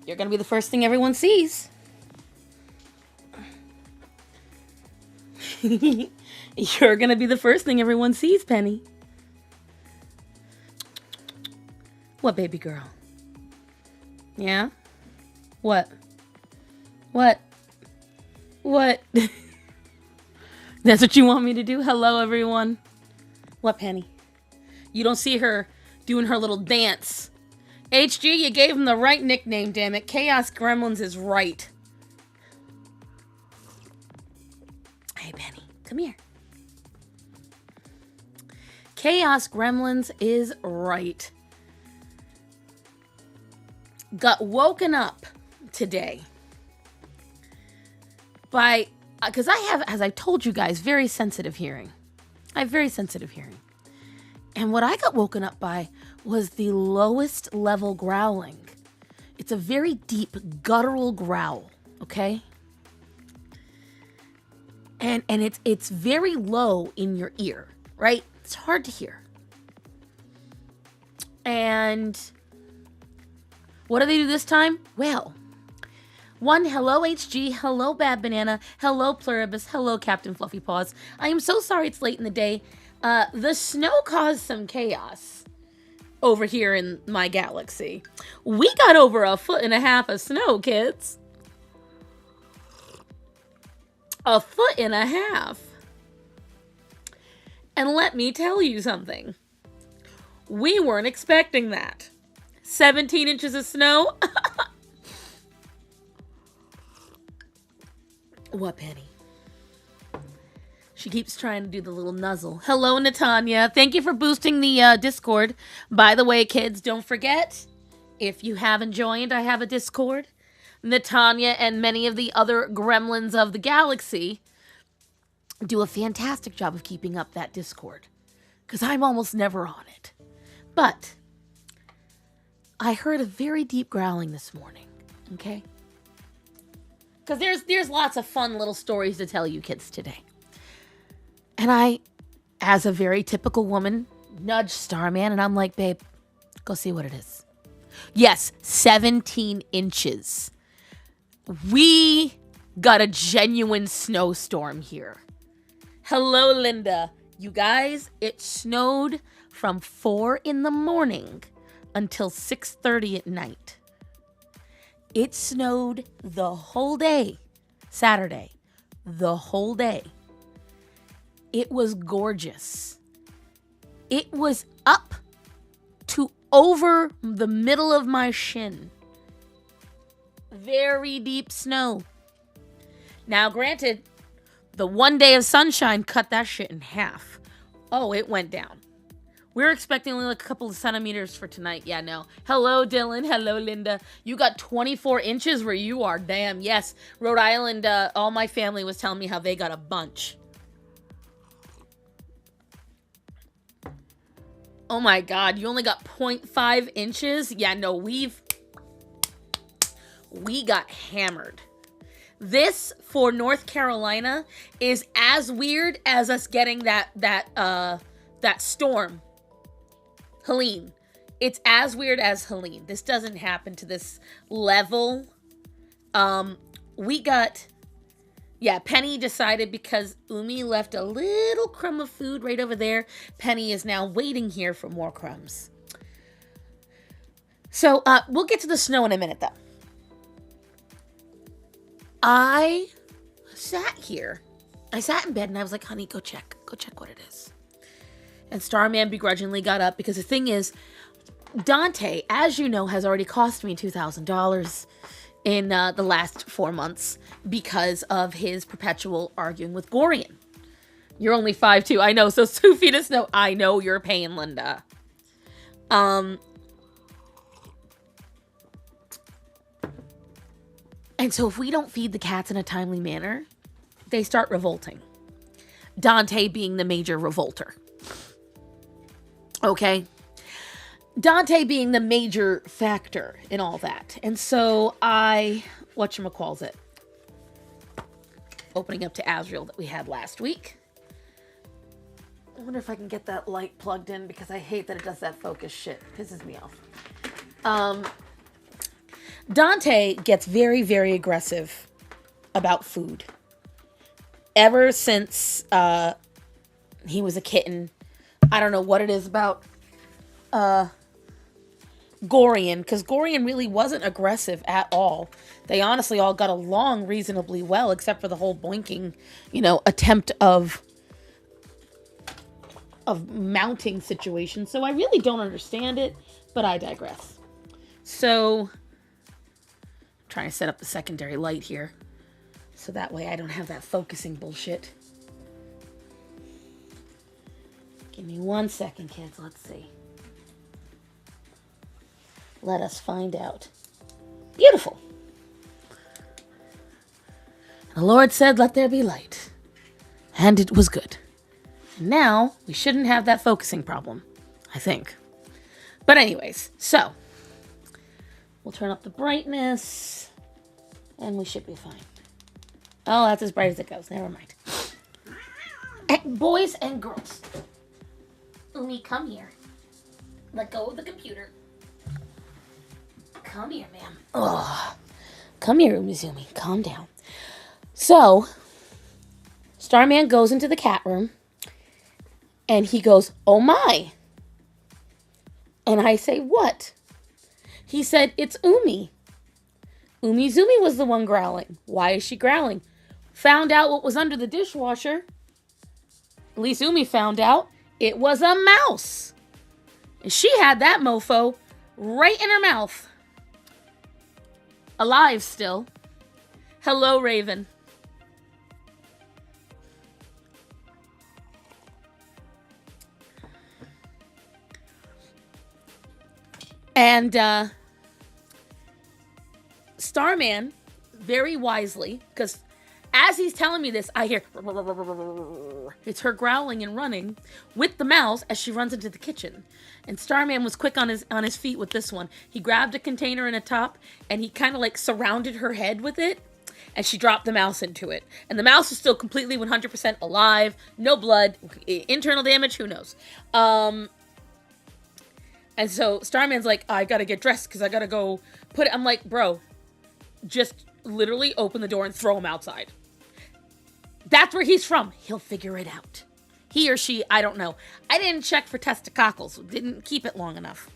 You're going to be the first thing everyone sees. You're going to be the first thing everyone sees, Penny. What, baby girl? Yeah? What? What? What? That's what you want me to do? Hello, everyone. What, Penny? You don't see her doing her little dance. HG, you gave him the right nickname, damn it. Chaos Gremlins is right. Hey, Penny, come here. Chaos Gremlins is right. Got woken up today by, because I have, as I told you guys, very sensitive hearing. I have very sensitive hearing. And what I got woken up by was the lowest level growling. It's a very deep guttural growl, okay? And it's very low in your ear, right? It's hard to hear. And what do they do this time? Well, one, hello HG, hello Bad Banana, hello Pluribus, hello Captain Fluffy Paws. I am so sorry it's late in the day. The snow caused some chaos over here in my galaxy. We got over 1.5 feet of snow, kids. 1.5 feet. And let me tell you something. We weren't expecting that. 17 inches of snow? What, Penny? She keeps trying to do the little nuzzle. Hello, Natanya. Thank you for boosting the Discord. By the way, kids, don't forget, if you haven't joined, I have a Discord. Natanya and many of the other gremlins of the galaxy do a fantastic job of keeping up that Discord, because I'm almost never on it. But I heard a very deep growling this morning, okay? Because there's lots of fun little stories to tell you kids today. And I, as a very typical woman, nudged Starman, and I'm like, babe, go see what it is. Yes, 17 inches. We got a genuine snowstorm here. Hello, Linda. You guys, it snowed from 4 in the morning until 6:30 at night. It snowed the whole day, Saturday, the whole day. It was gorgeous. It was up to over the middle of my shin. Very deep snow. Now, granted, the one day of sunshine cut that shit in half. Oh, it went down. We're expecting only like a couple of centimeters for tonight. Yeah, no. Hello, Dylan. Hello, Linda. You got 24 inches where you are. Damn, yes. Rhode Island, all my family was telling me how they got a bunch. Oh my God, you only got 0.5 inches? Yeah, no, we got hammered. This, for North Carolina, is as weird as us getting that storm. Helene. It's as weird as Helene. This doesn't happen to this level. Penny decided, because Umi left a little crumb of food right over there, Penny is now waiting here for more crumbs. So, we'll get to the snow in a minute, though. I sat here. I sat in bed and I was like, honey, go check what it is. And Starman begrudgingly got up, because the thing is, Dante, as you know, has already cost me $2,000 in the last 4 months because of his perpetual arguing with Gorian. You're only 5'2". I know, so 2 feet of snow. I know you're paying, Linda. And so if we don't feed the cats in a timely manner, they start revolting. Dante being the major revolter. Okay? Dante being the major factor in all that. And so whatchamacallit, opening up to Azrael that we had last week. I wonder if I can get that light plugged in because I hate that it does that focus shit. It pisses me off. Dante gets very, very aggressive about food. Ever since he was a kitten. I don't know what it is about Gorian, because Gorian really wasn't aggressive at all. They honestly all got along reasonably well, except for the whole boinking, attempt of mounting situation. So I really don't understand it, but I digress. So, I'm trying to set up the secondary light here, so that way I don't have that focusing bullshit. Give me 1 second, kids. Let's see. Let us find out. Beautiful. The Lord said, let there be light. And it was good. And now, we shouldn't have that focusing problem, I think. But anyways, so. We'll turn up the brightness. And we should be fine. Oh, that's as bright as it goes. Never mind. Boys and girls. Umi, come here. Let go of the computer. Come here, ma'am. Ugh. Come here, Umizumi. Calm down. So, Starman goes into the cat room. And he goes, oh my. And I say, what? He said, it's Umi. Umizumi was the one growling. Why is she growling? Found out what was under the dishwasher. At least Umi found out. It was a mouse. And she had that mofo right in her mouth. Alive still. Hello, Raven. And Starman, very wisely, because as he's telling me this, I hear it's her growling and running with the mouse as she runs into the kitchen. And Starman was quick on his feet with this one. He grabbed a container and a top, and he kind of like surrounded her head with it, and she dropped the mouse into it. And the mouse is still completely 100% alive, no blood, internal damage, who knows. And so Starman's like, I gotta get dressed because I gotta go put it. I'm like, bro, just literally open the door and throw him outside. That's where he's from. He'll figure it out. He or she, I don't know. I didn't check for testicles. Didn't keep it long enough.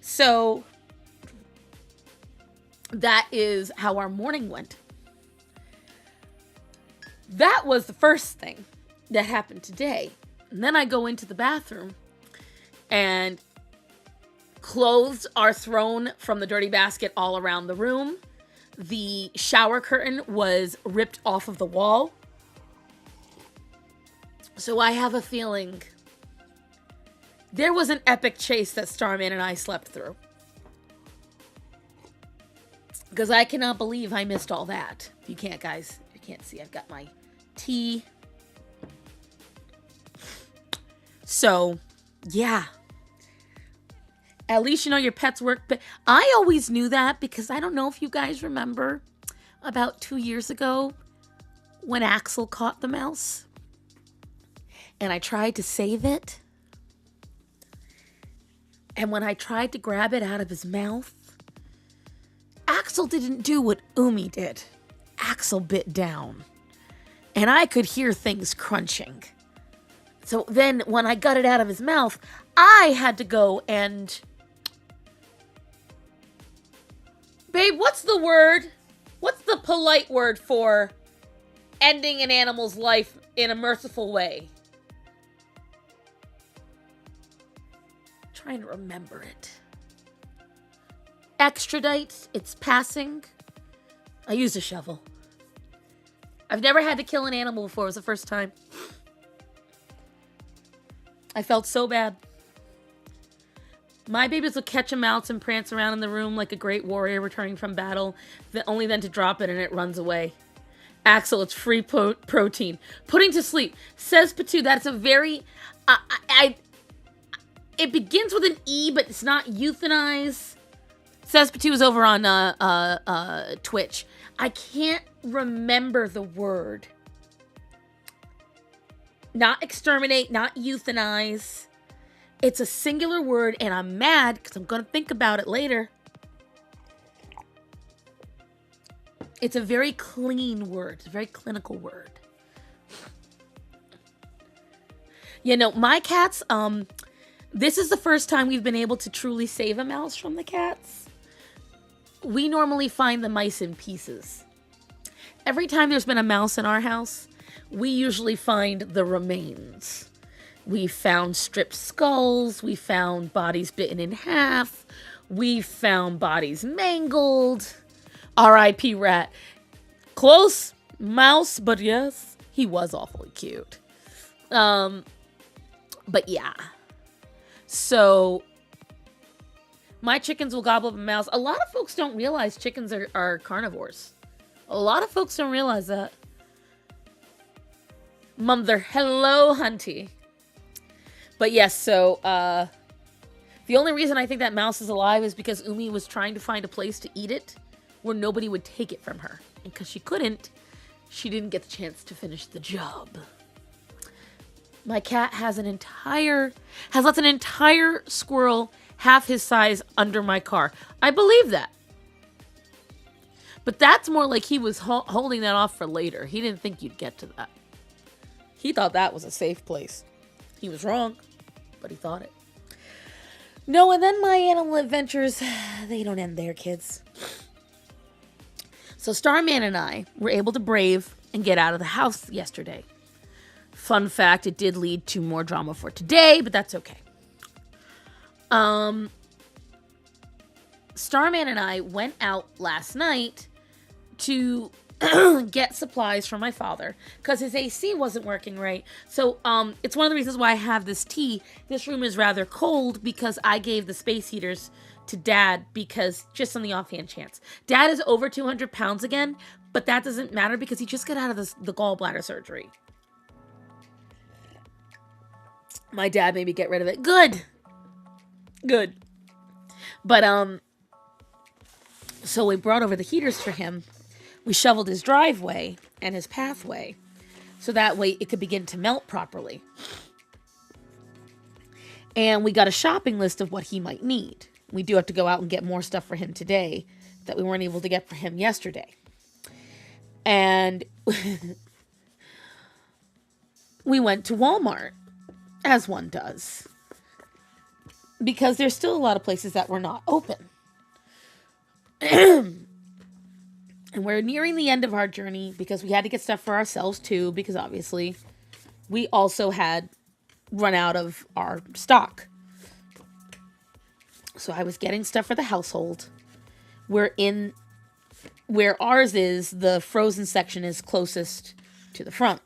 So that is how our morning went. That was the first thing that happened today. And then I go into the bathroom and clothes are thrown from the dirty basket all around the room. The shower curtain was ripped off of the wall. So I have a feeling there was an epic chase that Starman and I slept through. Because I cannot believe I missed all that. You can't, guys. You can't see. I've got my tea. So, yeah. At least you know your pets work. But I always knew that because I don't know if you guys remember about 2 years ago when Axel caught the mouse. And I tried to save it. And when I tried to grab it out of his mouth, Axel didn't do what Umi did. Axel bit down. And I could hear things crunching. So then when I got it out of his mouth, I had to go and... Babe, what's the word? What's the polite word for ending an animal's life in a merciful way? I'm trying to remember it. Extradite. It's passing. I used a shovel. I've never had to kill an animal before. It was the first time. I felt so bad. My babies will catch a mouse and prance around in the room like a great warrior returning from battle, only then to drop it and it runs away. Axel, it's free protein. Putting to sleep. Says Patu, that's a very... it begins with an E, but it's not euthanize. Says Patu is over on Twitch. I can't remember the word. Not exterminate, not euthanize. It's a singular word, and I'm mad because I'm going to think about it later. It's a very clean word. It's a very clinical word. You know, my cats, this is the first time we've been able to truly save a mouse from the cats. We normally find the mice in pieces. Every time there's been a mouse in our house, we usually find the remains. We found stripped skulls. We found bodies bitten in half. We found bodies mangled. R.I.P. Rat. Close mouse, but yes, he was awfully cute. But yeah. So my chickens will gobble up a mouse. A lot of folks don't realize chickens are carnivores. A lot of folks don't realize that. Mother, hello, hunty. But yes, so the only reason I think that mouse is alive is because Umi was trying to find a place to eat it where nobody would take it from her. And because she couldn't, she didn't get the chance to finish the job. My cat has left an entire squirrel half his size under my car. I believe that. But that's more like he was holding that off for later. He didn't think you'd get to that. He thought that was a safe place. He was wrong, but he thought it. No, and then my animal adventures, they don't end there, kids. So Starman and I were able to brave and get out of the house yesterday. Fun fact, it did lead to more drama for today, but that's okay. Starman and I went out last night to get supplies for my father because his AC wasn't working right. So it's one of the reasons why I have this tea. This room is rather cold because I gave the space heaters to Dad because just on the offhand chance. Dad is over 200 pounds again, but that doesn't matter because he just got out of the gallbladder surgery. My dad made me get rid of it. Good. But so we brought over the heaters for him. We shoveled his driveway and his pathway so that way it could begin to melt properly. And we got a shopping list of what he might need. We do have to go out and get more stuff for him today that we weren't able to get for him yesterday. And we went to Walmart, as one does, because there's still a lot of places that were not open. And we're nearing the end of our journey because we had to get stuff for ourselves too, because obviously we also had run out of our stock. So I was getting stuff for the household. Where ours is, the frozen section is closest to the front.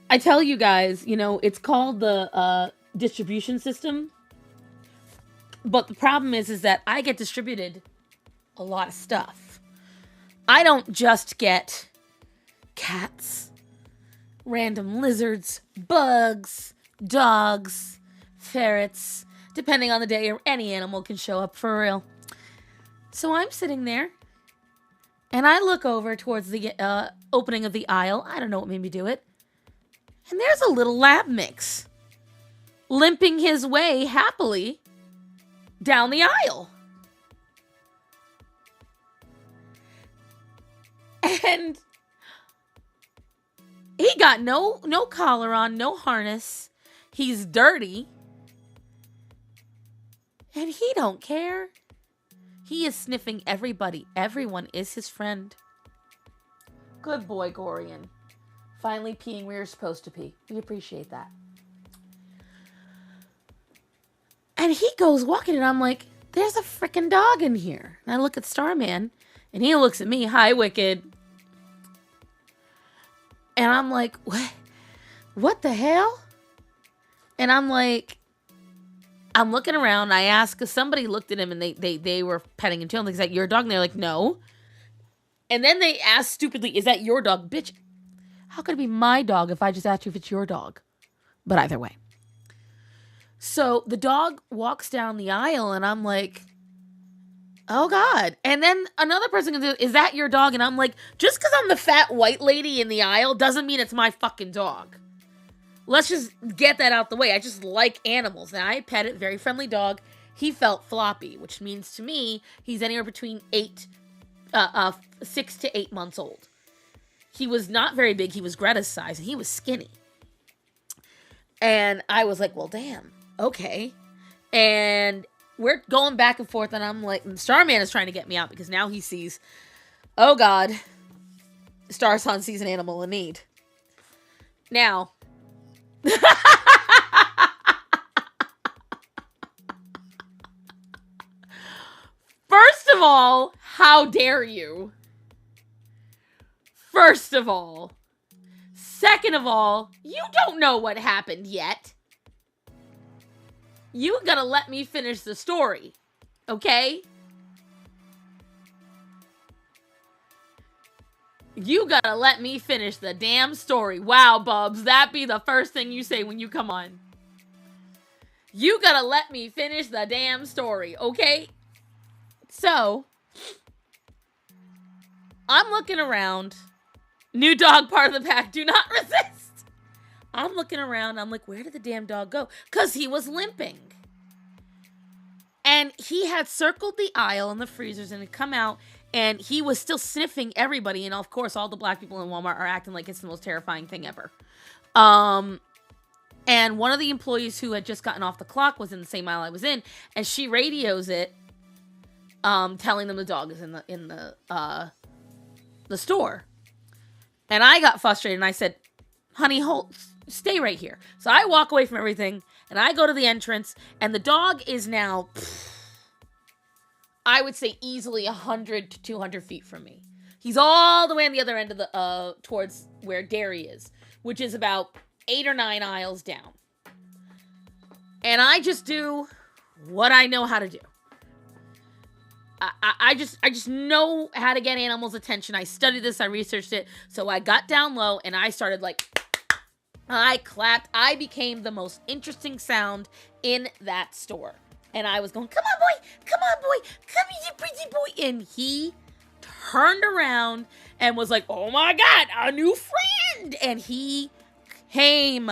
I tell you guys, it's called the distribution system. But the problem is that I get distributed a lot of stuff. I don't just get cats, random lizards, bugs, dogs, ferrets, depending on the day, or any animal can show up for real. So I'm sitting there, and I look over towards the opening of the aisle. I don't know what made me do it. And there's a little lab mix limping his way happily down the aisle. And he got no collar on, no harness. He's dirty. And he don't care. He is sniffing everybody. Everyone is his friend. Good boy, Gorian. Finally peeing where you're supposed to pee. We appreciate that. And he goes walking, and I'm like, there's a freaking dog in here. And I look at Starman, and he looks at me, hi, Wicked. And I'm like, what the hell? And I'm like, I'm looking around. I asked, because somebody looked at him, and they were petting him too. I'm like, is that your dog? And they're like, no. And then they asked stupidly, is that your dog? Bitch, how could it be my dog if I just asked you if it's your dog? But either way. So the dog walks down the aisle, and I'm like, Oh, God. And then another person can do, is that your dog? And I'm like, just because I'm the fat white lady in the aisle doesn't mean it's my fucking dog. Let's just get that out the way. I just like animals. And I pet it, very friendly dog. He felt floppy, which means to me, he's anywhere between 6 to 8 months old. He was not very big. He was Greta's size, and he was skinny. And I was like, well, damn. Okay. And we're going back and forth, and I'm like, Starman is trying to get me out because now he sees, oh God, Starson sees an animal in need. Now, first of all, how dare you? First of all. Second of all, you don't know what happened yet. You gotta let me finish the story, okay? You gotta let me finish the damn story. Wow, Bubs, that be the first thing you say when you come on. You gotta let me finish the damn story, okay? So, I'm looking around. New dog part of the pack, do not resist. I'm looking around. I'm like, where did the damn dog go? Because he was limping. And he had circled the aisle in the freezers and had come out, and he was still sniffing everybody. And of course, all the black people in Walmart are acting like it's the most terrifying thing ever. And one of the employees who had just gotten off the clock was in the same aisle I was in, and she radios it, telling them the dog is in the store. And I got frustrated, and I said, honey, stay right here. So I walk away from everything, and I go to the entrance, and the dog is now, I would say easily 100 to 200 feet from me. He's all the way on the other end of the, towards where Dairy is, which is about 8 or 9 aisles down. And I just do what I know how to do. I just know how to get animals' attention. I studied this, I researched it. So I got down low and I started I clapped. I became the most interesting sound in that store. And I was going, come on, boy, come here, pretty boy. And he turned around and was like, oh my God, a new friend. And he came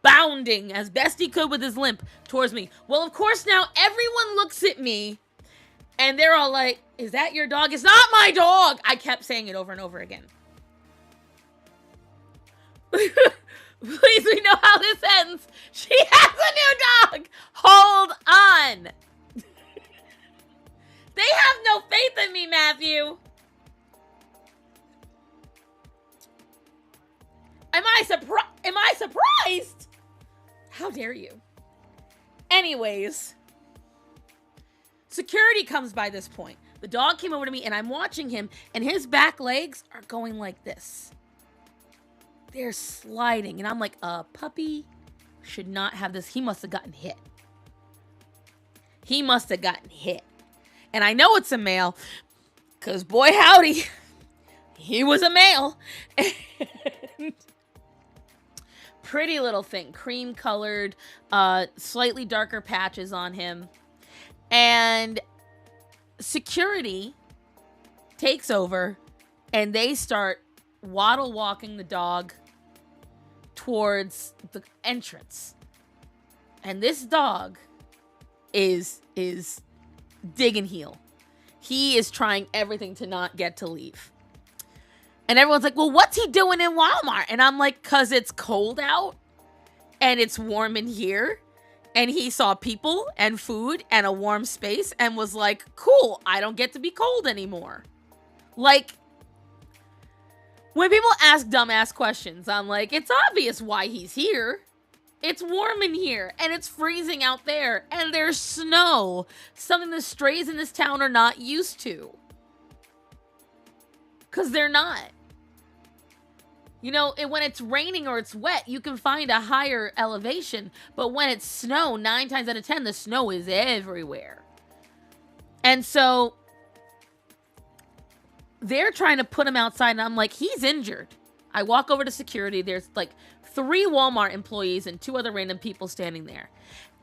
bounding as best he could with his limp towards me. Well, of course, now everyone looks at me. And they're all like, is that your dog? It's not my dog. I kept saying it over and over again. Please, we know how this ends. She has a new dog. Hold on. They have no faith in me, Matthew. Am I surprised? How dare you? Anyways. Security comes by this point. The dog came over to me, and I'm watching him, and his back legs are going like this. They're sliding, and I'm like, a puppy should not have this. He must have gotten hit. He must have gotten hit. And I know it's a male, because boy howdy, he was a male. And pretty little thing, cream-colored, slightly darker patches on him. And security takes over, and they start waddle walking the dog towards the entrance. And this dog is digging heel. He is trying everything to not get to leave. And everyone's like, well, what's he doing in Walmart? And I'm like, 'cause it's cold out and it's warm in here. And he saw people and food and a warm space and was like, cool, I don't get to be cold anymore. Like, when people ask dumbass questions, I'm like, it's obvious why he's here. It's warm in here and it's freezing out there and there's snow. Something the strays in this town are not used to. 'Cause they're not. You know, when it's raining or it's wet, you can find a higher elevation. But when it's snow, 9 times out of 10, the snow is everywhere. And so they're trying to put him outside, and I'm like, he's injured. I walk over to security. There's like 3 Walmart employees and 2 other random people standing there.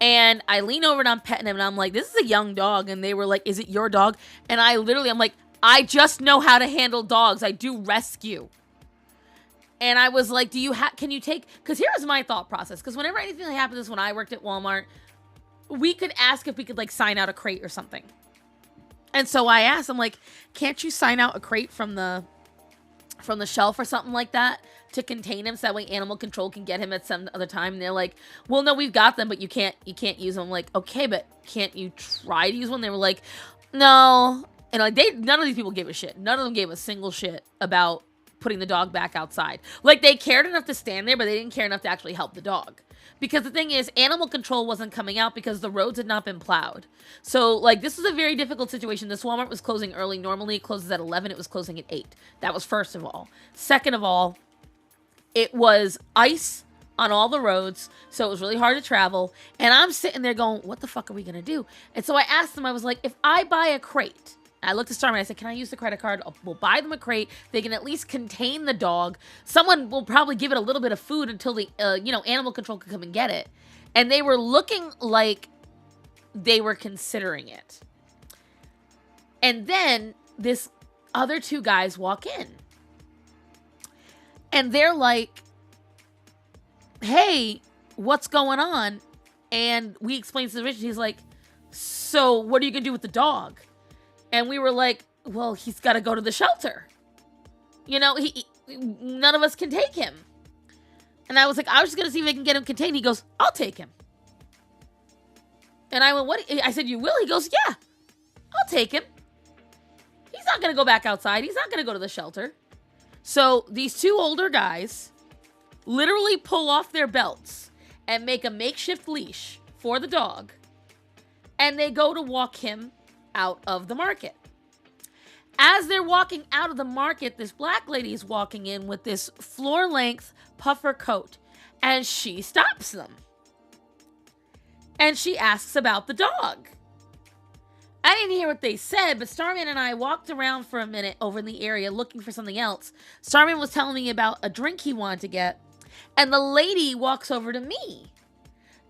And I lean over and I'm petting him and I'm like, this is a young dog. And they were like, is it your dog? And I'm like, I just know how to handle dogs. I do rescue. And I was like, can you take, because here's my thought process. Because whenever anything like happened, when I worked at Walmart, we could ask if we could like sign out a crate or something. And so I asked, I'm like, can't you sign out a crate from the shelf or something like that to contain him so that way animal control can get him at some other time? And they're like, well, no, we've got them, but you can't use them. I'm like, okay, but can't you try to use one? They were like, no. And like none of these people gave a shit. None of them gave a single shit about putting the dog back outside. Like, they cared enough to stand there, but they didn't care enough to actually help the dog. Because the thing is, animal control wasn't coming out because the roads had not been plowed. So, like, this was a very difficult situation. This Walmart was closing early. Normally, it closes at 11. It was closing at 8. That was first of all. Second of all, it was ice on all the roads, so it was really hard to travel. And I'm sitting there going, what the fuck are we going to do? And so I asked them, I was like, if I buy a crate, I looked at Starman, I said, can I use the credit card? We'll buy them a crate. They can at least contain the dog. Someone will probably give it a little bit of food until the, animal control can come and get it. And they were looking like they were considering it. And then this other 2 guys walk in. And they're like, hey, what's going on? And we explained to the Richard, he's like, so what are you going to do with the dog? And we were like, well, he's got to go to the shelter. None of us can take him. And I was like, I was just going to see if I can get him contained. He goes, I'll take him. And I went, what? I said, you will? He goes, yeah, I'll take him. He's not going to go back outside. He's not going to go to the shelter. So these 2 older guys literally pull off their belts and make a makeshift leash for the dog. And they go to walk him out of the market. As they're walking out of the market, this black lady is walking in with this floor-length puffer coat, and she stops them. And she asks about the dog. I didn't hear what they said, but Starman and I walked around for a minute over in the area looking for something else. Starman was telling me about a drink he wanted to get, and the lady walks over to me.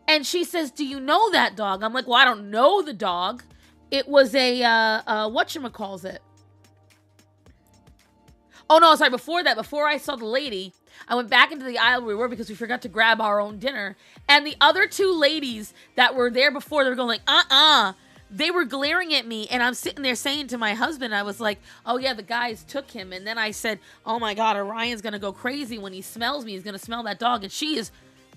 And she says, do you know that dog? I'm like, well, I don't know the dog. It was a, whatchamacallit. Oh, no, sorry, before I saw the lady, I went back into the aisle we were because we forgot to grab our own dinner. And the other 2 ladies that were there before, they were going like, They were glaring at me, and I'm sitting there saying to my husband, I was like, oh, yeah, the guys took him. And then I said, oh, my God, Orion's going to go crazy when he smells me. He's going to smell that dog. And she is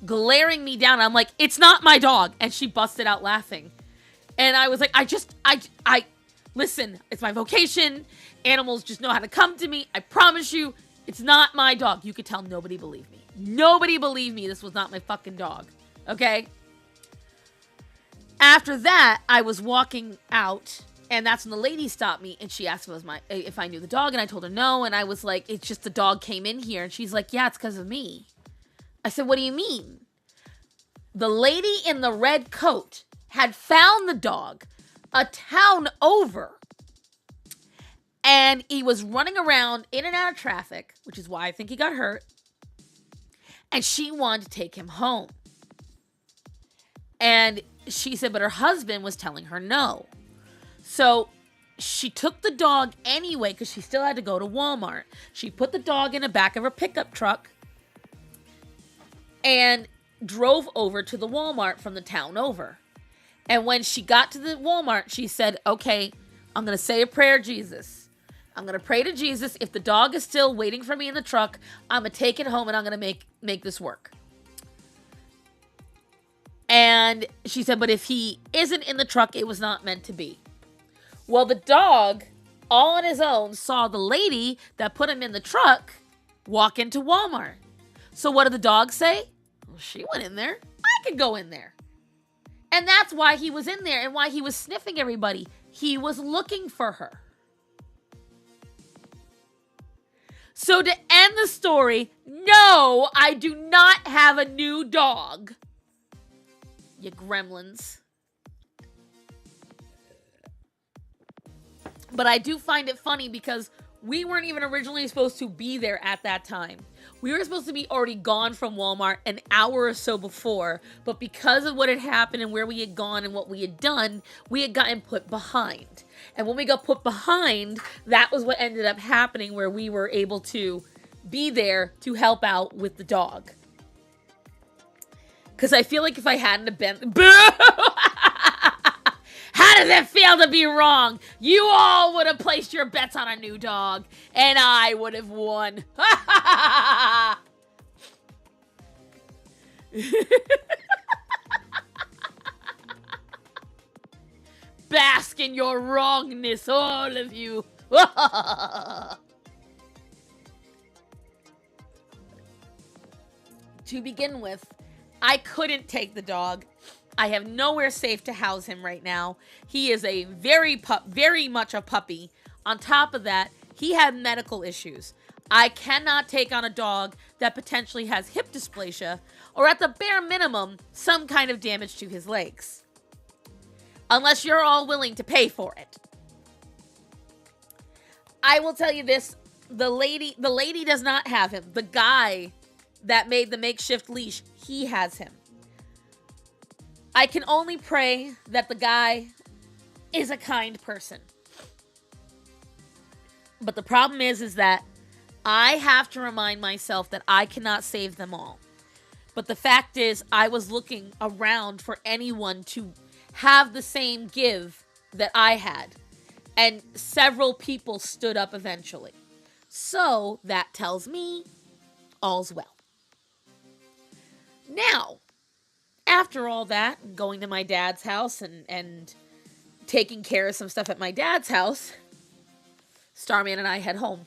glaring me down. I'm like, it's not my dog. And she busted out laughing. And I was like, I listen, it's my vocation. Animals just know how to come to me. I promise you, it's not my dog. You could tell nobody believed me. Nobody believed me this was not my fucking dog. Okay? After that, I was walking out, and that's when the lady stopped me, and she asked if I knew the dog, and I told her no, and I was like, it's just the dog came in here. And she's like, yeah, it's because of me. I said, what do you mean? The lady in the red coat had found the dog a town over. And he was running around in and out of traffic, which is why I think he got hurt. And she wanted to take him home. And she said, but her husband was telling her no. So she took the dog anyway because she still had to go to Walmart. She put the dog in the back of her pickup truck and drove over to the Walmart from the town over. And when she got to the Walmart, she said, okay, I'm going to say a prayer, Jesus. I'm going to pray to Jesus. If the dog is still waiting for me in the truck, I'm going to take it home and I'm going to make this work. And she said, but if he isn't in the truck, it was not meant to be. Well, the dog, all on his own, saw the lady that put him in the truck walk into Walmart. So what did the dog say? Well, she went in there. I could go in there. And that's why he was in there and why he was sniffing everybody. He was looking for her. So to end the story, no, I do not have a new dog. You gremlins. But I do find it funny because we weren't even originally supposed to be there at that time. We were supposed to be already gone from Walmart an hour or so before, but because of what had happened and where we had gone and what we had done, we had gotten put behind. And when we got put behind, that was what ended up happening, where we were able to be there to help out with the dog. Because I feel like if I hadn't have been... Boo! How does it feel to be wrong? You all would have placed your bets on a new dog, and I would have won. Bask in your wrongness, all of you. To begin with, I couldn't take the dog. I have nowhere safe to house him right now. He is a very much a puppy. On top of that, he had medical issues. I cannot take on a dog that potentially has hip dysplasia, or at the bare minimum, some kind of damage to his legs. Unless you're all willing to pay for it. I will tell you this, the lady does not have him. The guy that made the makeshift leash, he has him. I can only pray that the guy is a kind person. But the problem is that I have to remind myself that I cannot save them all. But the fact is, I was looking around for anyone to have the same give that I had. And several people stood up eventually. So that tells me all's well. Now, after all that, going to my dad's house and taking care of some stuff at my dad's house, Starman and I head home.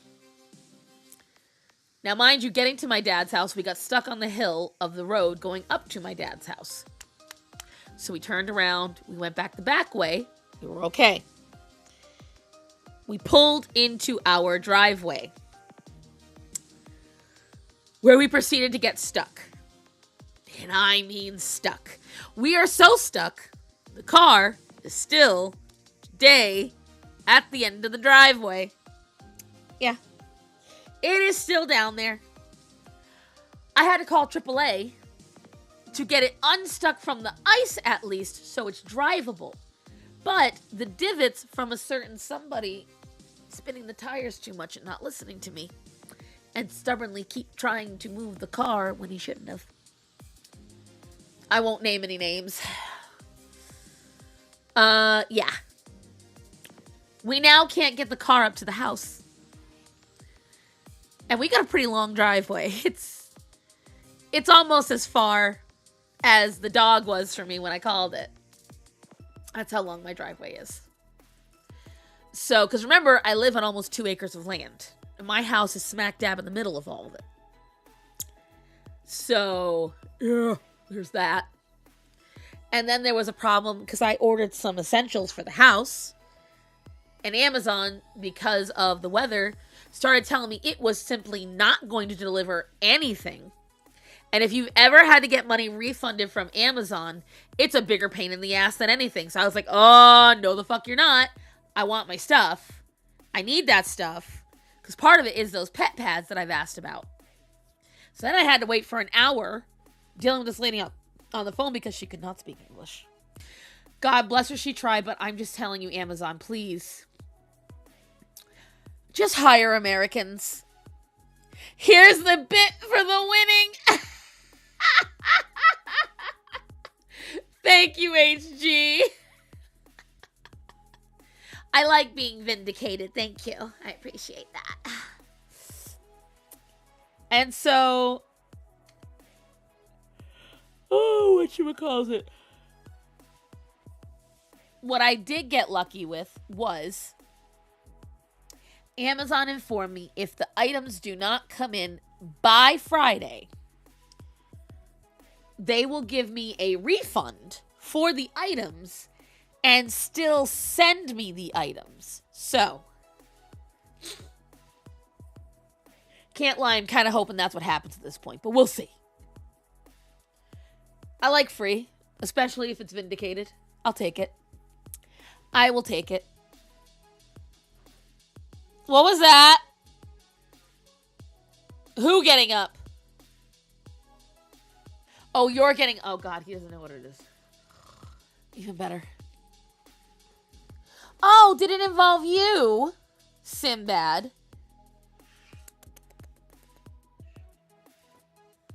Now, mind you, getting to my dad's house, we got stuck on the hill of the road going up to my dad's house. So we turned around, we went back the back way, we were okay. We pulled into our driveway, where we proceeded to get stuck. And I mean stuck. We are so stuck, the car is still, today, at the end of the driveway. Yeah. It is still down there. I had to call AAA to get it unstuck from the ice at least, so it's drivable. But the divots from a certain somebody spinning the tires too much and not listening to me, and stubbornly keep trying to move the car when he shouldn't have. I won't name any names. Yeah. We now can't get the car up to the house. And we got a pretty long driveway. It's almost as far as the dog was for me when I called it. That's how long my driveway is. So, because remember, I live on almost 2 acres of land. And my house is smack dab in the middle of all of it. So, yeah. There's that. And then there was a problem because I ordered some essentials for the house. And Amazon, because of the weather, started telling me it was simply not going to deliver anything. And if you've ever had to get money refunded from Amazon, it's a bigger pain in the ass than anything. So I was like, oh, no the fuck you're not. I want my stuff. I need that stuff. Because part of it is those pet pads that I've asked about. So then I had to wait for an hour dealing with this lady on the phone because she could not speak English. God bless her, she tried, but I'm just telling you, Amazon, please. Just hire Americans. Here's the bit for the winning. Thank you, HG. I like being vindicated. Thank you. I appreciate that. And so... oh, whatchamacallit? What I did get lucky with was Amazon informed me if the items do not come in by Friday, they will give me a refund for the items and still send me the items. So, can't lie, I'm kind of hoping that's what happens at this point, but we'll see. I like free, especially if it's vindicated. I'll take it. I will take it. What was that? Who getting up? Oh, you're getting... Oh, God, he doesn't know what it is. Even better. Oh, did it involve you, Sinbad?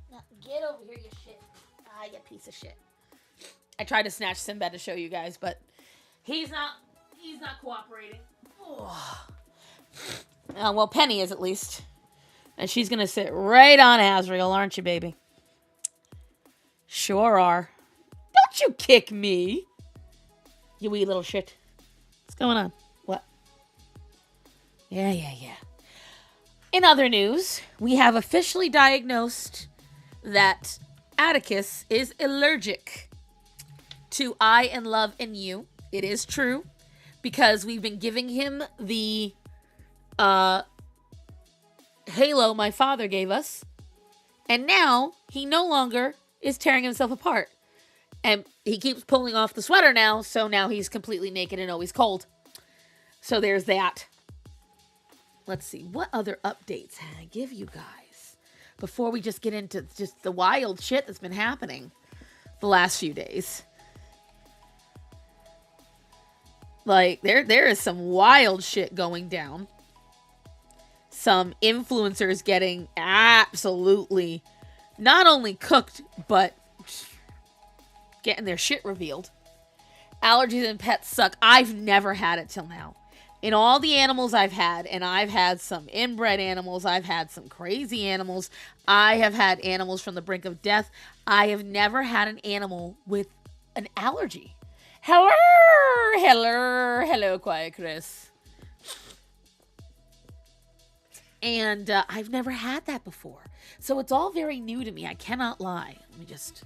Now, get over here, you shit. Ah, you piece of shit. I tried to snatch Sinbad to show you guys, but he's not cooperating. Oh. Well, Penny is at least. And she's going to sit right on Azrael, aren't you, baby? Sure are. Don't you kick me, you wee little shit. What's going on? What? Yeah. In other news, we have officially diagnosed that Atticus is allergic to I and Love and You. It is true, because we've been giving him the halo my father gave us, and now he no longer is tearing himself apart. And he keeps pulling off the sweater now, so now he's completely naked and always cold. So there's that. Let's see, what other updates can I give you guys before we just get into just the wild shit that's been happening the last few days. Like, there is some wild shit going down. Some influencers getting absolutely not only cooked, but getting their shit revealed. Allergies and pets suck. I've never had it till now. In all the animals I've had, and I've had some inbred animals, I've had some crazy animals, I have had animals from the brink of death, I have never had an animal with an allergy. Hello, Quiet Chris. And I've never had that before. So it's all very new to me. I cannot lie. Let me just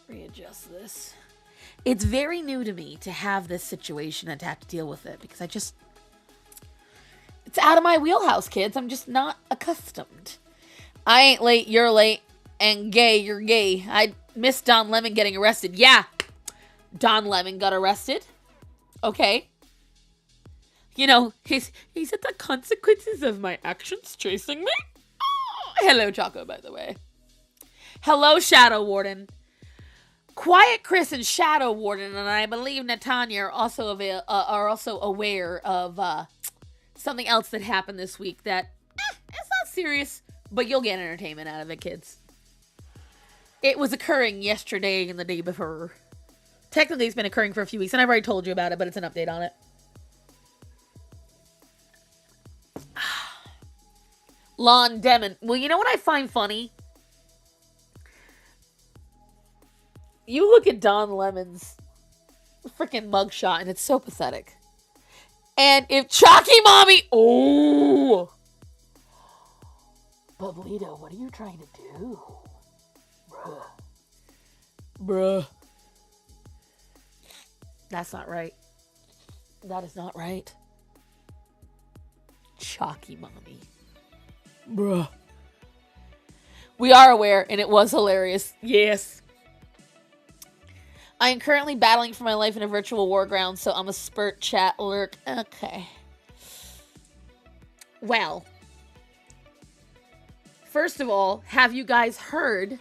readjust this. It's very new to me to have this situation and to have to deal with it, because it's out of my wheelhouse, kids. I'm just not accustomed. I ain't late, you're late, and gay, you're gay. I missed Don Lemon getting arrested. Yeah, Don Lemon got arrested. Okay. You know, he said the consequences of my actions chasing me. Oh, hello, Choco, by the way. Hello, Shadow Warden. Quiet Chris and Shadow Warden, and I believe Netanya are also aware of something else that happened this week that it's not serious, but you'll get entertainment out of it, kids. It was occurring yesterday and the day before. Technically, it's been occurring for a few weeks, and I've already told you about it, but it's an update on it. Lon Demon. Well, you know what I find funny? You look at Don Lemon's freaking mugshot, and it's so pathetic. And if Chalky Mommy... Oh! Bublito, what are you trying to do? Bruh. That's not right. That is not right. Chalky Mommy. Bruh. We are aware, and it was hilarious. Yes. I am currently battling for my life in a virtual war ground, so I'm a spurt chat lurk. Okay. Well. First of all, have you guys heard?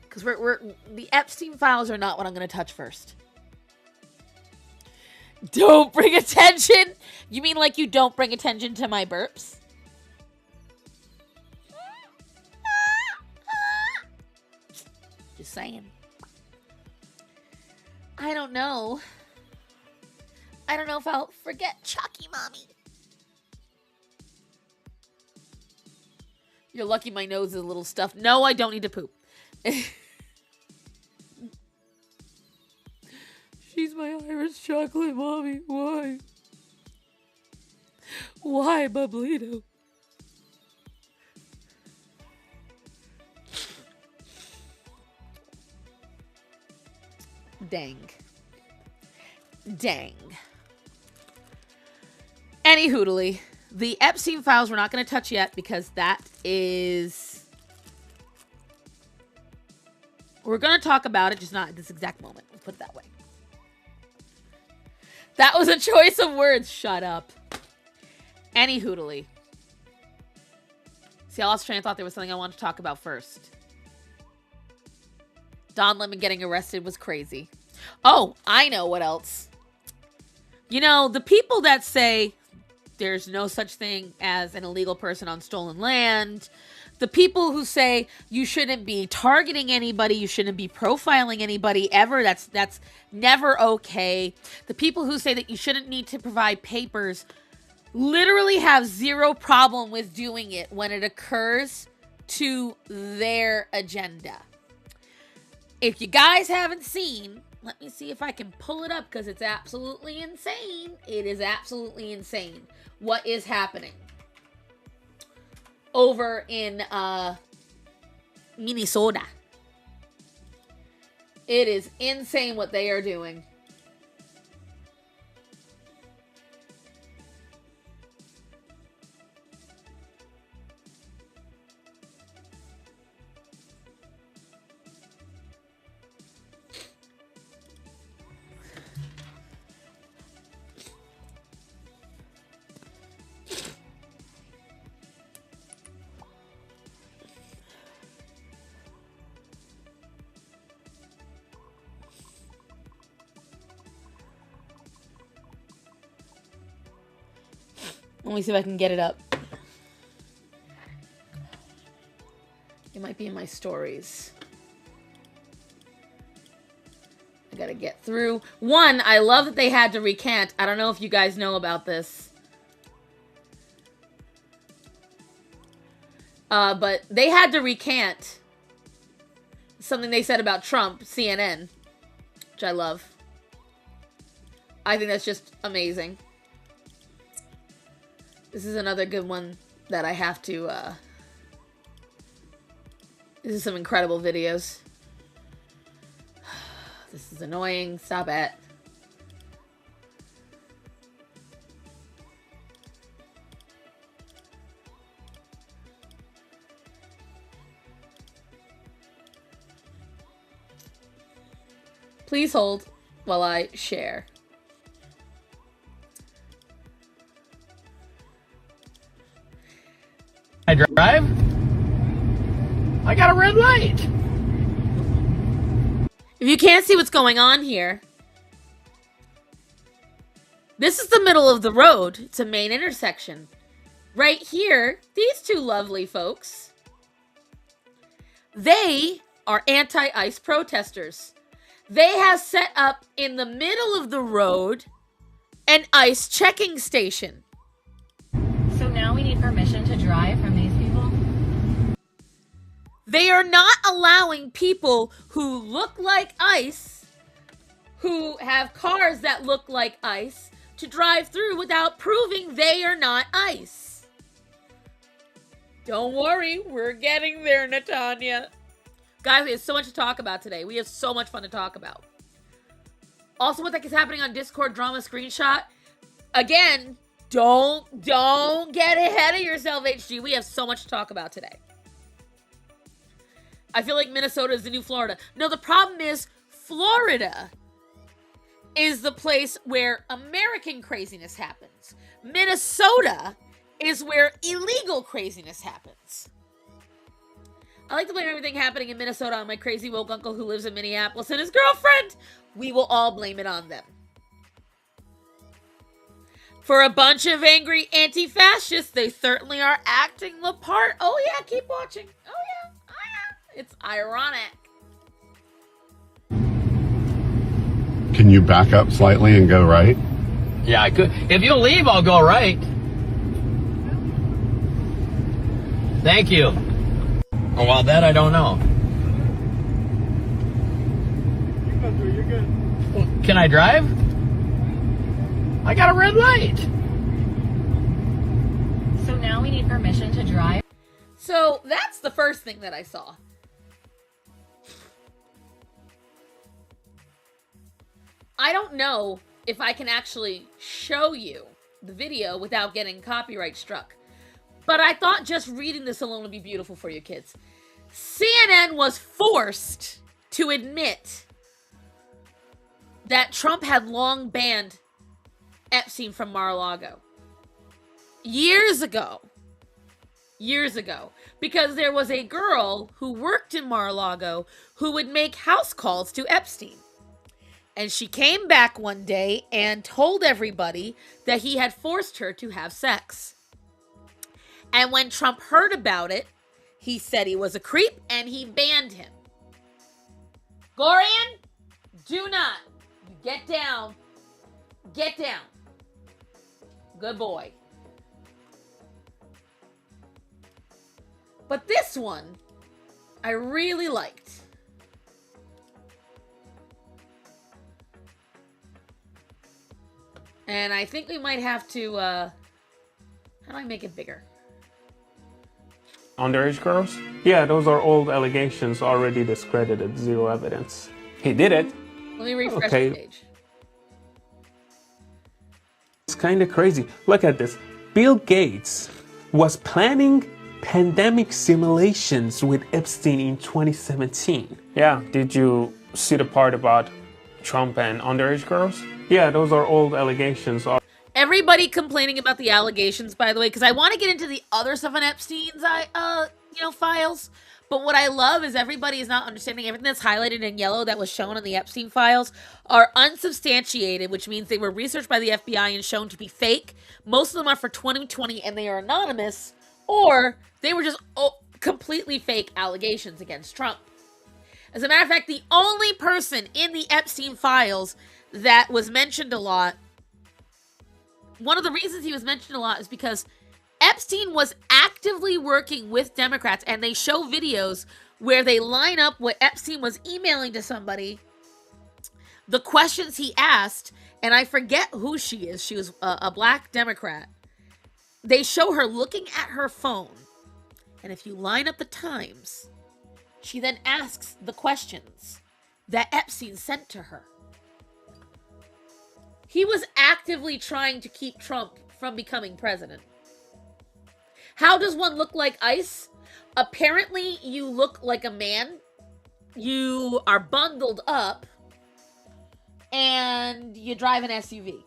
Because the Epstein files are not what I'm going to touch first. Don't bring attention? You mean like you don't bring attention to my burps? Just saying. I don't know. I don't know if I'll forget Chalky Mommy. You're lucky my nose is a little stuffed. No, I don't need to poop. She's my Irish chocolate mommy. Why? Why, Bublito? Dang. Any hoodly. The Epstein files we're not going to touch yet because that is... We're going to talk about it, just not at this exact moment. Let's put it that way. That was a choice of words. Shut up. Any hoodly. See, I lost train of thought there was something I wanted to talk about first. Don Lemon getting arrested was crazy. Oh, I know what else. You know, the people that say there's no such thing as an illegal person on stolen land, the people who say you shouldn't be targeting anybody, you shouldn't be profiling anybody ever, that's never okay. The people who say that you shouldn't need to provide papers literally have zero problem with doing it when it occurs to their agenda. If you guys haven't seen, let me see if I can pull it up because it's absolutely insane. It is absolutely insane what is happening over in Minnesota. It is insane what they are doing. Let me see if I can get it up. It might be in my stories. I gotta get through. One, I love that they had to recant. I don't know if you guys know about this. But they had to recant something they said about Trump, CNN, which I love. I think that's just amazing. This is another good one that I have to, this is some incredible videos. This is annoying. Stop it. Please hold while I share. I drive? I got a red light. If you can't see what's going on here, this is the middle of the road. It's a main intersection. Right here, these two lovely folks, they are anti-ICE protesters. They have set up in the middle of the road an ICE checking station. So now we need permission to drive from these people? They are not allowing people who look like ICE, who have cars that look like ICE, to drive through without proving they are not ICE. Don't worry, we're getting there, Natanya. Guys, we have so much to talk about today. We have so much fun to talk about. Also, what the heck is happening on Discord drama screenshot? Again, don't get ahead of yourself, HG. We have so much to talk about today. I feel like Minnesota is the new Florida. No, the problem is Florida is the place where American craziness happens. Minnesota is where illegal craziness happens. I like to blame everything happening in Minnesota on my crazy woke uncle who lives in Minneapolis and his girlfriend. We will all blame it on them. For a bunch of angry anti-fascists, they certainly are acting the part. Oh yeah, keep watching. Oh yeah, oh yeah. It's ironic. Can you back up slightly and go right? Yeah, I could. If you'll leave, I'll go right. Thank you. Oh, well, that I don't know. You go through, you're good. Well, can I drive? I got a red light. So now we need permission to drive? So that's the first thing that I saw. I don't know if I can actually show you the video without getting copyright struck. But I thought just reading this alone would be beautiful for you kids. CNN was forced to admit that Trump had long banned Epstein from Mar-a-Lago. Years ago, years ago, because there was a girl who worked in Mar-a-Lago who would make house calls to Epstein. And she came back one day and told everybody that he had forced her to have sex. And when Trump heard about it, he said he was a creep and he banned him. Gorian, do not. Get down. Get down. Good boy. But this one, I really liked. And I think we might have to, how do I make it bigger? Underage girls? Yeah, those are old allegations already discredited, zero evidence. He did it. Let me refresh the page. It's kind of crazy. Look at this. Bill Gates was planning pandemic simulations with Epstein in 2017. Yeah, did you see the part about Trump and underage girls? Yeah, those are old allegations. Everybody complaining about the allegations, by the way, because I want to get into the other stuff on Epstein's, files. But what I love is everybody is not understanding everything that's highlighted in yellow that was shown in the Epstein files are unsubstantiated, which means they were researched by the FBI and shown to be fake. Most of them are for 2020 and they are anonymous, or they were just completely fake allegations against Trump. As a matter of fact, the only person in the Epstein files that was mentioned a lot, one of the reasons he was mentioned a lot is because Epstein was actively working with Democrats, and they show videos where they line up what Epstein was emailing to somebody, the questions he asked, and I forget who she is. She was a black Democrat. They show her looking at her phone, and if you line up the times, she then asks the questions that Epstein sent to her. He was actively trying to keep Trump from becoming president. How does one look like ICE? Apparently, you look like a man. You are bundled up. And you drive an SUV.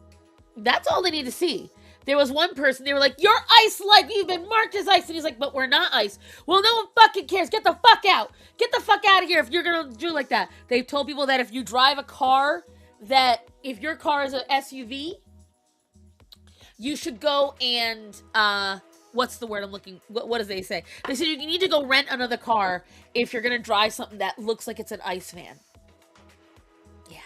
That's all they need to see. There was one person, they were like, you're ICE-like, you've been marked as ICE. And he's like, but we're not ICE. Well, no one fucking cares. Get the fuck out. Get the fuck out of here if you're going to do like that. They've told people that if you drive a car, that if your car is an SUV, you should go and, what's the word I'm looking, what does they say? They said you need to go rent another car if you're going to drive something that looks like it's an ICE van. Yeah.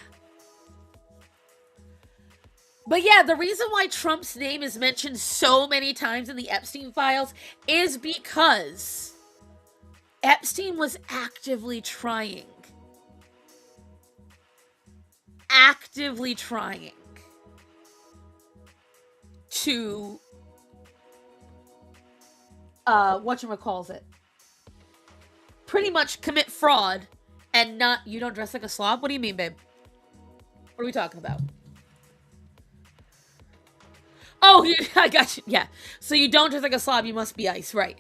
But yeah, the reason why Trump's name is mentioned so many times in the Epstein files is because Epstein was actively trying to whatchamacallit, pretty much commit fraud and not, you don't dress like a slob? What do you mean, babe? What are we talking about? Oh, I got you. Yeah. So you don't dress like a slob, you must be ICE, right?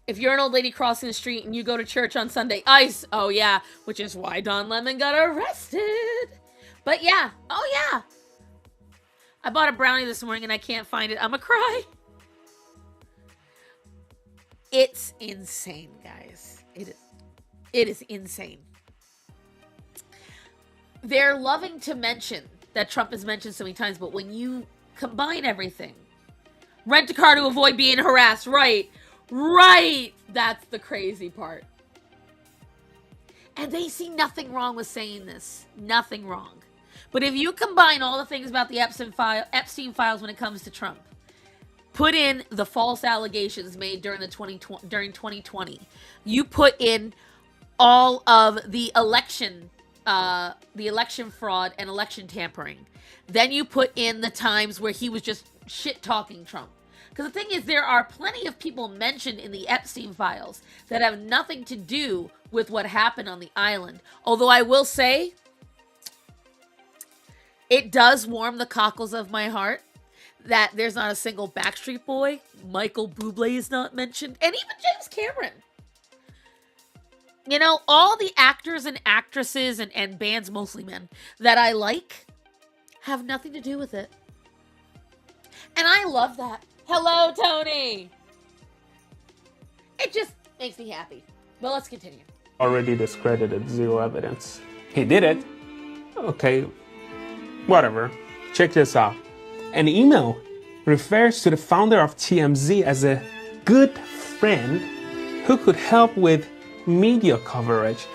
If you're an old lady crossing the street and you go to church on Sunday, ICE. Oh, yeah. Which is why Don Lemon got arrested. But yeah. Oh, yeah. I bought a brownie this morning and I can't find it. I'm gonna cry. It's insane, guys. It is insane. They're loving to mention that Trump is mentioned so many times, but when you combine everything, rent a car to avoid being harassed, right, that's the crazy part. And they see nothing wrong with saying this, nothing wrong. But if you combine all the things about the Epstein files when it comes to Trump, put in the false allegations made during 2020, you put in all of the election fraud and election tampering. Then you put in the times where he was just shit-talking Trump. Because the thing is, there are plenty of people mentioned in the Epstein files that have nothing to do with what happened on the island. Although I will say, it does warm the cockles of my heart that there's not a single Backstreet Boy. Michael Bublé is not mentioned. And even James Cameron. You know, all the actors and actresses and bands, mostly men, that I like have nothing to do with it. And I love that. Hello, Tony. It just makes me happy. But let's continue. Already discredited, zero evidence. He did it. Okay, whatever. Check this out. An email refers to the founder of TMZ as a good friend who could help with media coverage.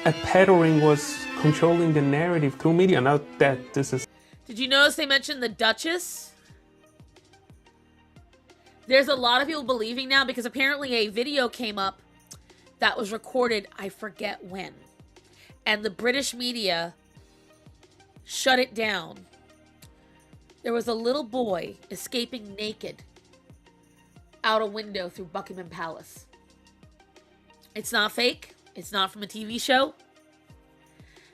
A peddling was controlling the narrative through media. Now that this is... Did you notice they mentioned the Duchess? There's a lot of people believing now because apparently a video came up that was recorded, I forget when. And the British media shut it down. There was a little boy escaping naked out a window through Buckingham Palace. It's not fake. It's not from a TV show.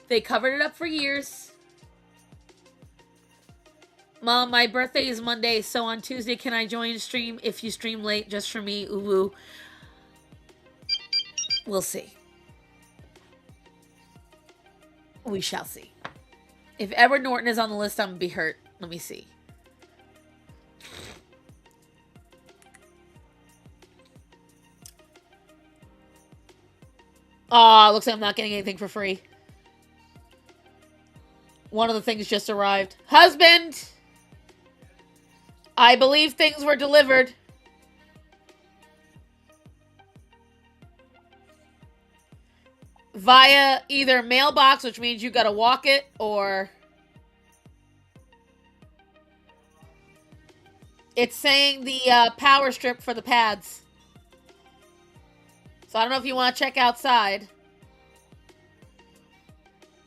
They covered it up for years. Mom, my birthday is Monday, so on Tuesday, can I join stream if you stream late just for me? Ooh. We'll see. We shall see. If Edward Norton is on the list, I'm going to be hurt. Let me see. Oh, looks like I'm not getting anything for free. One of the things just arrived. Husband! I believe things were delivered. Via either mailbox, which means you gotta walk it, or... It's saying the power strip for the pads. So I don't know if you want to check outside.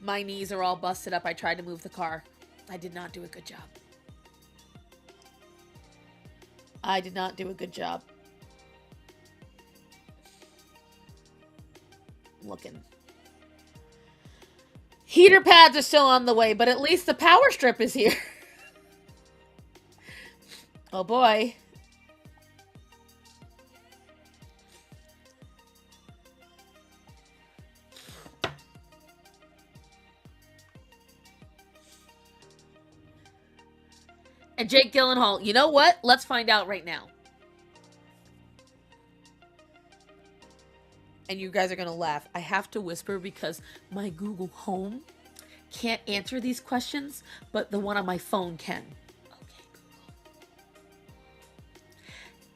My knees are all busted up. I tried to move the car. I did not do a good job. I did not do a good job. Looking. Heater pads are still on the way, but at least the power strip is here. Oh boy. And Jake Gyllenhaal, you know what? Let's find out right now. And you guys are going to laugh. I have to whisper because my Google Home can't answer these questions, but the one on my phone can. Okay, Google.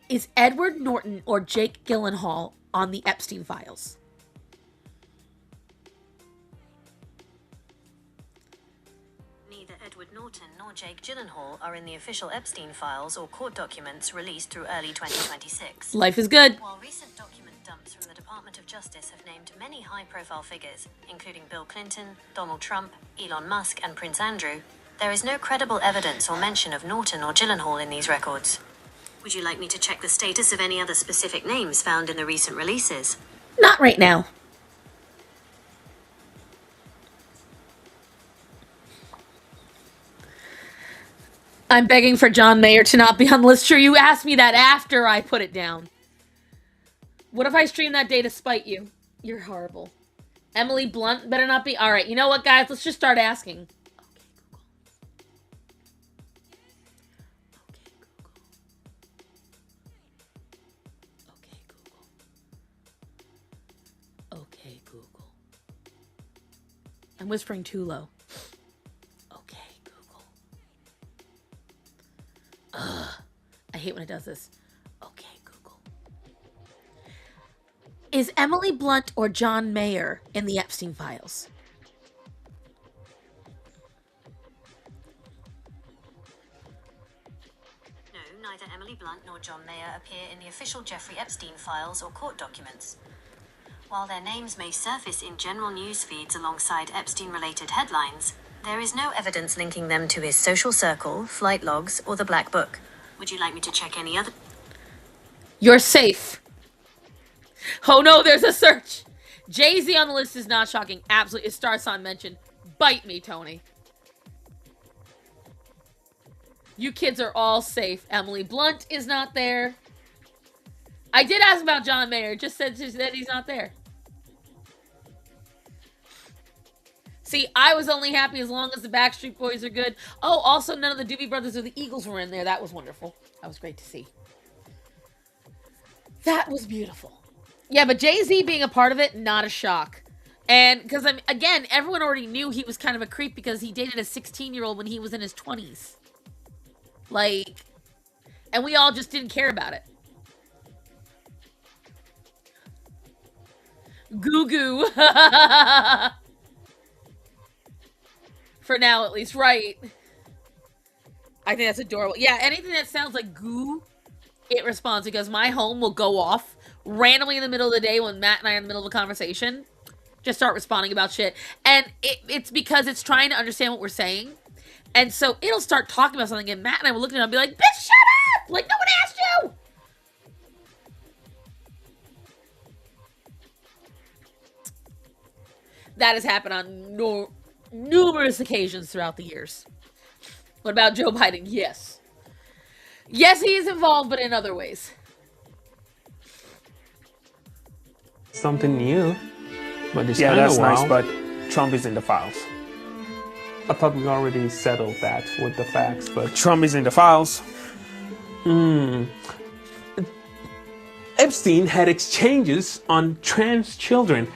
Is Edward Norton or Jake Gyllenhaal on the Epstein files? Neither Edward Norton nor Jake Gyllenhaal are in the official Epstein files or court documents released through early 2026. Life is good. While recent document dumps from the Department of Justice have named many high-profile figures, including Bill Clinton, Donald Trump, Elon Musk, and Prince Andrew, there is no credible evidence or mention of Norton or Gyllenhaal in these records. Would you like me to check the status of any other specific names found in the recent releases? Not right now. I'm begging for John Mayer to not be on the list. Sure, you asked me that after I put it down. What if I stream that day to spite you? You're horrible. Emily Blunt better not be. All right, you know what, guys? Let's just start asking. Okay, Google. I'm whispering too low. Okay, Google. Ugh. I hate when it does this. Okay, Google. Is Emily Blunt or John Mayer in the Epstein files? No, neither Emily Blunt nor John Mayer appear in the official Jeffrey Epstein files or court documents. While their names may surface in general news feeds alongside Epstein-related headlines, there is no evidence linking them to his social circle, flight logs, or the Black Book. Would you like me to check any other? You're safe. Oh no, there's a search. Jay-Z on the list is not shocking. Absolutely. It starts on mention. Bite me, Tony. You kids are all safe. Emily Blunt is not there. I did ask about John Mayer. Just said that he's not there. See, I was only happy as long as the Backstreet Boys are good. Oh, also none of the Doobie Brothers or the Eagles were in there. That was wonderful. That was great to see. That was beautiful. Yeah, but Jay-Z being a part of it, not a shock. And because, again, everyone already knew he was kind of a creep because he dated a 16-year-old when he was in his 20s. Like, and we all just didn't care about it. Goo goo. For now, at least, right? I think that's adorable. Yeah, anything that sounds like goo, it responds because my home will go off randomly in the middle of the day when Matt and I are in the middle of a conversation. Just start responding about shit. And it's because it's trying to understand what we're saying. And so it'll start talking about something, and Matt and I will look at it and be like, bitch, shut up! Like, no one asked you! That has happened on numerous occasions throughout the years. What about Joe Biden? Yes. Yes, he is involved, but in other ways. Something new. But it's Yeah, kind of that's nice, wild. but Trump is in the files. I thought we already settled that with the facts, but Trump is in the files. Epstein had exchanges on trans children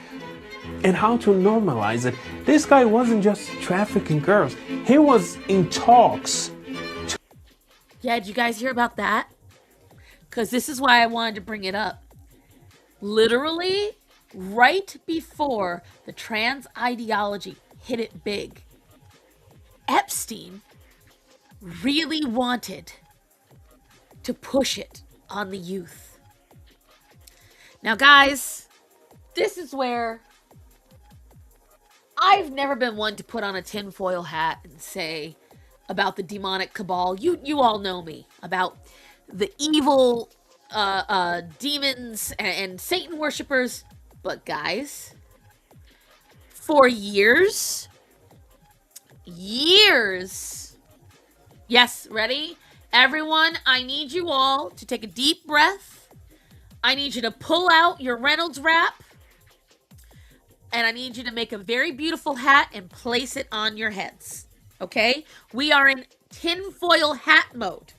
and how to normalize it. This guy wasn't just trafficking girls. He was in talks. Yeah, did you guys hear about that? Because this is why I wanted to bring it up. Literally, right before the trans ideology hit it big, Epstein really wanted to push it on the youth. Now, guys, this is where I've never been one to put on a tinfoil hat and say about the demonic cabal. You all know me about the evil demons and Satan worshippers. But guys, for years, yes, ready? Everyone, I need you all to take a deep breath. I need you to pull out your Reynolds wrap. And I need you to make a very beautiful hat and place it on your heads. Okay? We are in tinfoil hat mode.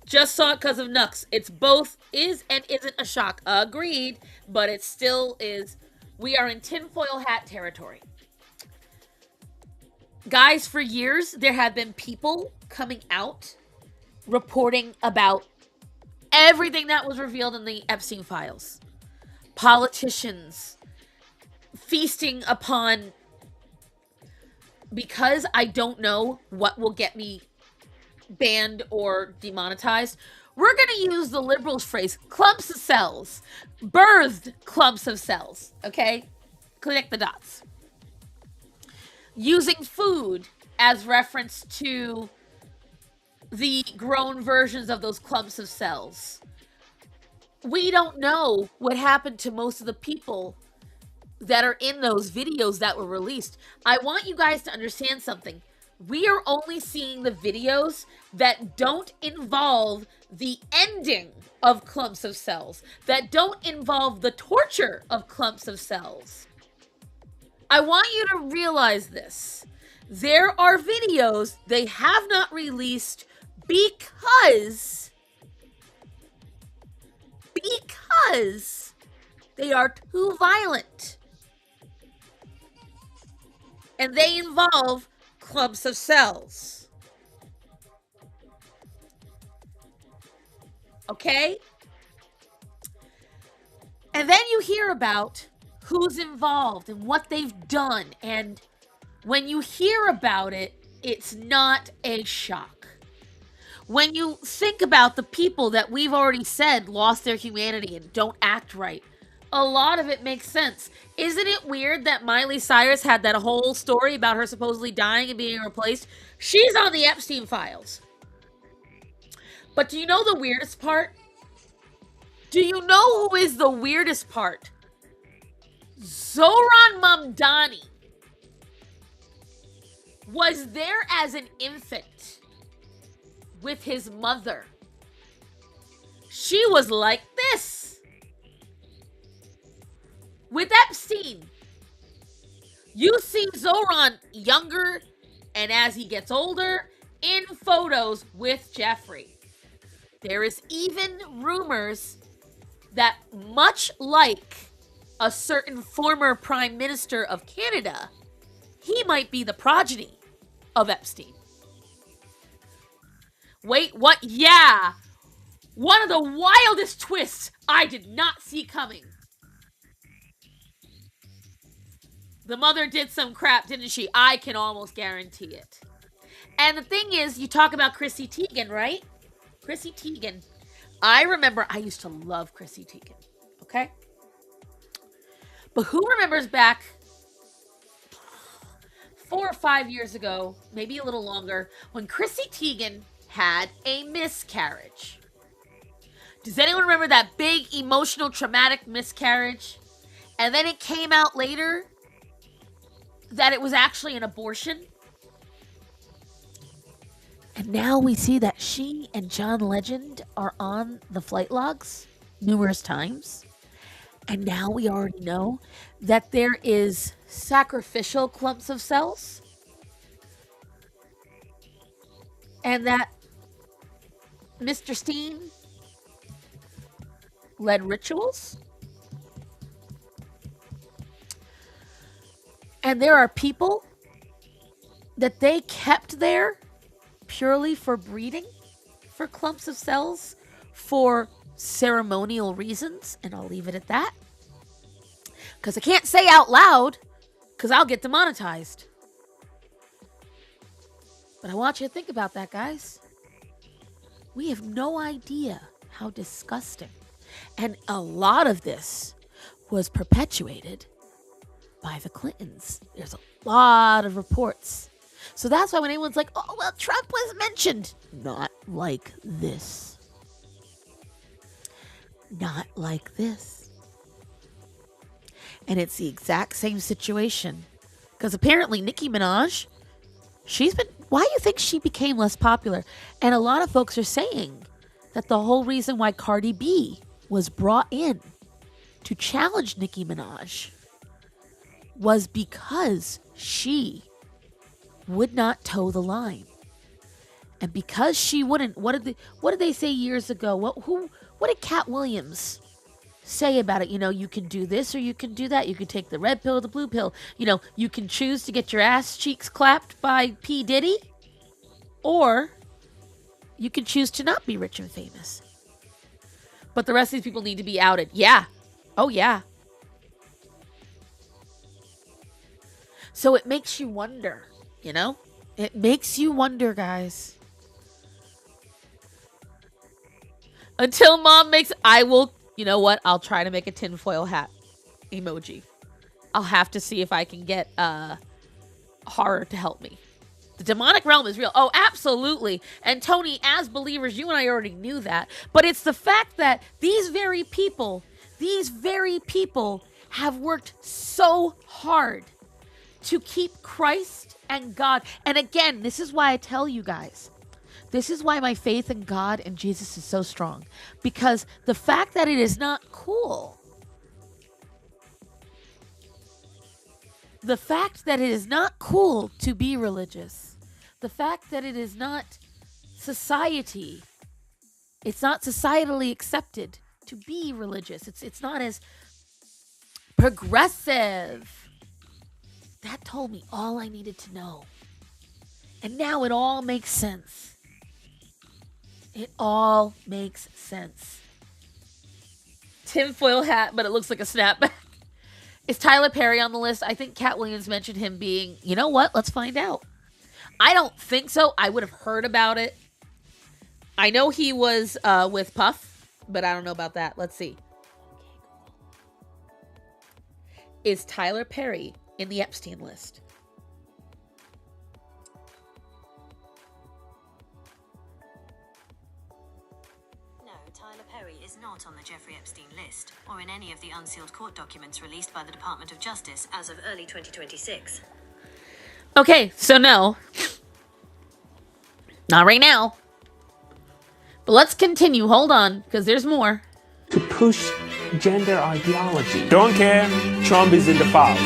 Just saw it because of Nux. It's both is and isn't a shock. Agreed. But it still is. We are in tinfoil hat territory. Guys, for years, there have been people coming out reporting about everything that was revealed in the Epstein files. Politicians feasting upon, because I don't know what will get me banned or demonetized, we're going to use the liberals' phrase, clumps of cells. Birthed clumps of cells, okay? Connect the dots. Using food as reference to the grown versions of those clumps of cells. We don't know what happened to most of the people that are in those videos that were released. I want you guys to understand something. We are only seeing the videos that don't involve the ending of clumps of cells, that don't involve the torture of clumps of cells. I want you to realize this. There are videos they have not released because they are too violent. And they involve clumps of cells. Okay? And then you hear about who's involved and what they've done. And when you hear about it, it's not a shock. When you think about the people that we've already said lost their humanity and don't act right, a lot of it makes sense. Isn't it weird that Miley Cyrus had that whole story about her supposedly dying and being replaced? She's on the Epstein files. But do you know the weirdest part? Do you know who is the weirdest part? Zohran Mamdani was there as an infant with his mother. She was like this. With Epstein, you see Zohran younger, and as he gets older, in photos with Jeffrey. There is even rumors that, much like a certain former Prime Minister of Canada, he might be the progeny of Epstein. Wait, what? Yeah. One of the wildest twists I did not see coming. The mother did some crap, didn't she? I can almost guarantee it. And the thing is, you talk about Chrissy Teigen, right? Chrissy Teigen. I remember I used to love Chrissy Teigen, okay? But who remembers back 4 or 5 years ago, maybe a little longer, when Chrissy Teigen had a miscarriage? Does anyone remember that big, emotional, traumatic miscarriage? And then it came out later that it was actually an abortion? And now we see that she and John Legend are on the flight logs numerous times. And now we already know that there is sacrificial clumps of cells. And that Mr. Steen led rituals. And there are people that they kept there purely for breeding, for clumps of cells, for ceremonial reasons, and I'll leave it at that. Because I can't say out loud, because I'll get demonetized. But I want you to think about that, guys. We have no idea how disgusting. And a lot of this was perpetuated by the Clintons. There's a lot of reports. So that's why when anyone's like, oh, well, Trump was mentioned. Not like this. Not like this. And it's the exact same situation. Because apparently Nicki Minaj, why do you think she became less popular? And a lot of folks are saying that the whole reason why Cardi B was brought in to challenge Nicki Minaj was because she would not toe the line. And because she wouldn't, what did they say years ago? What did Cat Williams say about it? You know, you can do this or you can do that. You can take the red pill or the blue pill. You know, you can choose to get your ass cheeks clapped by P. Diddy, or you can choose to not be rich and famous. But the rest of these people need to be outed. Yeah. Oh, yeah. So it makes you wonder, you know? It makes you wonder, guys. Until mom makes, you know what? I'll try to make a tinfoil hat emoji. I'll have to see if I can get horror to help me. The demonic realm is real. Oh, absolutely. And Tony, as believers, you and I already knew that. But it's the fact that these very people have worked so hard to keep Christ and God. And again, this is why I tell you guys, this is why my faith in God and Jesus is so strong. Because the fact that it is not cool, the fact that it is not cool to be religious, the fact that it is not society, it's not societally accepted to be religious. It's not as progressive. That told me all I needed to know. And now it all makes sense. It all makes sense. Tinfoil hat, but it looks like a snapback. Is Tyler Perry on the list? I think Cat Williams mentioned him being, you know what? Let's find out. I don't think so. I would have heard about it. I know he was with Puff, but I don't know about that. Let's see. Is Tyler Perry in the Epstein list? No, Tyler Perry is not on the Jeffrey Epstein list, or in any of the unsealed court documents released by the Department of Justice as of early 2026. Okay, so no. Not right now. But let's continue. Hold on, because there's more. To push gender ideology. Don't care, Trump is in the files.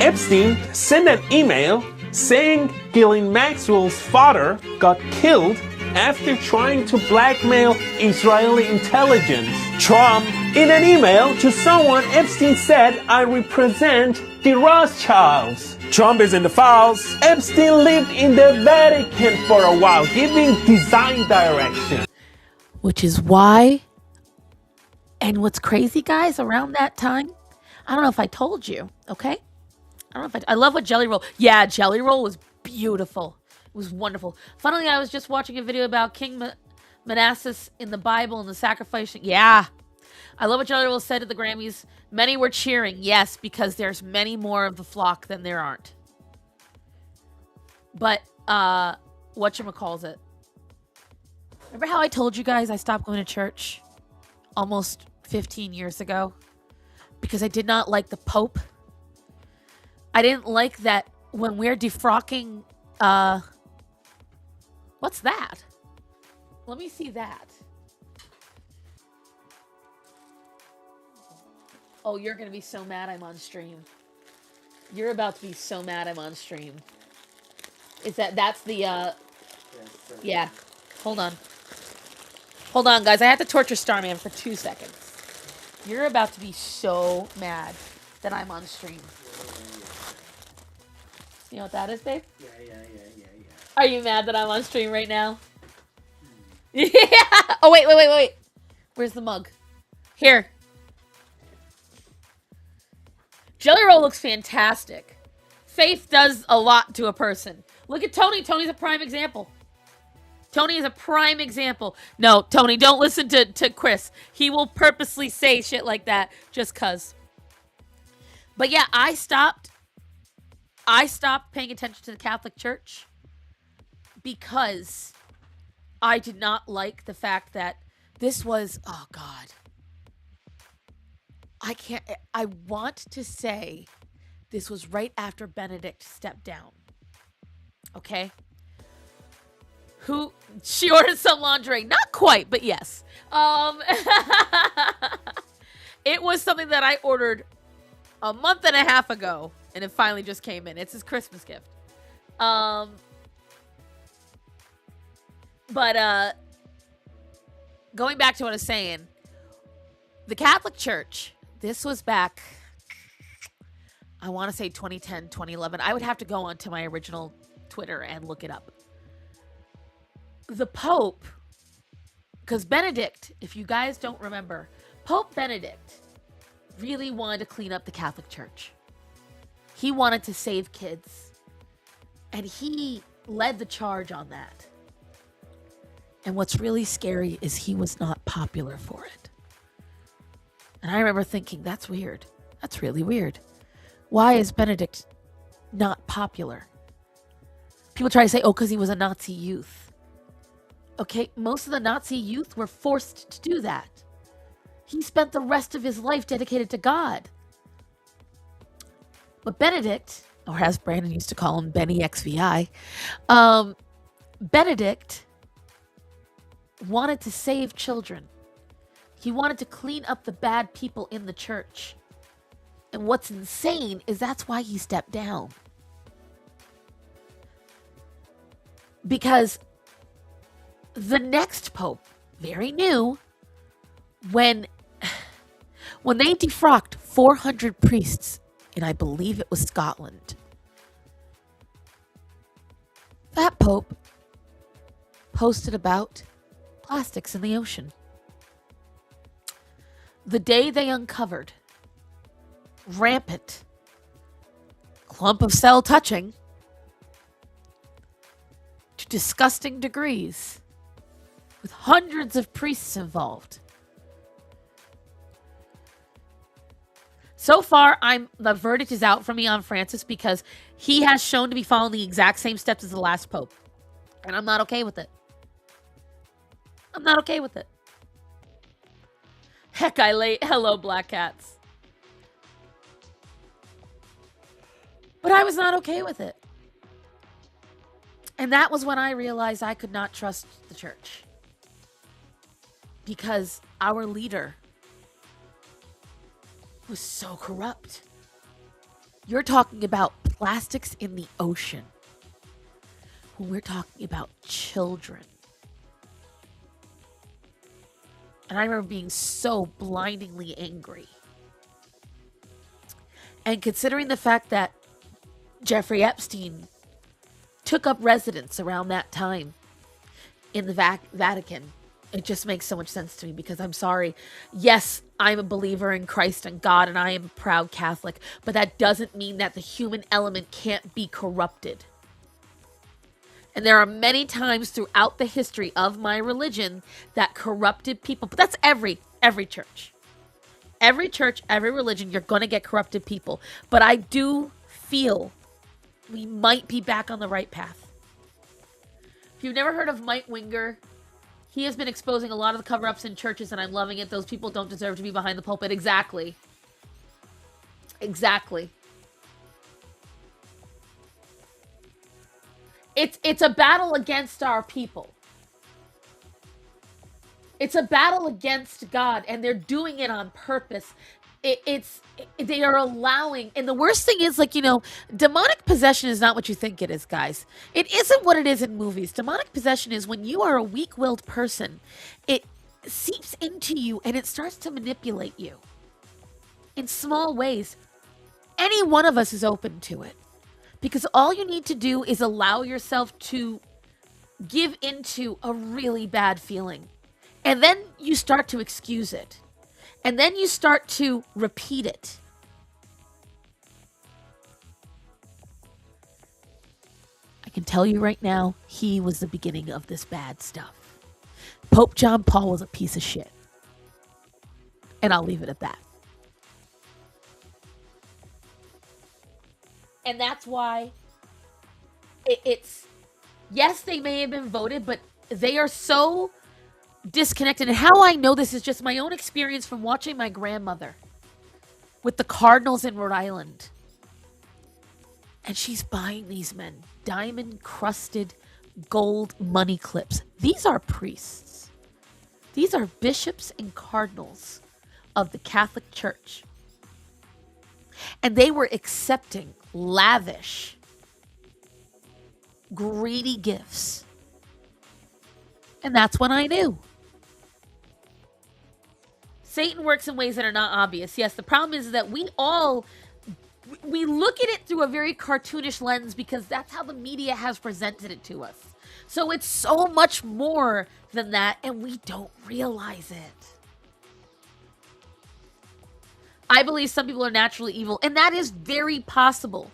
Epstein sent an email saying Ghislaine Maxwell's father got killed after trying to blackmail Israeli intelligence. Trump, in an email to someone, Epstein said, "I represent the Rothschilds." Trump is in the files. Epstein lived in the Vatican for a while, giving design direction. Which is why, and what's crazy, guys, around that time, I don't know if I told you, okay? I don't know if I love what Jelly Roll. Yeah, Jelly Roll was beautiful. It was wonderful. Funnily, I was just watching a video about King Manasseh in the Bible and the sacrifice. Yeah. I love what Jelly Roll said at the Grammys. Many were cheering. Yes, because there's many more of the flock than there aren't. But, whatchamacallit. Remember how I told you guys I stopped going to church almost 15 years ago? Because I did not like the Pope. I didn't like that when we're defrocking, what's that? Let me see that. Oh, you're going to be so mad I'm on stream. You're about to be so mad I'm on stream. Is that's the, yeah. Hold on. Hold on, guys. I have to torture Starman for 2 seconds. You're about to be so mad that I'm on stream. You know what that is, babe? Yeah. Are you mad that I'm on stream right now? Yeah. Oh, wait. Where's the mug? Here. Jelly Roll looks fantastic. Faith does a lot to a person. Look at Tony. Tony's a prime example. Tony is a prime example. No, Tony, don't listen to Chris. He will purposely say shit like that just cuz. But yeah, I stopped paying attention to the Catholic Church because I did not like the fact that this was, oh God. I want to say this was right after Benedict stepped down. Okay? She ordered some lingerie. Not quite, but yes. It was something that I ordered a month and a half ago, and it finally just came in. It's his Christmas gift. But going back to what I was saying, the Catholic Church, this was back, I want to say 2010, 2011. I would have to go onto my original Twitter and look it up. The Pope, because Benedict, if you guys don't remember, Pope Benedict really wanted to clean up the Catholic Church. He wanted to save kids. And he led the charge on that. And what's really scary is he was not popular for it. And I remember thinking, that's weird. That's really weird. Why is Benedict not popular? People try to say, oh, because he was a Nazi youth. Okay, most of the Nazi youth were forced to do that. He spent the rest of his life dedicated to God. But Benedict, or as Brandon used to call him, Benny XVI, Benedict wanted to save children. He wanted to clean up the bad people in the church. And what's insane is that's why he stepped down. Because the next pope, very new, when they defrocked 400 priests in, I believe it was Scotland, that pope posted about plastics in the ocean. The day they uncovered rampant clump of cell touching to disgusting degrees with hundreds of priests involved. So far, the verdict is out for me on Francis because he has shown to be following the exact same steps as the last pope. And I'm not okay with it. I'm not okay with it. Heck, hello, Black Cats. But I was not okay with it. And that was when I realized I could not trust the church. Because our leader was so corrupt. You're talking about plastics in the ocean. when we're talking about children. And I remember being so blindingly angry. And considering the fact that Jeffrey Epstein took up residence around that time in the Vatican, it just makes so much sense to me because I'm sorry. Yes, I'm a believer in Christ and God, and I am a proud Catholic, but that doesn't mean that the human element can't be corrupted. And there are many times throughout the history of my religion that corrupted people, but that's every church. Every church, every religion, you're going to get corrupted people. But I do feel we might be back on the right path. If you've never heard of Mike Winger, he has been exposing a lot of the cover-ups in churches, and I'm loving it. Those people don't deserve to be behind the pulpit. Exactly. Exactly. It's a battle against our people. It's a battle against God, and they're doing it on purpose. They are allowing, and the worst thing is, like, demonic possession is not what you think it is, guys. It isn't what it is in movies. Demonic possession is when you are a weak-willed person. It seeps into you, and it starts to manipulate you in small ways. Any one of us is open to it, because all you need to do is allow yourself to give into a really bad feeling. And then you start to excuse it. And then you start to repeat it. I can tell you right now, he was the beginning of this bad stuff. Pope John Paul was a piece of shit. And I'll leave it at that. And that's why it's, yes, they may have been voted, but they are so disconnected. And how I know this is just my own experience from watching my grandmother with the Cardinals in Rhode Island. And she's buying these men diamond-crusted gold money clips. These are priests. These are bishops and cardinals of the Catholic Church. And they were accepting lavish, greedy gifts. And that's when I knew. Satan works in ways that are not obvious. Yes, the problem is that we look at it through a very cartoonish lens because that's how the media has presented it to us. So it's so much more than that, and we don't realize it. I believe some people are naturally evil, and that is very possible.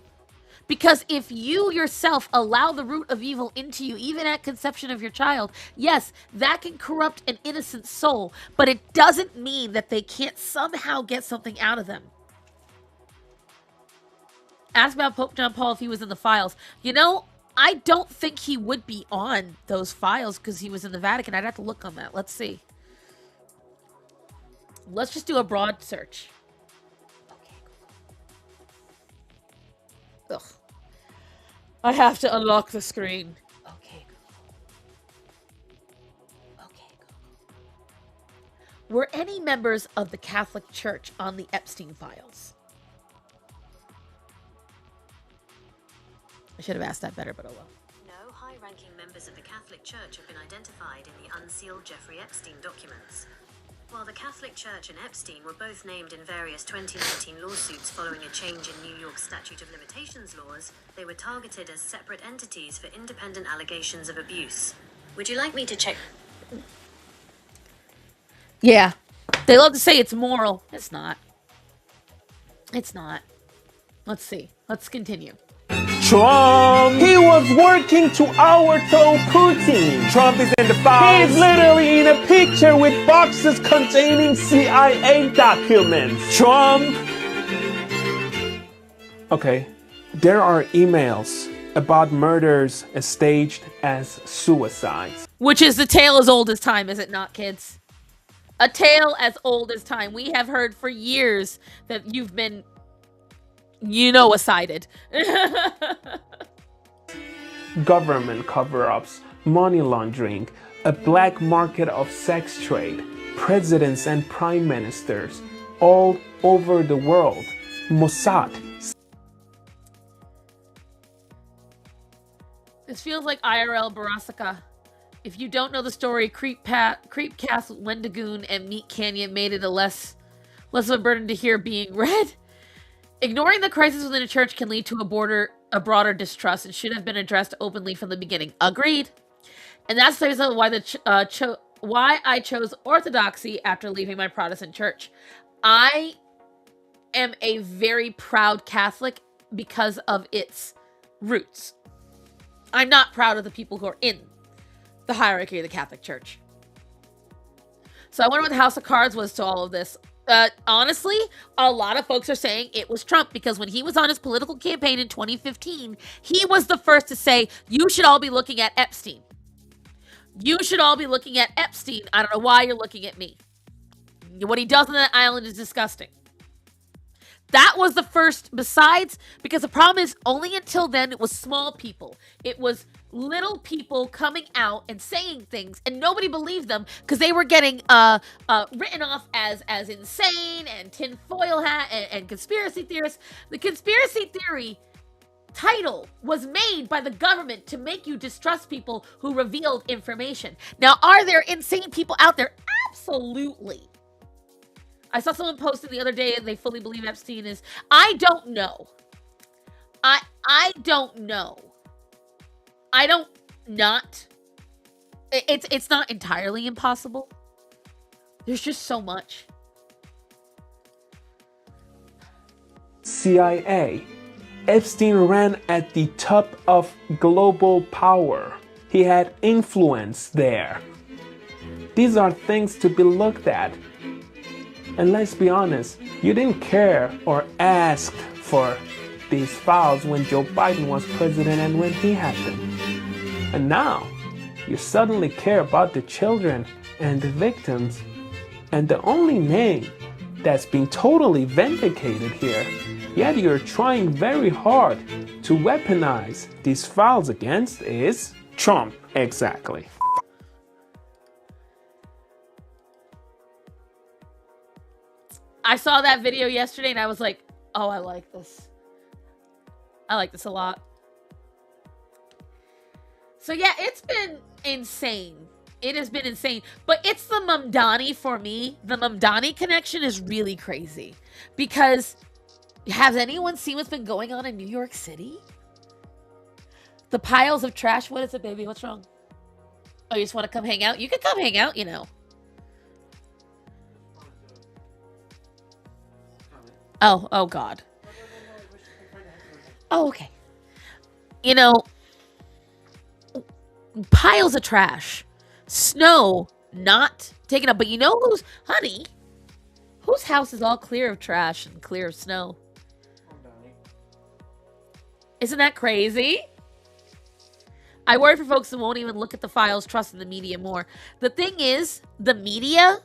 Because if you yourself allow the root of evil into you, even at conception of your child, yes, that can corrupt an innocent soul, but it doesn't mean that they can't somehow get something out of them. Ask about Pope John Paul if he was in the files. I don't think he would be on those files because he was in the Vatican. I'd have to look on that. Let's see. Let's just do a broad search. Ugh. I have to unlock the screen. Okay, Google. Were any members of the Catholic Church on the Epstein files? I should have asked that better, but oh well. No high-ranking members of the Catholic Church have been identified in the unsealed Jeffrey Epstein documents. While the Catholic Church and Epstein were both named in various 2019 lawsuits following a change in New York's statute of limitations laws, they were targeted as separate entities for independent allegations of abuse. Would you like me to check? Yeah. They love to say it's moral. It's not. It's not. Let's see. Let's continue. Trump, he was working to overthrow Putin. Trump is in the files. He's literally in a picture with boxes containing CIA documents. Trump. Okay, there are emails about murders staged as suicides. Which is a tale as old as time, is it not, kids? A tale as old as time. We have heard for years that you've been, assided. Government cover-ups, money laundering, a black market of sex trade, presidents and prime ministers all over the world, Mossad. This feels like IRL Barasaka. If you don't know the story, Creepcast, Wendigoon, and Meat Canyon made it less of a burden to hear being read. Ignoring the crisis within a church can lead to a broader distrust and should have been addressed openly from the beginning. Agreed. And that's the reason why I chose Orthodoxy after leaving my Protestant church. I am a very proud Catholic because of its roots. I'm not proud of the people who are in the hierarchy of the Catholic Church. So I wonder what the House of Cards was to all of this. Honestly, a lot of folks are saying it was Trump because when he was on his political campaign in 2015, he was the first to say, you should all be looking at Epstein. You should all be looking at Epstein. I don't know why you're looking at me. What he does on that island is disgusting. That was the first, besides, because the problem is only until then it was small people. It was little people coming out and saying things, and nobody believed them because they were getting written off as insane and tinfoil hat and conspiracy theorists. The conspiracy theory title was made by the government to make you distrust people who revealed information. Now, are there insane people out there? Absolutely. I saw someone posted the other day and they fully believe Epstein is... I don't know. I don't know. I don't not... It's not entirely impossible. There's just so much. CIA. Epstein ran at the top of global power. He had influence there. These are things to be looked at. And let's be honest, you didn't care or ask for these files when Joe Biden was president and when he had them. And now, you suddenly care about the children and the victims. And the only name that's been totally vindicated here, yet you're trying very hard to weaponize these files against, is Trump. Exactly. I saw that video yesterday and I was like, oh, I like this. I like this a lot. So yeah, it's been insane. It has been insane. But it's the Mamdani for me. The Mamdani connection is really crazy. Because has anyone seen what's been going on in New York City? The piles of trash. What is it, baby? What's wrong? Oh, you just want to come hang out? You can come hang out, you know. Oh God. Oh, okay. You know, piles of trash. Snow not taken up. But you know whose house is all clear of trash and clear of snow? Isn't that crazy? I worry for folks who won't even look at the files, trusting the media more. The thing is, the media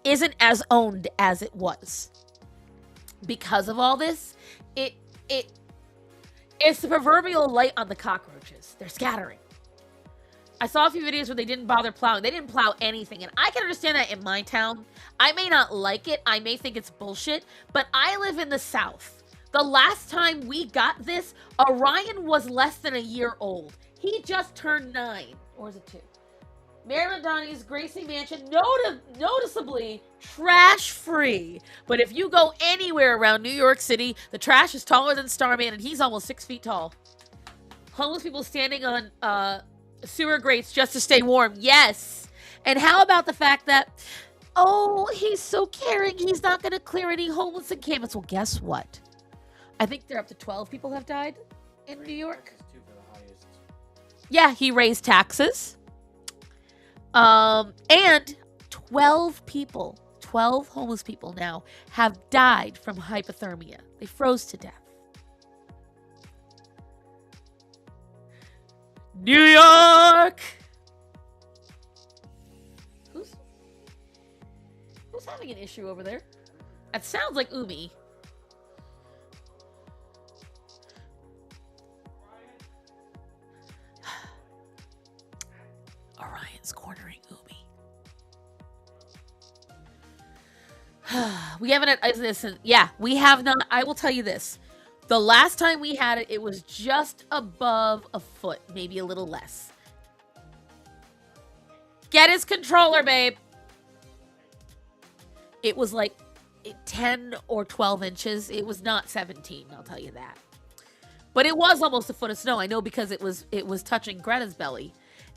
isn't as owned as it was. Because of all this, it's the proverbial light on the cockroaches. They're scattering. I saw a few videos where they didn't bother plowing. They didn't plow anything. And I can understand that in my town. I may not like it. I may think it's bullshit. But I live in the South. The last time we got this, Orion was less than a year old. He just turned 9. Or is it 2? Mary Madani's Gracie Mansion, noticeably trash-free. But if you go anywhere around New York City, the trash is taller than Starman, and he's almost 6 feet tall. Homeless people standing on sewer grates just to stay warm. Yes. And how about the fact that, oh, he's so caring, he's not going to clear any homeless encampments. Well, guess what? I think they're up to 12 people have died in New York. Yeah, he raised taxes. And 12 homeless people now have died from hypothermia. They froze to death. New York! Who's having an issue over there? That sounds like Umi. Orion's cornering Umi. We haven't, yeah, we have not. I will tell you this. The last time we had it, it was just above a foot, maybe a little less. Get his controller, babe. It was like 10 or 12 inches. It was not 17, I'll tell you that. But it was almost a foot of snow. I know because it was touching Greta's belly.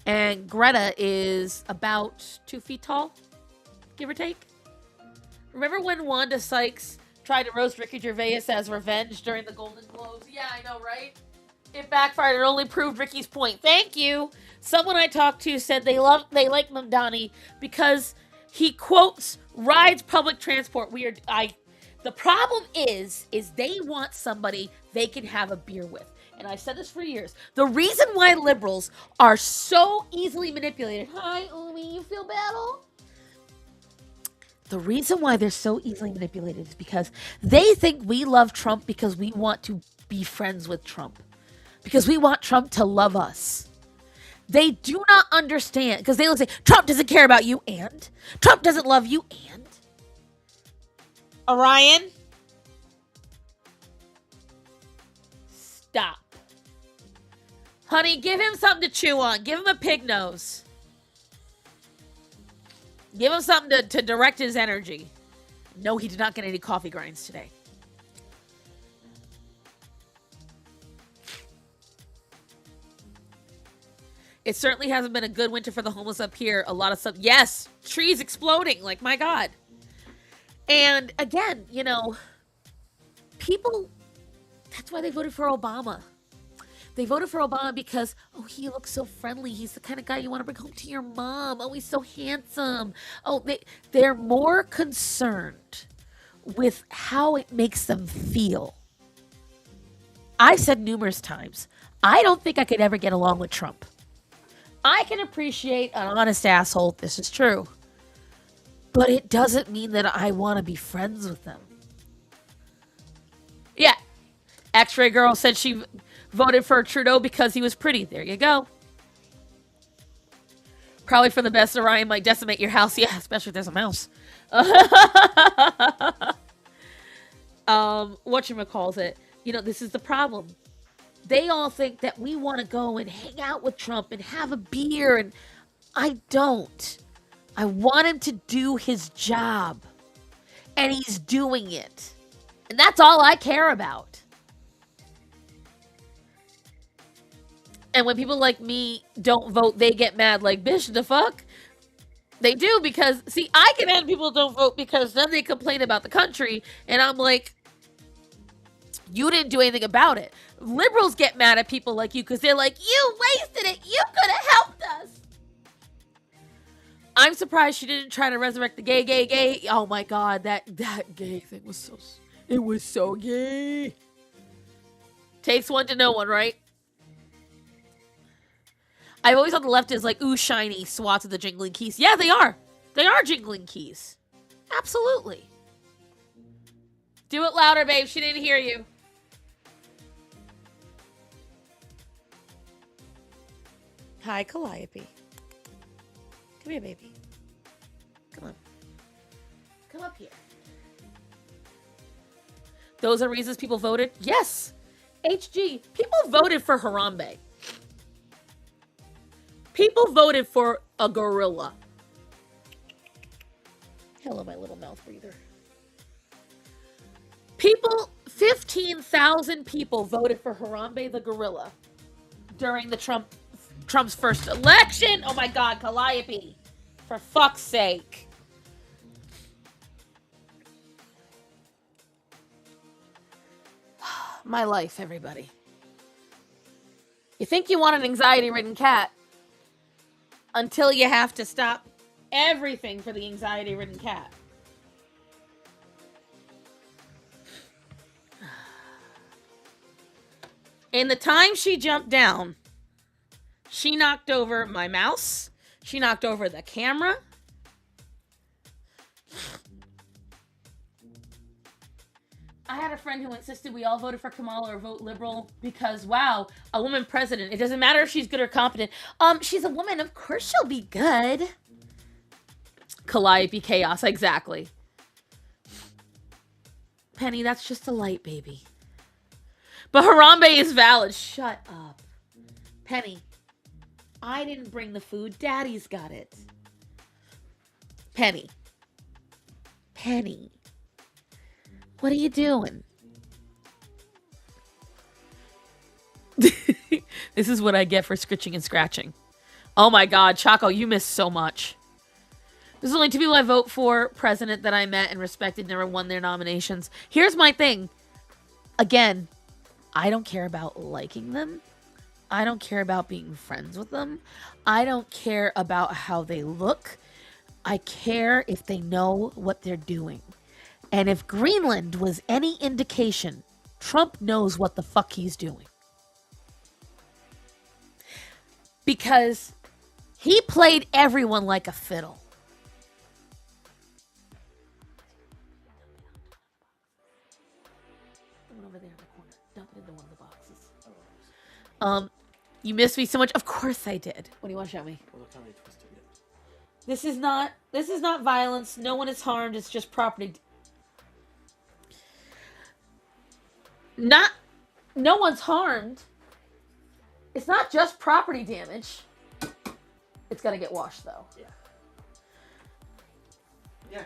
And Greta is about 2 feet tall, give or take. Remember when Wanda Sykes tried to roast Ricky Gervais as revenge during the Golden Globes? Yeah, I know, right? It backfired. It only proved Ricky's point. Thank you. Someone I talked to said they like Mamdani because he quotes rides public transport weird. The problem is they want somebody they can have a beer with. And I've said this for years. The reason why liberals are so easily manipulated. Hi, Umi, you feel battle? The reason why they're so easily manipulated is because they think we love Trump because we want to be friends with Trump. Because we want Trump to love us. They do not understand. Because they'll say, Trump doesn't care about you, and Trump doesn't love you, and Orion, stop. Honey, give him something to chew on. Give him a pig nose. Give him something to direct his energy. No, he did not get any coffee grinds today. It certainly hasn't been a good winter for the homeless up here. A lot of stuff. Yes, trees exploding. Like, my God. And again, you know, people, that's why they voted for Obama. They voted for Obama because, oh, he looks so friendly. He's the kind of guy you want to bring home to your mom. Oh, he's so handsome. Oh, they're more concerned with how it makes them feel. I've said numerous times, I don't think I could ever get along with Trump. I can appreciate an honest asshole. This is true. But it doesn't mean that I want to be friends with them. Yeah. X-Ray Girl said she voted for Trudeau because he was pretty. There you go. Probably for the best. Orion might decimate your house. Yeah, especially if there's a mouse. Whatchamacalls it. You know, this is the problem. They all think that we want to go and hang out with Trump and have a beer, and I don't. I want him to do his job, and he's doing it. And that's all I care about. And when people like me don't vote, they get mad like, bitch, the fuck? They do because, see, I get mad people don't vote because then they complain about the country, and I'm like, you didn't do anything about it. Liberals get mad at people like you because they're like, you wasted it. You could have helped us. I'm surprised she didn't try to resurrect the gay. Oh my God, that gay thing was so gay. Takes one to know one, right? I've always thought the left is like, ooh, shiny swats of the jingling keys. Yeah, they are. They are jingling keys. Absolutely. Do it louder, babe. She didn't hear you. Hi, Calliope. Come here, baby. Come on. Come up here. Those are reasons people voted? Yes. HG. People voted for Harambe. People voted for a gorilla. Hello, my little mouth breather. 15,000 people voted for Harambe the gorilla during the Trump's first election. Oh my God, Calliope. For fuck's sake. My life, everybody. You think you want an anxiety-ridden cat until you have to stop everything for the anxiety-ridden cat. In the time she jumped down, she knocked over my mouse. She knocked over the camera. I had a friend who insisted we all voted for Kamala or vote liberal because, wow, a woman president. It doesn't matter if she's good or competent. She's a woman. Of course she'll be good. Calliope chaos. Exactly. Penny, that's just a light, baby. But Harambe is valid. Shut up. Penny, I didn't bring the food. Daddy's got it. Penny. Penny. What are you doing? This is what I get for scritching and scratching. Oh my god, Choco, you missed so much. There's only 2 people I vote for president that I met and respected, never won their nominations. Here's my thing. Again, I don't care about liking them. I don't care about being friends with them. I don't care about how they look. I care if they know what they're doing. And if Greenland was any indication, Trump knows what the fuck he's doing. Because he played everyone like a fiddle. Over there in the corner. Dump it into one of the boxes. You missed me so much. Of course I did. What do you want to show me? This is not violence. No one is harmed. It's just property. No one's harmed. It's not just property damage. It's gonna get washed though. Yeah.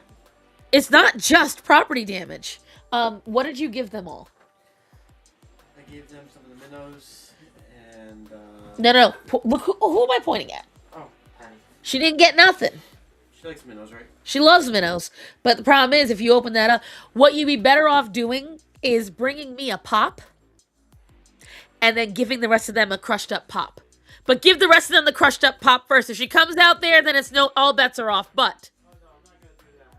It's not just property damage. What did you give them all? I gave them some of the minnows and. No. Who am I pointing at? Oh, Patty. She didn't get nothing. She likes minnows, right? She loves minnows. But the problem is, if you open that up, what you'd be better off doing is bringing me a pop and then giving the rest of them a crushed up pop. But give the rest of them the crushed up pop first. If she comes out there, then it's all bets are off. But. Oh, no, I'm not going to do that.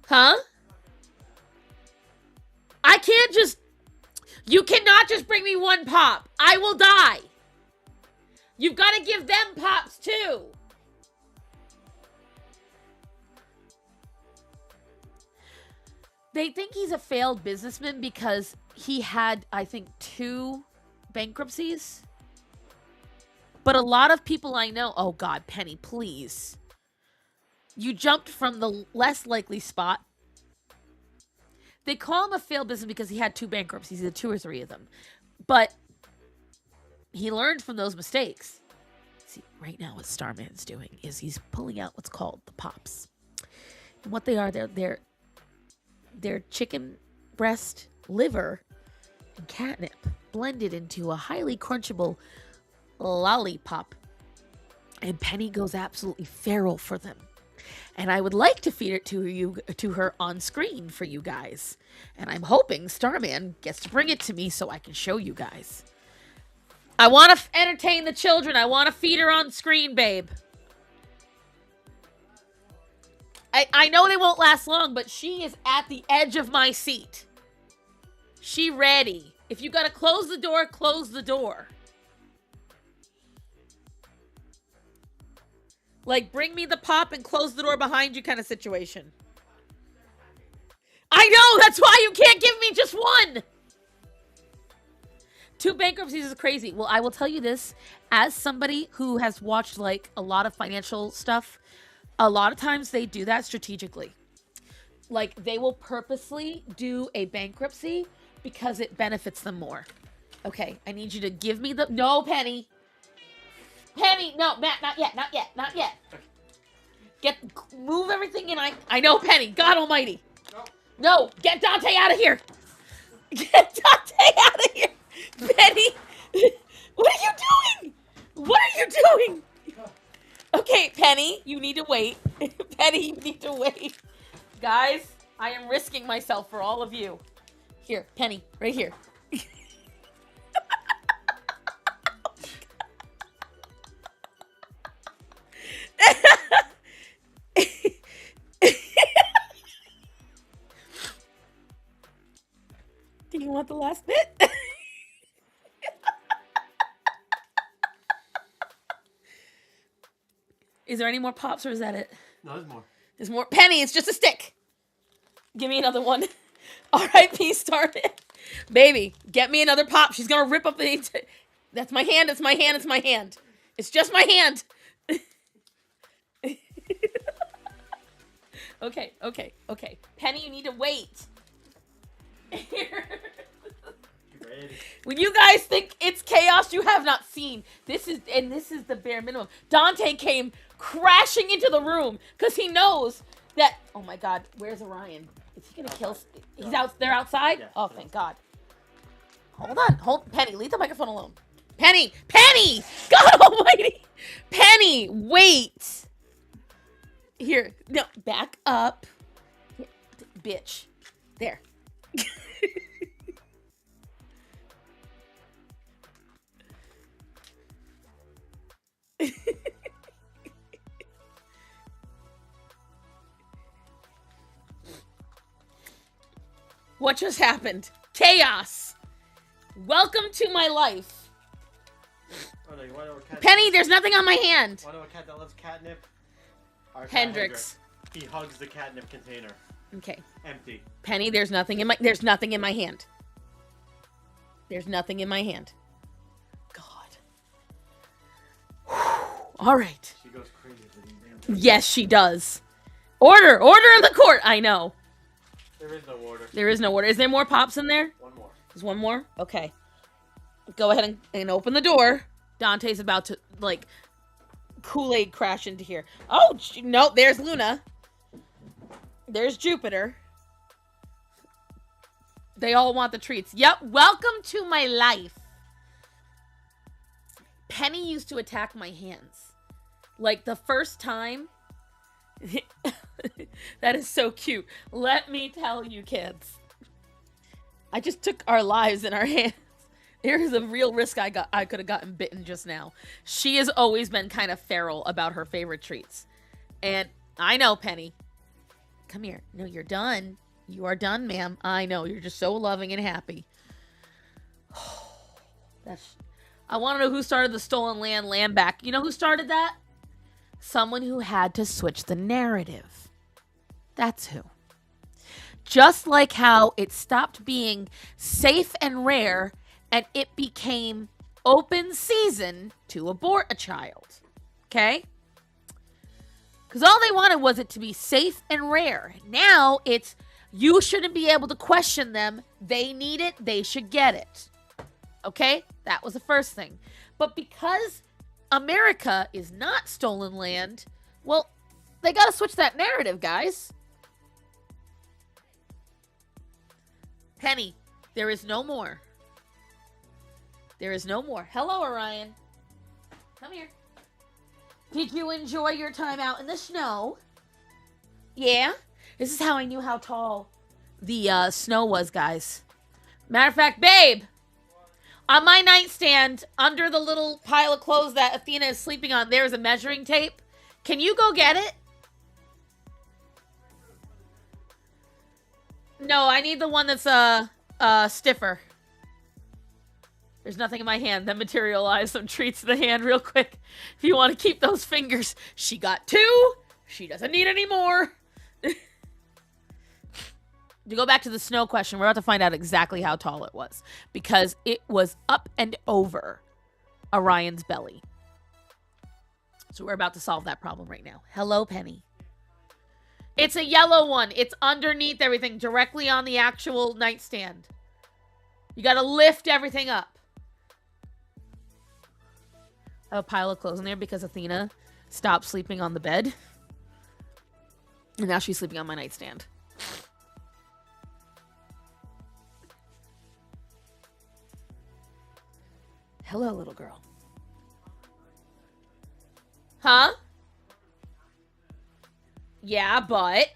Huh? I can't just. You cannot just bring me one pop. I will die. You've got to give them pops too. They think he's a failed businessman because he had, I think, 2 bankruptcies. But a lot of people I know, oh God, Penny, please. You jumped from the less likely spot. They call him a failed business because he had 2 bankruptcies. He had 2 or 3 of them. But he learned from those mistakes. See, right now what Starman's doing is he's pulling out what's called the pops. And what they are, they're chicken breast, liver, and catnip blended into a highly crunchable lollipop. And Penny goes absolutely feral for them. And I would like to feed it to her on screen for you guys. And I'm hoping Starman gets to bring it to me so I can show you guys. I want to entertain the children. I want to feed her on screen, babe. I know they won't last long, but she is at the edge of my seat. She ready. If you gotta close the door, close the door. Like, bring me the pop and close the door behind you kind of situation. I know! That's why you can't give me just one! 2 bankruptcies is crazy. Well, I will tell you this. As somebody who has watched, like, a lot of financial stuff, a lot of times they do that strategically. Like, they will purposely do a bankruptcy because it benefits them more. Okay, I need you to give me the... No, Penny! Penny, no, Matt, not yet. Move everything in. I know, Penny. God almighty. No, get Dante out of here. Get Dante out of here. Penny, what are you doing? What are you doing? Okay, Penny, you need to wait. Penny, you need to wait. Guys, I am risking myself for all of you. Here, Penny, right here. Do you want the last bit? Is there any more pops or is that it? No, there's more. There's more. Penny, it's just a stick. Give me another one. R.I.P. Starman. Baby, get me another pop. She's going to rip up the... That's my hand. It's my hand. It's my hand. It's just my hand. Okay. Penny, you need to wait. Here. You When you guys think it's chaos, you have not seen. This is the bare minimum. Dante came crashing into the room because he knows that. Oh my God, where's Orion? Is he gonna kill? He's out. They're outside. Yeah, Oh, thank God. Hold on, Penny, leave the microphone alone. Penny, God Almighty, Penny, wait. Here, no, back up, here, bitch. There. What just happened? Chaos. Welcome to my life. Oh, no, you want to know what cat Penny, there's nothing on my hand. Want to know what cat that loves catnip? Our cat Hendrix. He hugs the catnip container. Okay. Empty. Penny, there's nothing in my hand. There's nothing in my hand. God. All right. She goes crazy for these damn. Yes, she does. Order in the court. I know. There is no order. There is no order. Is there more pops in there? One more. There's one more? Okay. Go ahead and open the door. Dante's about to, like, Kool-Aid crash into here. Oh, no, there's Luna. There's Jupiter. They all want the treats. Yep, welcome to my life. Penny used to attack my hands. Like, the first time... That is so cute. Let me tell you, kids. I just took our lives in our hands. There is a real risk I could have gotten bitten just now. She has always been kind of feral about her favorite treats. And I know, Penny. Come here. No, you're done. You are done, ma'am. I know. You're just so loving and happy. I want to know who started the stolen land back. You know who started that? Someone who had to switch the narrative. That's who. Just like how it stopped being safe and rare and it became open season to abort a child. Okay? Because all they wanted was it to be safe and rare. Now it's, you shouldn't be able to question them. They need it. They should get it. Okay? That was the first thing. But because America is not stolen land, well, they got to switch that narrative, guys. Penny, there is no more. There is no more. Hello, Orion. Come here. Did you enjoy your time out in the snow? Yeah? This is how I knew how tall the snow was, guys. Matter of fact, babe, on my nightstand, under the little pile of clothes that Athena is sleeping on, there is a measuring tape. Can you go get it? No, I need the one that's stiffer. There's nothing in my hand. Then materialize some treats in the hand real quick. If you want to keep those fingers. She got 2. She doesn't need any more. To go back to the snow question, we're about to find out exactly how tall it was. Because it was up and over Orion's belly. So we're about to solve that problem right now. Hello, Penny. It's a yellow one. It's underneath everything, directly on the actual nightstand. You gotta lift everything up. I have a pile of clothes in there because Athena stopped sleeping on the bed. And now she's sleeping on my nightstand. Hello, little girl. Huh? Yeah, but...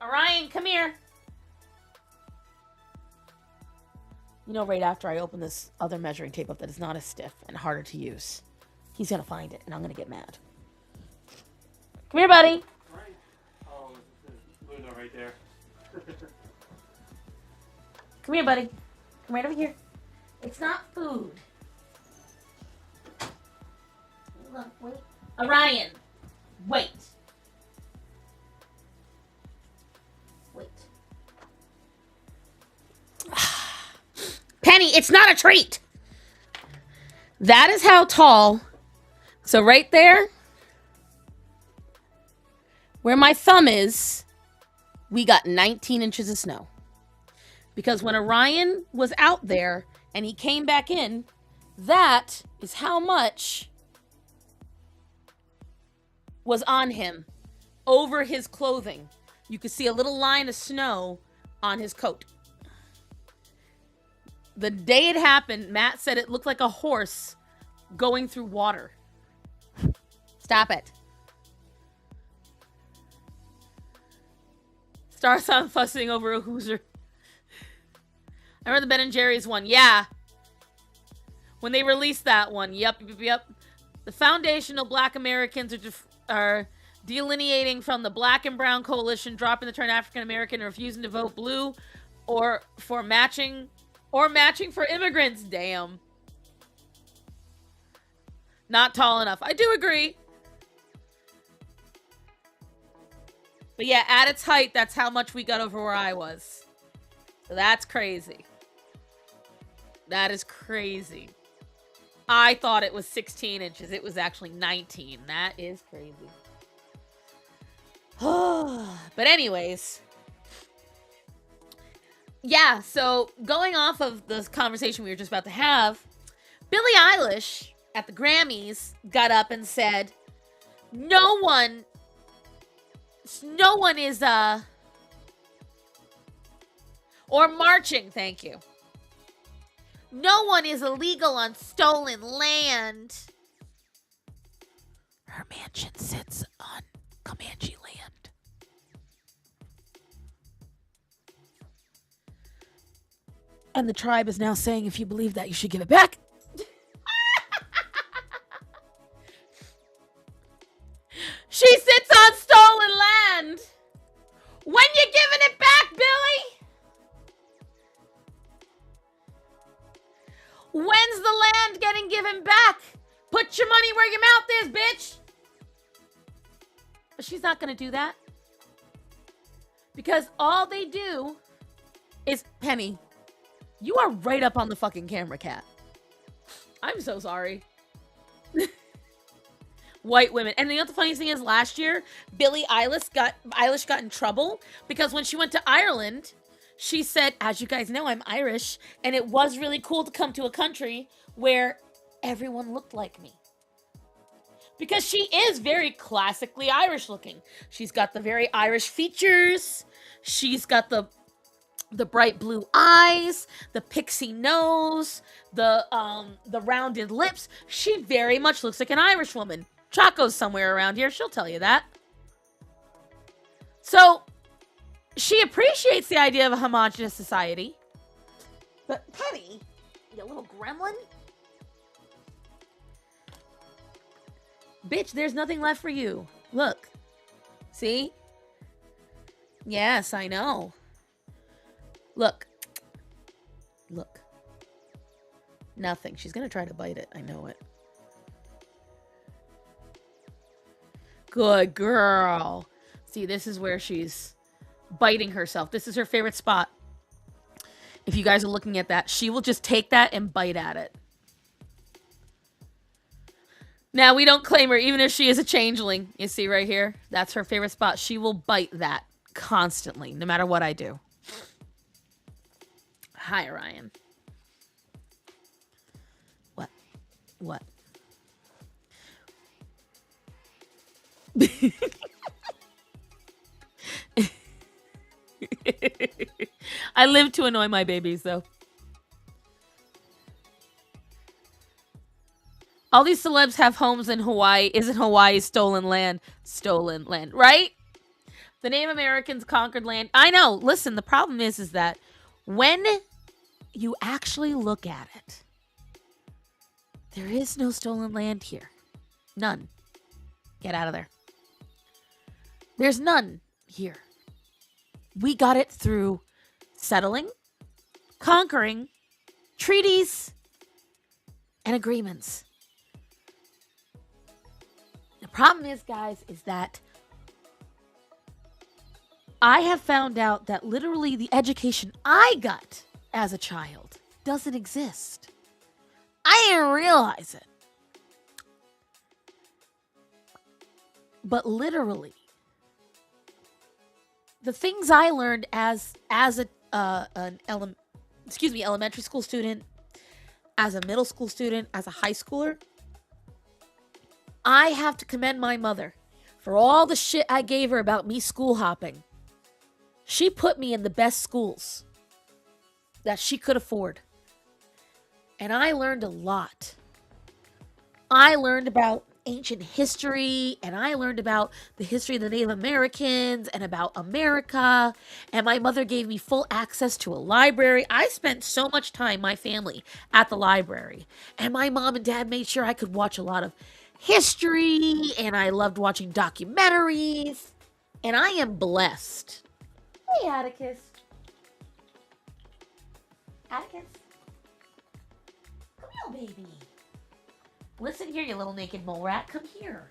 Orion, come here. You know, right after I open this other measuring tape up that is not as stiff and harder to use, he's gonna find it, and I'm gonna get mad. Come here, buddy. Right. Oh, Luna right there. Come here, buddy. Come right over here. It's not food. Look, wait. Orion, wait. Wait. Penny, it's not a treat. That is how tall. So right there, where my thumb is, we got 19 inches of snow. Because when Orion was out there and he came back in, that is how much was on him over his clothing. You could see a little line of snow on his coat. The day it happened, Matt said it looked like a horse going through water. Stop it. Starson fussing over a Hoosier. I remember the Ben and Jerry's one. Yeah. When they released that one. Yep. The foundational Black Americans are delineating from the Black and Brown Coalition, dropping the term African American, and refusing to vote blue or matching for immigrants. Damn. Not tall enough. I do agree. But yeah, at its height, that's how much we got over where I was. So that's crazy. That is crazy. I thought it was 16 inches. It was actually 19. That is crazy. But anyways. Yeah, so going off of this conversation we were just about to have, Billie Eilish at the Grammys got up and said, no one is, or marching, thank you. No one is illegal on stolen land. Her mansion sits on Comanche land. And the tribe is now saying, if you believe that, you should give it back. She sits on stolen land. When you giving it back, Billy? When's the land getting given back? Put your money where your mouth is, bitch. But she's not going to do that. Because all they do is, Penny, you are right up on the fucking camera, cat. I'm so sorry. White women. And you know what the funniest thing is? Last year, Billie Eilish got in trouble because when she went to Ireland, she said, as you guys know, I'm Irish, and it was really cool to come to a country where everyone looked like me. Because she is very classically Irish looking. She's got the very Irish features. She's got the bright blue eyes, the pixie nose, the rounded lips. She very much looks like an Irish woman. Chaco's somewhere around here. She'll tell you that. So, she appreciates the idea of a homogenous society. But Penny, you little gremlin. Bitch, there's nothing left for you. Look. See? Yes, I know. Look. Look. Nothing. She's gonna try to bite it. I know it. Good girl. See, this is where she's biting herself. This is her favorite spot. If you guys are looking at that, she will just take that and bite at it. Now, we don't claim her, even if she is a changeling. You see right here? That's her favorite spot. She will bite that constantly, no matter what I do. Hi, Ryan. What? I live to annoy my babies, though. All these celebs have homes in Hawaii. Isn't Hawaii stolen land? Stolen land, right? The Native Americans conquered land. I know. Listen, the problem is that when you actually look at it, there is no stolen land here. None. Get out of there. There's none here. We got it through settling, conquering, treaties, and agreements. The problem is, guys, is that I have found out that literally the education I got as a child doesn't exist. I didn't realize it. But literally, the things I learned as elementary school student, as a middle school student, as a high schooler, I have to commend my mother for all the shit I gave her about me school hopping. She put me in the best schools that she could afford. And I learned a lot. I learned about ancient history, and I learned about the history of the Native Americans and about America. And my mother gave me full access to a library. I spent so much time, my family, at the library. And my mom and dad made sure I could watch a lot of history, and I loved watching documentaries. And I am blessed. Hey, Atticus. Atticus. Come here, baby. Listen here, you little naked mole rat. Come here.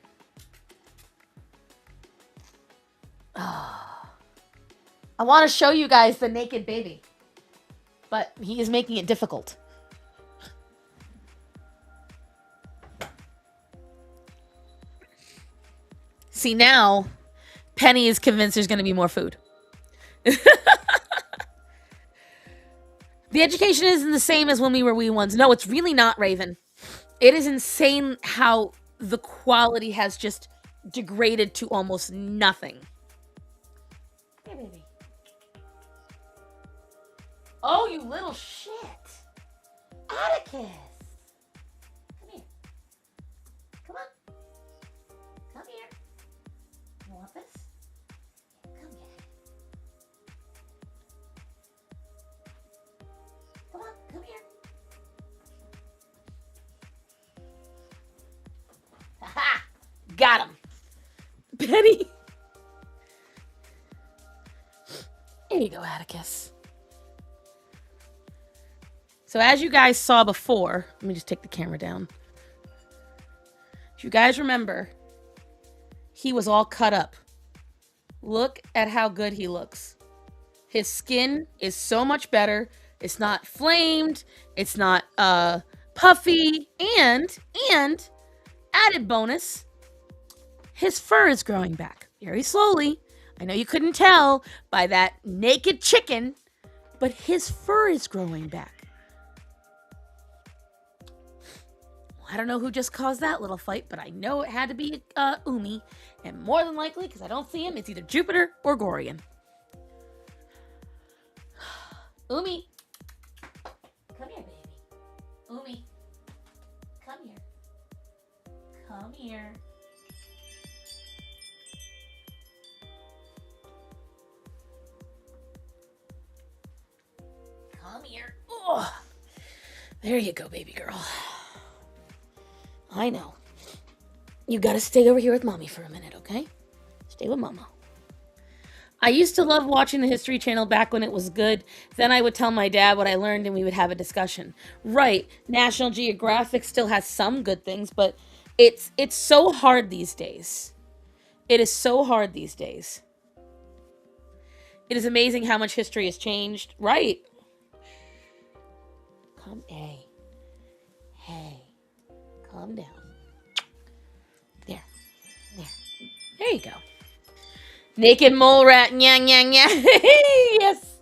I want to show you guys the naked baby. But he is making it difficult. See, now, Penny is convinced there's going to be more food. The education isn't the same as when we were wee ones. No, it's really not, Raven. It is insane how the quality has just degraded to almost nothing. Here, baby. Oh, you little shit. Atticus. Come here. Come on. Come here. You want this? Come get it. Come on, come here. Ha! Got him. Penny. Here you go, Atticus. So as you guys saw before, let me just take the camera down. If you guys remember, he was all cut up. Look at how good he looks. His skin is so much better. It's not flamed. It's not puffy. And added bonus, his fur is growing back very slowly. I know you couldn't tell by that naked chicken, but his fur is growing back. I don't know who just caused that little fight, but I know it had to be Umi. And more than likely, because I don't see him, it's either Jupiter or Gorian. Umi. Come here, baby. Umi. Come here. Come here. Come here. Oh, there you go, baby girl. I know. You gotta stay over here with mommy for a minute, okay? Stay with mama. I used to love watching the History Channel back when it was good. Then I would tell my dad what I learned and we would have a discussion. Right, National Geographic still has some good things, but it's so hard these days. It is so hard these days. It is amazing how much history has changed. Right. Come, hey. Hey. Calm down. There. There you go. Naked mole rat. Nya, nya, nya. Yes.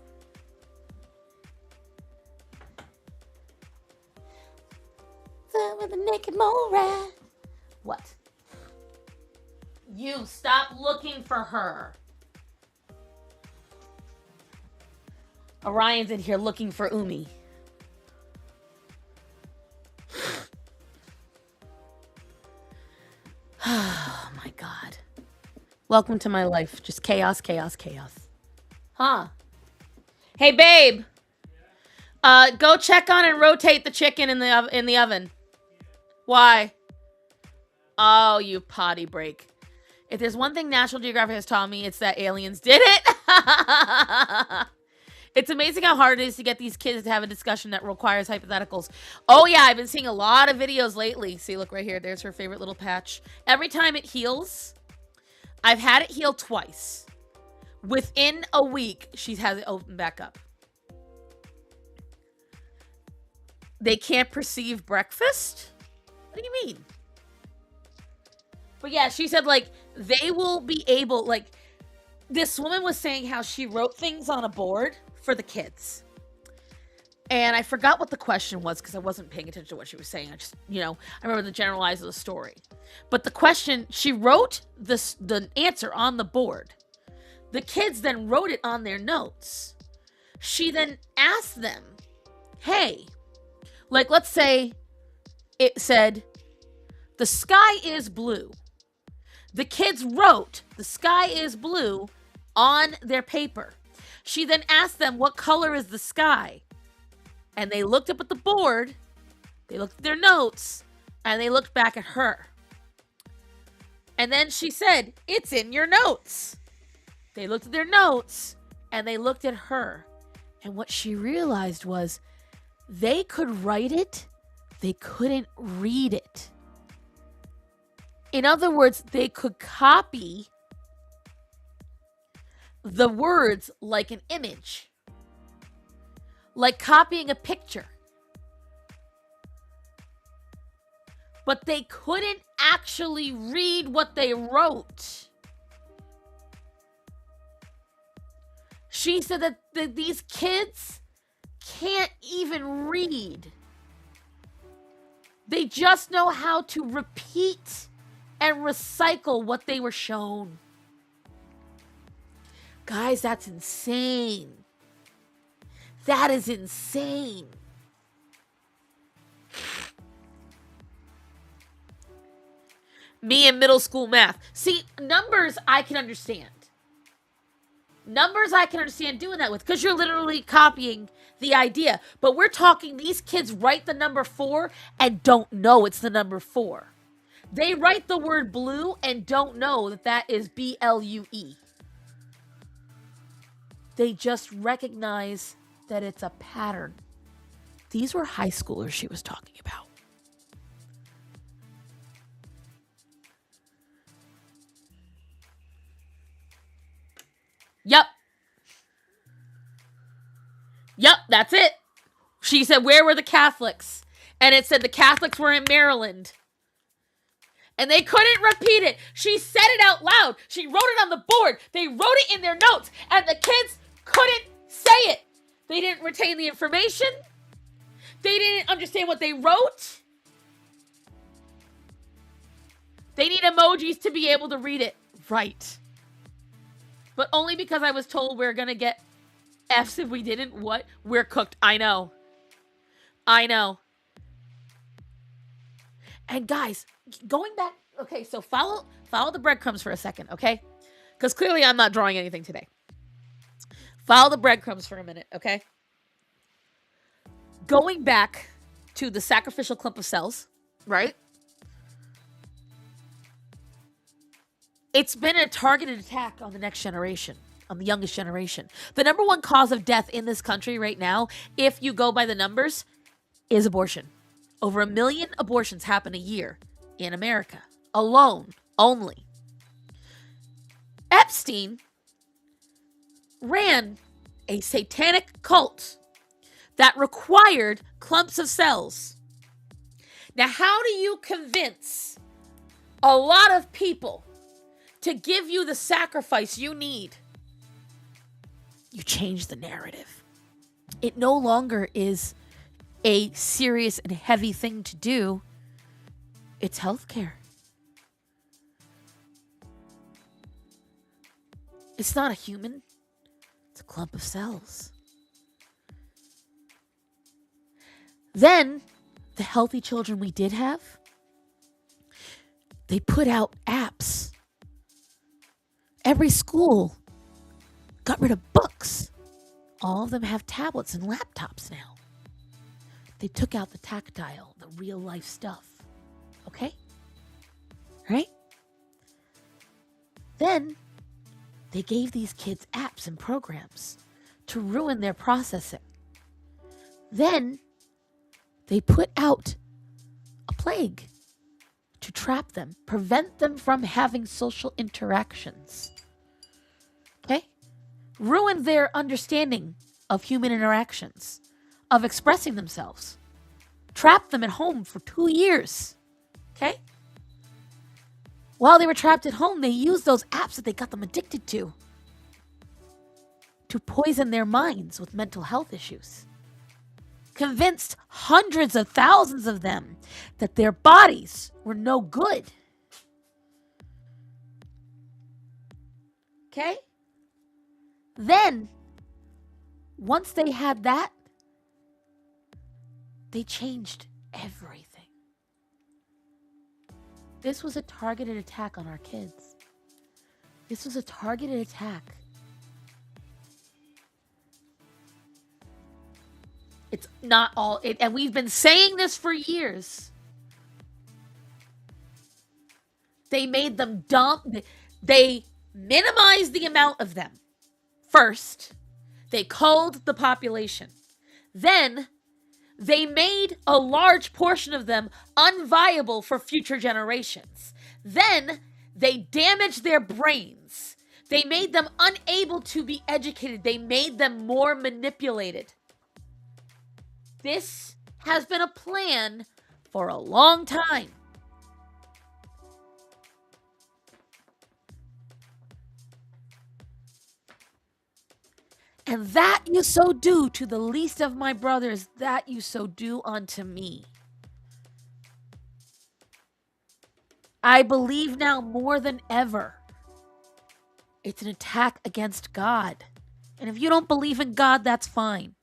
With a naked mole rat. What? You stop looking for her. Orion's in here looking for Umi. Oh my God. Welcome to my life. Just chaos, chaos, chaos. Huh? Hey, babe. Go check on and rotate the chicken in the oven. Why? Oh, you potty break. If there's one thing National Geographic has taught me, it's that aliens did it. It's amazing how hard it is to get these kids to have a discussion that requires hypotheticals. Oh, yeah, I've been seeing a lot of videos lately. See, look right here. There's her favorite little patch. Every time it heals, I've had it heal twice. Within a week, she has it open back up. They can't perceive breakfast? What do you mean? But yeah, she said, like, they will be able, like, this woman was saying how she wrote things on a board for the kids. And I forgot what the question was because I wasn't paying attention to what she was saying. I just, I remember the generalized of the story. But the question, she wrote the answer on the board. The kids then wrote it on their notes. She then asked them, hey, like let's say it said, the sky is blue. The kids wrote, the sky is blue on their paper. She then asked them, what color is the sky? And they looked up at the board, they looked at their notes, and they looked back at her. And then she said, it's in your notes. They looked at their notes, and they looked at her. And what she realized was they could write it, they couldn't read it. In other words, they could copy the words like an image. Like copying a picture. But they couldn't actually read what they wrote. She said that these kids can't even read. They just know how to repeat and recycle what they were shown. Guys, that's insane. That is insane. Me in middle school math. See, numbers I can understand. Numbers I can understand doing that with because you're literally copying the idea. But we're talking these kids write the number 4 and don't know it's the number 4. They write the word blue and don't know that is BLUE. They just recognize that it's a pattern. These were high schoolers she was talking about. Yep, that's it. She said, where were the Catholics? And it said the Catholics were in Maryland. And they couldn't repeat it. She said it out loud. She wrote it on the board. They wrote it in their notes. And the kids couldn't say it. They didn't retain the information. They didn't understand what they wrote. They need emojis to be able to read it. Right. But only because I was told we're going to get F's if we didn't. What? We're cooked. I know. And guys, going back. Okay, so follow the breadcrumbs for a second, okay? Because clearly I'm not drawing anything today. Follow the breadcrumbs for a minute, okay? Going back to the sacrificial clump of cells, right? It's been a targeted attack on the next generation, on the youngest generation. The number one cause of death in this country right now, if you go by the numbers, is abortion. Over 1 million abortions happen a year in America. Alone, only. Epstein ran a satanic cult that required clumps of cells. Now, how do you convince a lot of people to give you the sacrifice you need? You change the narrative. It no longer is a serious and heavy thing to do. It's healthcare. It's not a human. It's a clump of cells. Then, the healthy children we did have, they put out apps. Every school got rid of books. All of them have tablets and laptops now. They took out the tactile, the real life stuff. Okay? Right? Then, they gave these kids apps and programs to ruin their processing. Then, they put out a plague to trap them, prevent them from having social interactions. Okay? Ruin their understanding of human interactions, of expressing themselves. Trap them at home for 2 years. Okay? While they were trapped at home, they used those apps that they got them addicted to to poison their minds with mental health issues. Convinced hundreds of thousands of them that their bodies were no good. Okay? Then, once they had that, they changed everything. This was a targeted attack on our kids. This was a targeted attack. It's not all, and we've been saying this for years. They made them dumb. They minimized the amount of them. First, they culled the population. Then, they made a large portion of them unviable for future generations. Then, they damaged their brains. They made them unable to be educated. They made them more manipulated. This has been a plan for a long time. And that you so do to the least of my brothers, that you so do unto me. I believe now more than ever, it's an attack against God. And if you don't believe in God, that's fine.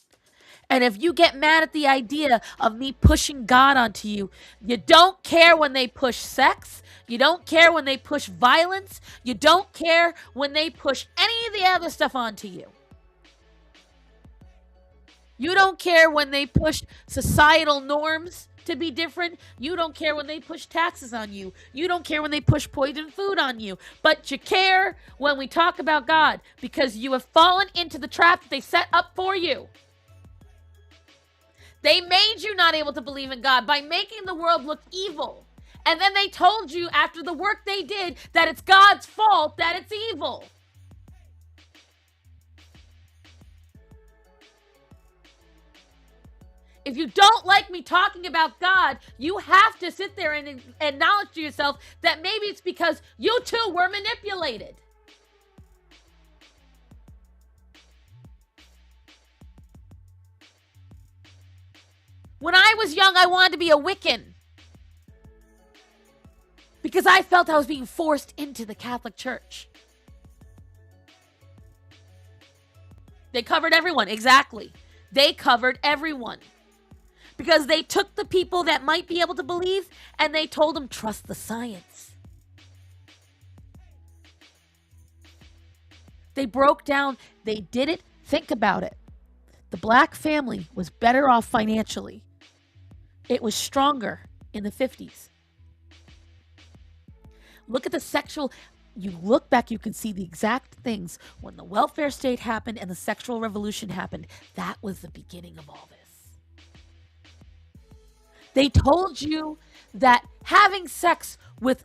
And if you get mad at the idea of me pushing God onto you, you don't care when they push sex, you don't care when they push violence, you don't care when they push any of the other stuff onto you. You don't care when they push societal norms to be different. You don't care when they push taxes on you. You don't care when they push poison food on you. But you care when we talk about God, because you have fallen into the trap that they set up for you. They made you not able to believe in God by making the world look evil. And then they told you after the work they did that it's God's fault that it's evil. If you don't like me talking about God, you have to sit there and acknowledge to yourself that maybe it's because you too were manipulated. When I was young, I wanted to be a Wiccan because I felt I was being forced into the Catholic Church. They covered everyone, exactly. They covered everyone. Because they took the people that might be able to believe and they told them, trust the science. They broke down, they did it, think about it. The black family was better off financially. It was stronger in the 50s. Look at the sexual, you look back, you can see the exact things. When the welfare state happened and the sexual revolution happened, that was the beginning of all this. They told you that having sex with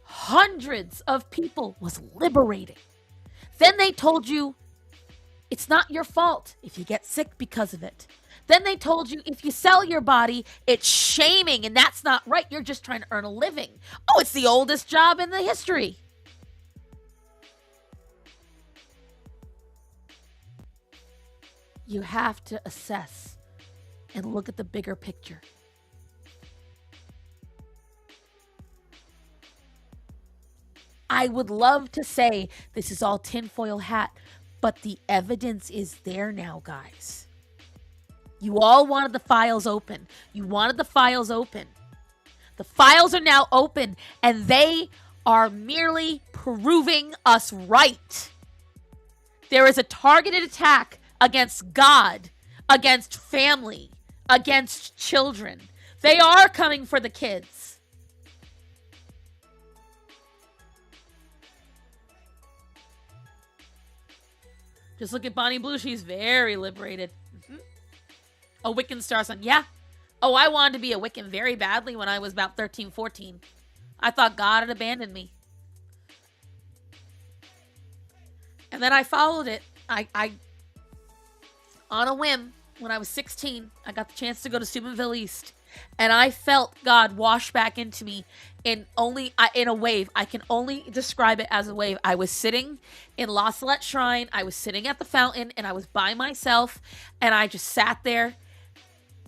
hundreds of people was liberating. Then they told you it's not your fault if you get sick because of it. Then they told you if you sell your body, it's shaming and that's not right. You're just trying to earn a living. Oh, it's the oldest job in the history. You have to assess and look at the bigger picture. I would love to say this is all tinfoil hat, but the evidence is there now, guys. You all wanted the files open. You wanted the files open. The files are now open, and they are merely proving us right. There is a targeted attack against God, against family, against children. They are coming for the kids. Just look at Bonnie Blue. She's very liberated. A Wiccan star son. Yeah. Oh, I wanted to be a Wiccan very badly when I was about 13, 14. I thought God had abandoned me. And then I followed it. I on a whim, when I was 16, I got the chance to go to Steubenville East. And I felt God wash back into me in a wave. I can only describe it as a wave. I was sitting in La Salette Shrine. I was sitting at the fountain, and I was by myself, and I just sat there,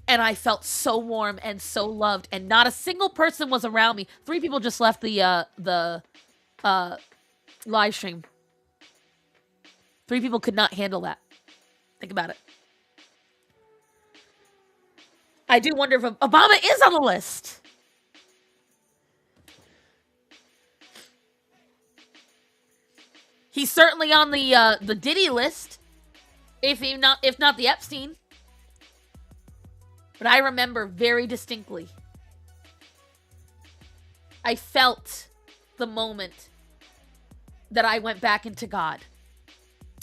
and I felt so warm and so loved, and not a single person was around me. 3 people just left the live stream. 3 people could not handle that. Think about it. I do wonder if Obama is on the list. He's certainly on the Diddy list, if not the Epstein. But I remember very distinctly. I felt the moment that I went back into God.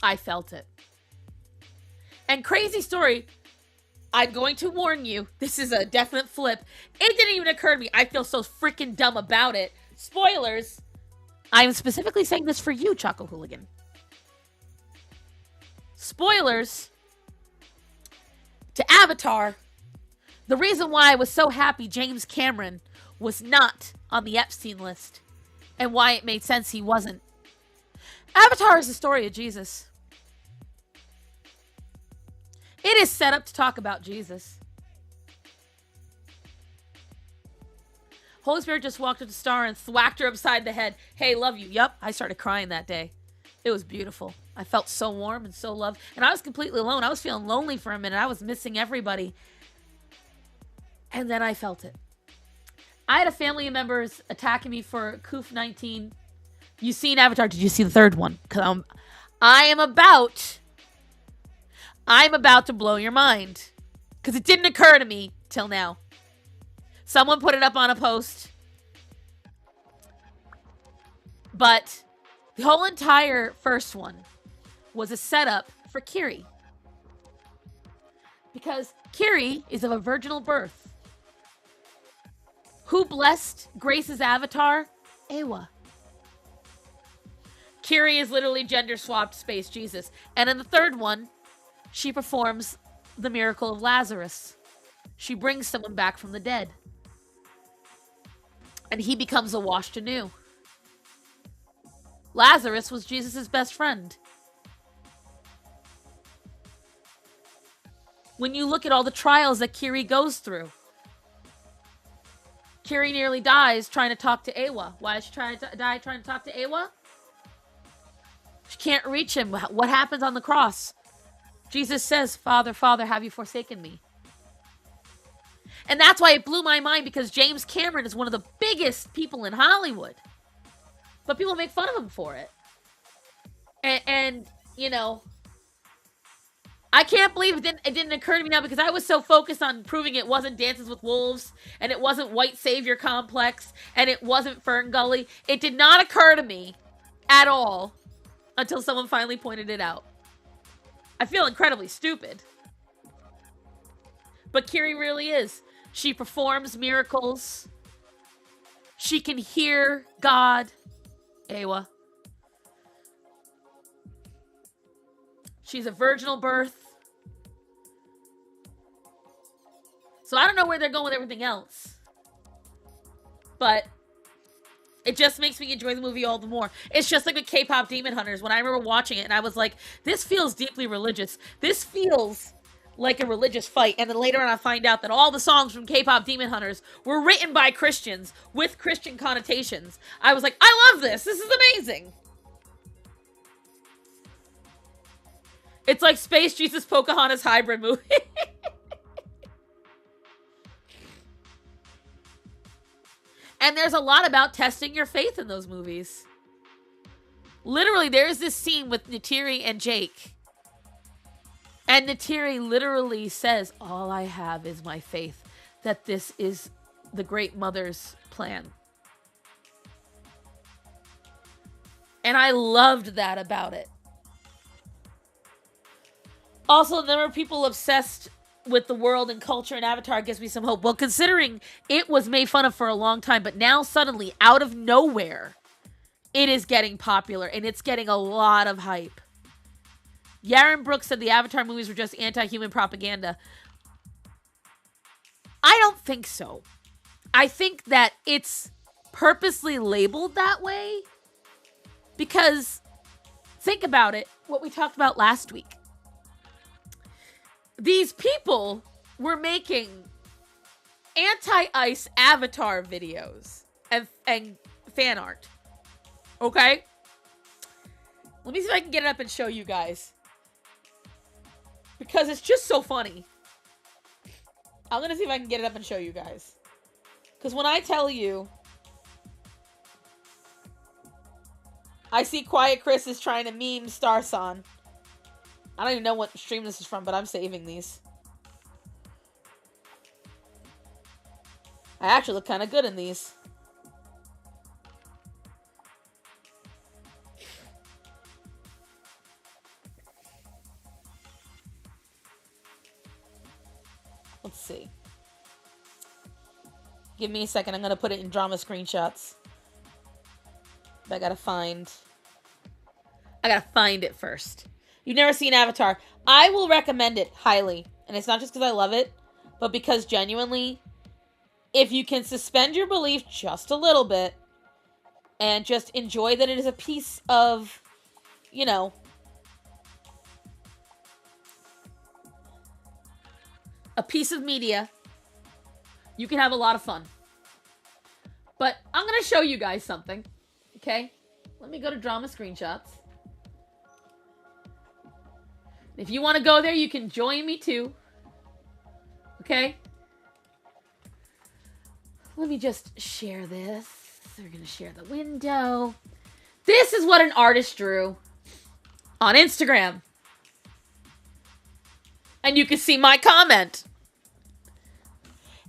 I felt it. And crazy story, I'm going to warn you, this is a definite flip. It didn't even occur to me. I feel so freaking dumb about it. Spoilers. I'm specifically saying this for you, Choco Hooligan. Spoilers to Avatar. The reason why I was so happy James Cameron was not on the Epstein list, and why it made sense he wasn't. Avatar is the story of Jesus. It is set up to talk about Jesus. Holy Spirit just walked up to Star and thwacked her upside the head. Hey, love you. Yup, I started crying that day. It was beautiful. I felt so warm and so loved. And I was completely alone. I was feeling lonely for a minute. I was missing everybody. And then I felt it. I had a family of members attacking me for COOF-19. You seen Avatar. Did you see the third one? Because I'm about to blow your mind. Because it didn't occur to me till now. Someone put it up on a post. But the whole entire first one was a setup for Kiri. Because Kiri is of a virginal birth. Who blessed Grace's avatar? Ewa. Kiri is literally gender-swapped space Jesus. And in the third one, she performs the miracle of Lazarus. She brings someone back from the dead. And he becomes washed anew. Lazarus was Jesus' best friend. When you look at all the trials that Kiri goes through, Kiri nearly dies trying to talk to Ewa. Why is she trying to die trying to talk to Ewa? She can't reach him. What happens on the cross? Jesus says, Father, Father, have you forsaken me? And that's why it blew my mind, because James Cameron is one of the biggest people in Hollywood. But people make fun of him for it. And you know, I can't believe it didn't occur to me now, because I was so focused on proving it wasn't Dances with Wolves, and it wasn't White Savior Complex, and it wasn't Fern Gully. It did not occur to me at all until someone finally pointed it out. I feel incredibly stupid. But Kiri really is. She performs miracles. She can hear God. Ewa. She's a virginal birth. So I don't know where they're going with everything else. But it just makes me enjoy the movie all the more. It's just like with K-pop Demon Hunters. When I remember watching it and I was like, this feels deeply religious. This feels like a religious fight. And then later on I find out that all the songs from K-pop Demon Hunters were written by Christians with Christian connotations. I was like, I love this. This is amazing. It's like Space Jesus Pocahontas hybrid movie. And there's a lot about testing your faith in those movies. Literally, there's this scene with Neytiri and Jake. And Neytiri literally says, all I have is my faith that this is the Great Mother's plan. And I loved that about it. Also, there are people obsessed with the world and culture, and Avatar gives me some hope. Well, considering it was made fun of for a long time, but now suddenly, out of nowhere, it is getting popular, and it's getting a lot of hype. Yaron Brooks said the Avatar movies were just anti-human propaganda. I don't think so. I think that it's purposely labeled that way because think about it, what we talked about last week. These people were making anti-ice avatar videos and fan art. Okay? Let me see if I can get it up and show you guys. Because it's just so funny. I'm gonna see if I can get it up and show you guys. Because when I tell you, I see Quiet Chris is trying to meme Starson. I don't even know what stream this is from, but I'm saving these. I actually look kind of good in these. Let's see. Give me a second. I'm going to put it in drama screenshots. But I gotta find it first. You've never seen Avatar. I will recommend it highly. And it's not just because I love it, but because genuinely, if you can suspend your belief just a little bit and just enjoy that it is a piece of, you know, a piece of media, you can have a lot of fun. But I'm going to show you guys something. Okay? Let me go to drama screenshots. If you want to go there, you can join me too. Okay? Let me just share this. We're going to share the window. This is what an artist drew on Instagram. And you can see my comment.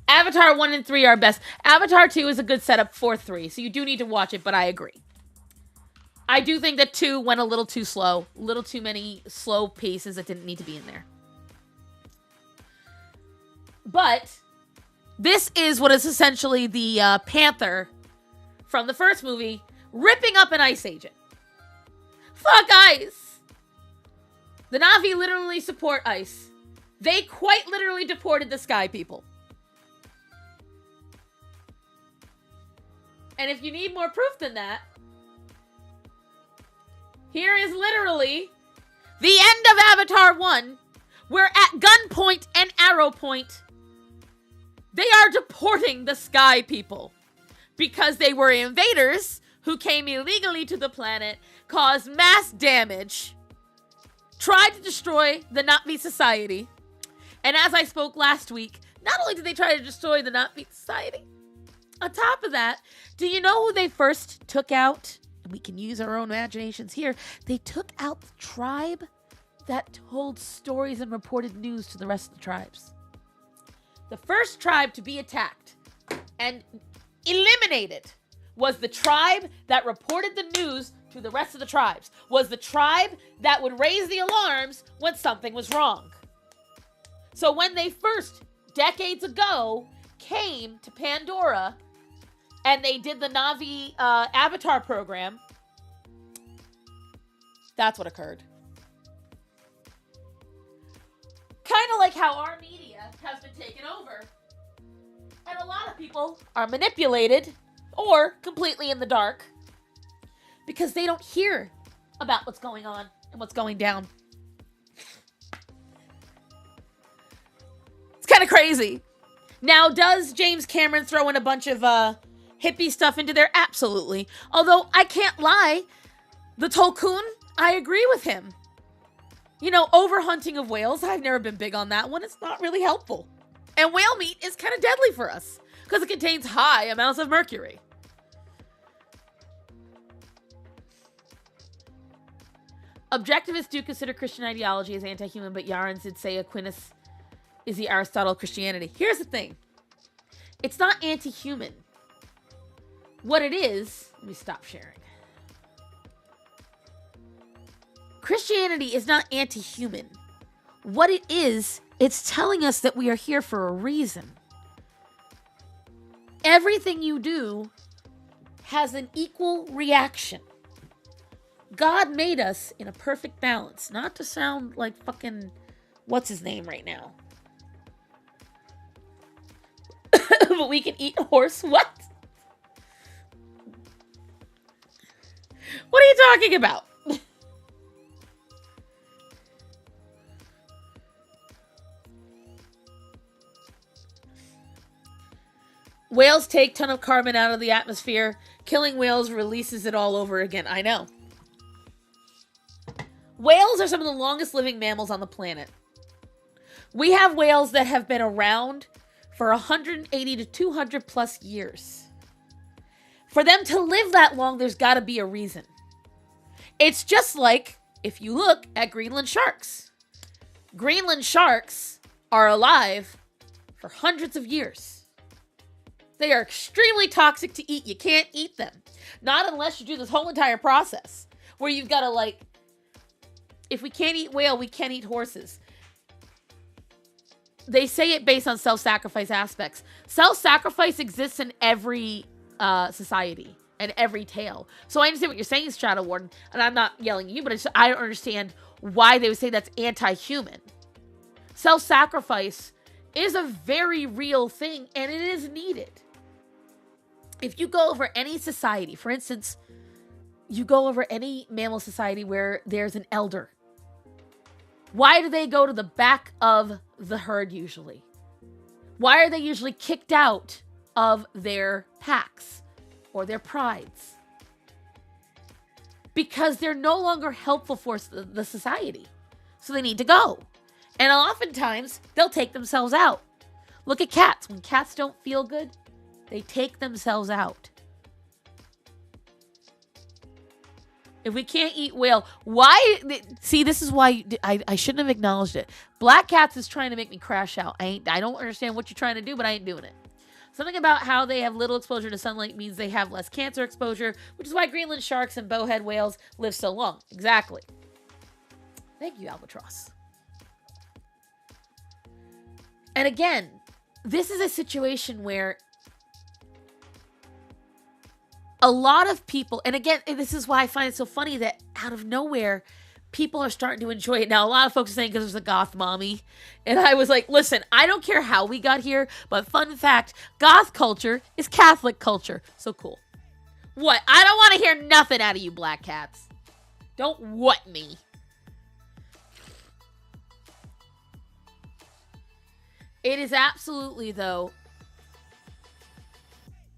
Avatar 1 and 3 are best. Avatar 2 is a good setup for 3, so you do need to watch it, but I agree. I do think that 2 went a little too slow. A little too many slow pieces that didn't need to be in there. But this is what is essentially the Panther from the first movie ripping up an ice agent. Fuck ice! The Na'vi literally support ice. They quite literally deported the Sky People. And if you need more proof than that, here is literally the end of Avatar 1, where at gunpoint and arrow point, they are deporting the Sky People because they were invaders who came illegally to the planet, caused mass damage, tried to destroy the Na'vi society. And as I spoke last week, not only did they try to destroy the Na'vi society, on top of that, do you know who they first took out? And we can use our own imaginations here. They took out the tribe that told stories and reported news to the rest of the tribes. The first tribe to be attacked and eliminated was the tribe that reported the news to the rest of the tribes. Was the tribe that would raise the alarms when something was wrong. So when they first, decades ago, came to Pandora and they did the Na'vi Avatar program, that's what occurred. Kind of like how our media has been taken over. And a lot of people are manipulated or completely in the dark because they don't hear about what's going on and what's going down. It's kind of crazy. Now, does James Cameron throw in a bunch of hippie stuff into there? Absolutely. Although, I can't lie, the Tulkun, I agree with him. You know, overhunting of whales, I've never been big on that one. It's not really helpful. And whale meat is kind of deadly for us because it contains high amounts of mercury. Objectivists do consider Christian ideology as anti-human, but Yarans did say Aquinas is the Aristotle of Christianity. Here's the thing. It's not anti-human. What it is, let me stop sharing. Christianity is not anti-human. What it is, it's telling us that we are here for a reason. Everything you do has an equal reaction. God made us in a perfect balance. Not to sound like fucking, what's his name right now? But we can eat horse, what? What are you talking about? Whales take ton of carbon out of the atmosphere. Killing whales releases it all over again. I know. Whales are some of the longest living mammals on the planet. We have whales that have been around for 180 to 200 plus years. For them to live that long, there's got to be a reason. It's just like if you look at Greenland sharks. Greenland sharks are alive for hundreds of years. They are extremely toxic to eat. You can't eat them. Not unless you do this whole entire process where you've got to, like, if we can't eat whale, we can't eat horses. They say it based on self-sacrifice aspects. Self-sacrifice exists in every society and every tale. So I understand what you're saying, Shadow Warden, and I'm not yelling at you, but I don't understand why they would say that's anti-human. Self-sacrifice is a very real thing, and it is needed. If you go over any society, for instance, you go over any mammal society where there's an elder, why do they go to the back of the herd usually? Why are they usually kicked out of their packs or their prides? Because they're no longer helpful for the society. So they need to go. And oftentimes, they'll take themselves out. Look at cats. When cats don't feel good, they take themselves out. If we can't eat whale, why? See, this is why I shouldn't have acknowledged it. Black Cats is trying to make me crash out. I don't understand what you're trying to do, but I ain't doing it. Something about how they have little exposure to sunlight means they have less cancer exposure, which is why Greenland sharks and bowhead whales live so long. Exactly. Thank you, Albatross. And again, this is a situation where a lot of people, and again, this is why I find it so funny that out of nowhere, people are starting to enjoy it. Now, a lot of folks are saying because there's a goth mommy. And I was like, listen, I don't care how we got here, but fun fact, goth culture is Catholic culture. So cool. What? I don't want to hear nothing out of you, Black Cats. Don't what me. It is absolutely, though,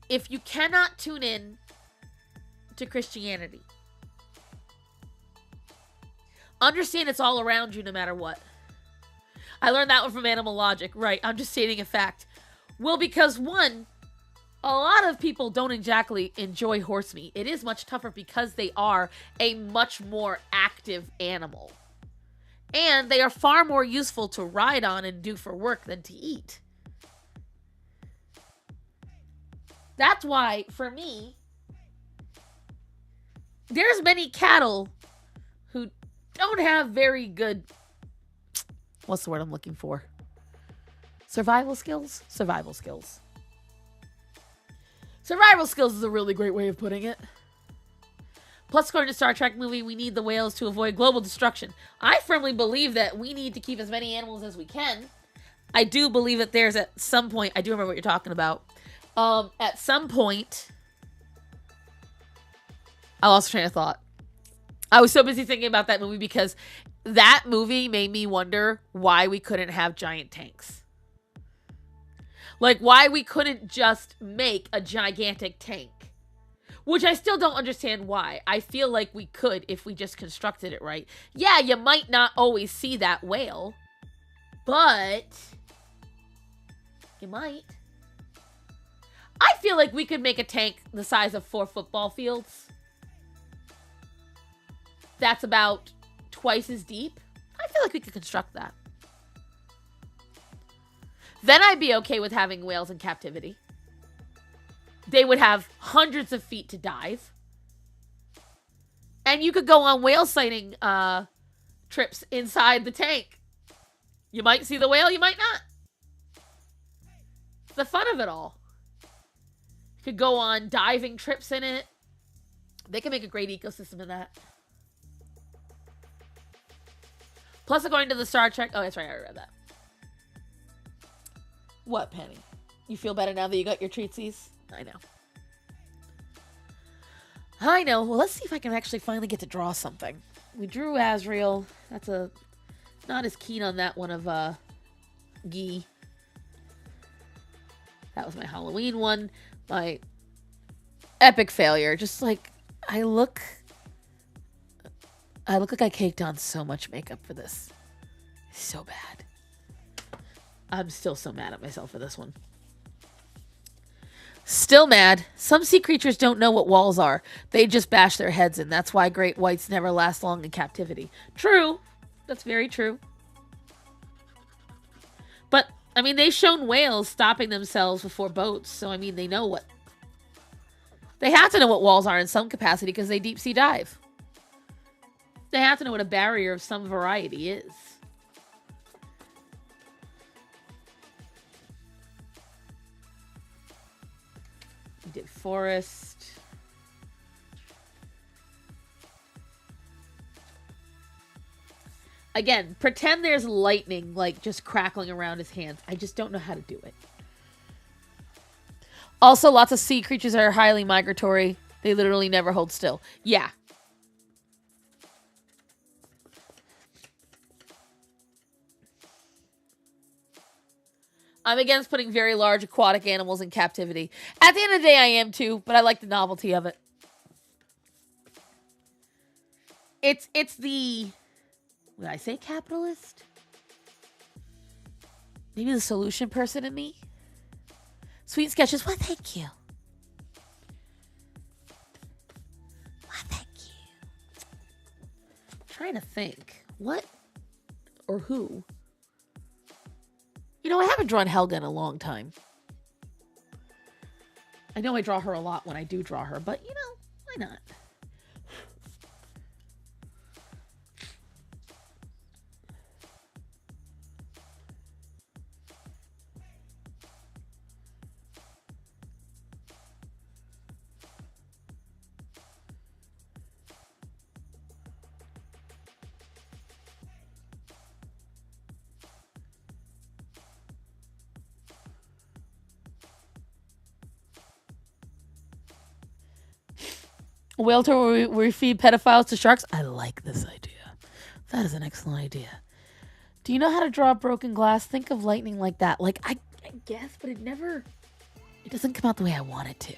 if you cannot tune in to Christianity, understand it's all around you no matter what. I learned that one from Animal Logic. Right, I'm just stating a fact. Well, because one, a lot of people don't exactly enjoy horse meat. It is much tougher because they are a much more active animal. And they are far more useful to ride on and do for work than to eat. That's why, for me, there's many cattle who don't have very good, what's the word I'm looking for? Survival skills? Survival skills. Survival skills is a really great way of putting it. Plus, according to Star Trek movie, we need the whales to avoid global destruction. I firmly believe that we need to keep as many animals as we can. I do believe that there's at some point, I do remember what you're talking about. At some point, I lost train of thought. I was so busy thinking about that movie because that movie made me wonder why we couldn't have giant tanks. Like, why we couldn't just make a gigantic tank. Which I still don't understand why. I feel like we could if we just constructed it right. Yeah, you might not always see that whale, but you might. I feel like we could make a tank the size of 4 football fields. That's about twice as deep. I feel like we could construct that. Then I'd be okay with having whales in captivity. They would have hundreds of feet to dive. And you could go on whale sighting trips inside the tank. You might see the whale, you might not. It's the fun of it all. You could go on diving trips in it. They could make a great ecosystem in that. Plus, according to the Star Trek... Oh, that's right, I already read that. What, Penny? You feel better now that you got your treatsies? I know. I know. Well, let's see if I can actually finally get to draw something. We drew Azrael. That's a... Not as keen on that one of, Guy. That was my Halloween one. My epic failure. Just like, I look like I caked on so much makeup for this. So bad. I'm still so mad at myself for this one. Still mad. Some sea creatures don't know what walls are. They just bash their heads in. That's why great whites never last long in captivity. True. That's very true. But, I mean, they've shown whales stopping themselves before boats. So, I mean, they know what... They have to know what walls are in some capacity because they deep sea dive. They have to know what a barrier of some variety is. We did forest. Again, pretend there's lightning, like, just crackling around his hands. I just don't know how to do it. Also, lots of sea creatures are highly migratory. They literally never hold still. Yeah. I'm against putting very large aquatic animals in captivity. At the end of the day, I am too, but I like the novelty of it. It's the... Would I say capitalist? Maybe the solution person in me? Sweet sketches. Why, thank you. Why, thank you. I'm trying to think. What or who? You know, I haven't drawn Helga in a long time. I know I draw her a lot when I do draw her, but, you know, why not? A whale tour where we feed pedophiles to sharks? I like this idea. That is an excellent idea. Do you know how to draw broken glass? Think of lightning like that. Like, I guess, but it doesn't come out the way I want it to.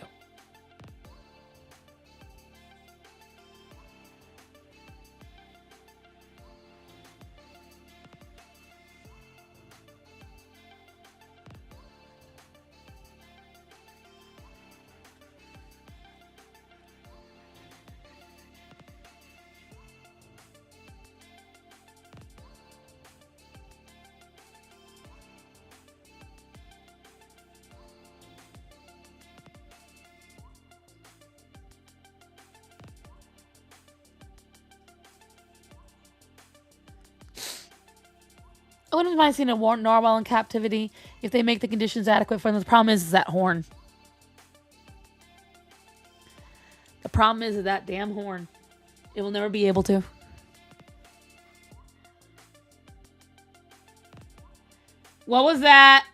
I wouldn't mind seeing a narwhal in captivity if they make the conditions adequate for them. The problem is that horn. The problem is that damn horn. It will never be able to. What was that?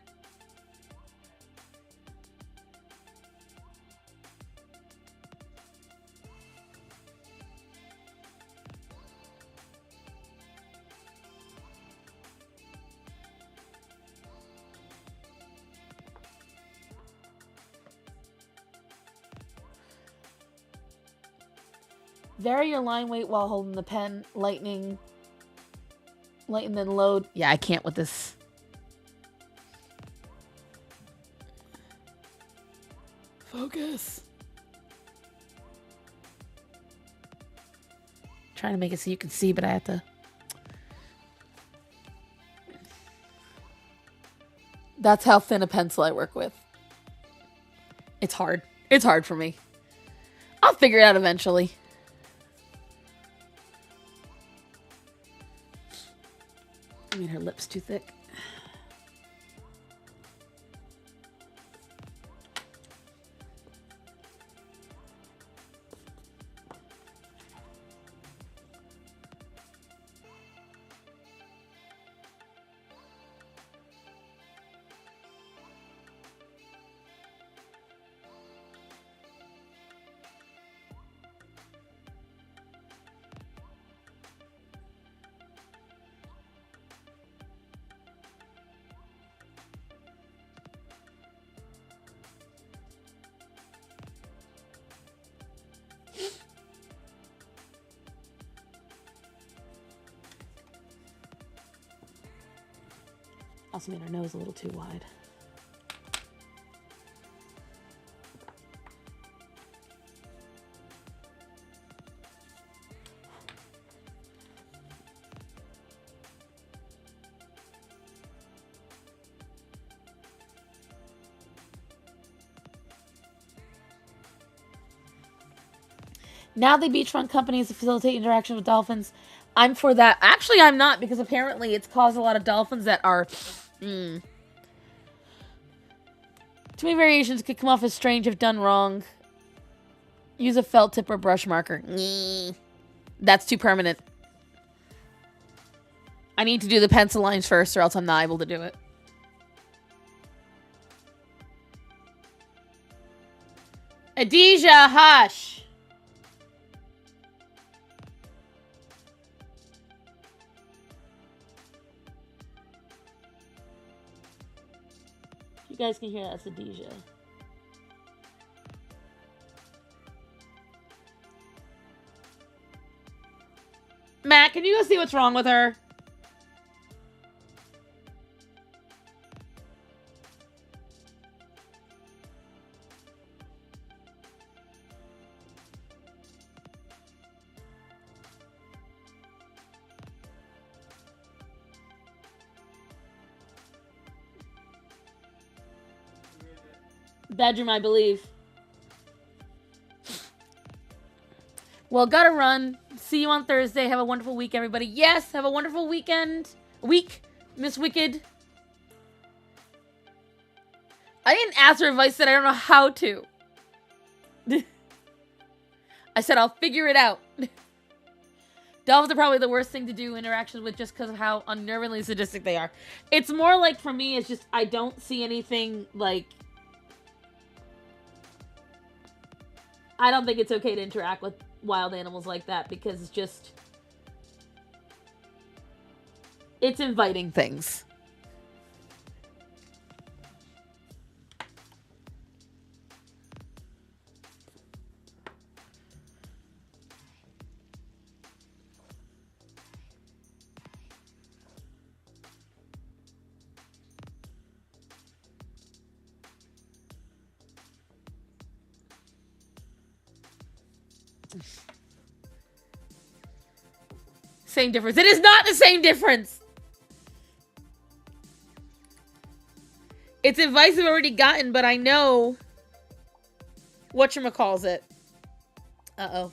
Vary your line weight while holding the pen. Lighten then load. Yeah, I can't with this. Focus. Trying to make it so you can see, but I have to. That's how thin a pencil I work with. It's hard. It's hard for me. I'll figure it out eventually. I mean, her lip's too thick. Also made her nose a little too wide. Now the beachfront companies facilitate interaction with dolphins. I'm for that. Actually, I'm not, because apparently it's caused a lot of dolphins that are... Too many variations could come off as strange if done wrong. Use a felt tip or brush marker. That's too permanent. I need to do the pencil lines first, or else I'm not able to do it. Adija, hush! You guys can hear that's Adija. Matt, can you go see what's wrong with her? Bedroom, I believe. Well, gotta run. See you on Thursday. Have a wonderful week, everybody. Yes, have a wonderful weekend. Week, Miss Wicked. I didn't ask her advice, I said I don't know how to. I said I'll figure it out. Dolphins are probably the worst thing to do interactions with just because of how unnervingly sadistic they are. It's more like, for me, it's just I don't see anything, like... I don't think it's okay to interact with wild animals like that because it's just... It's inviting things. Same difference. It is not the same difference. It's advice I've already gotten, but I know whatchamacalls it. Uh-oh.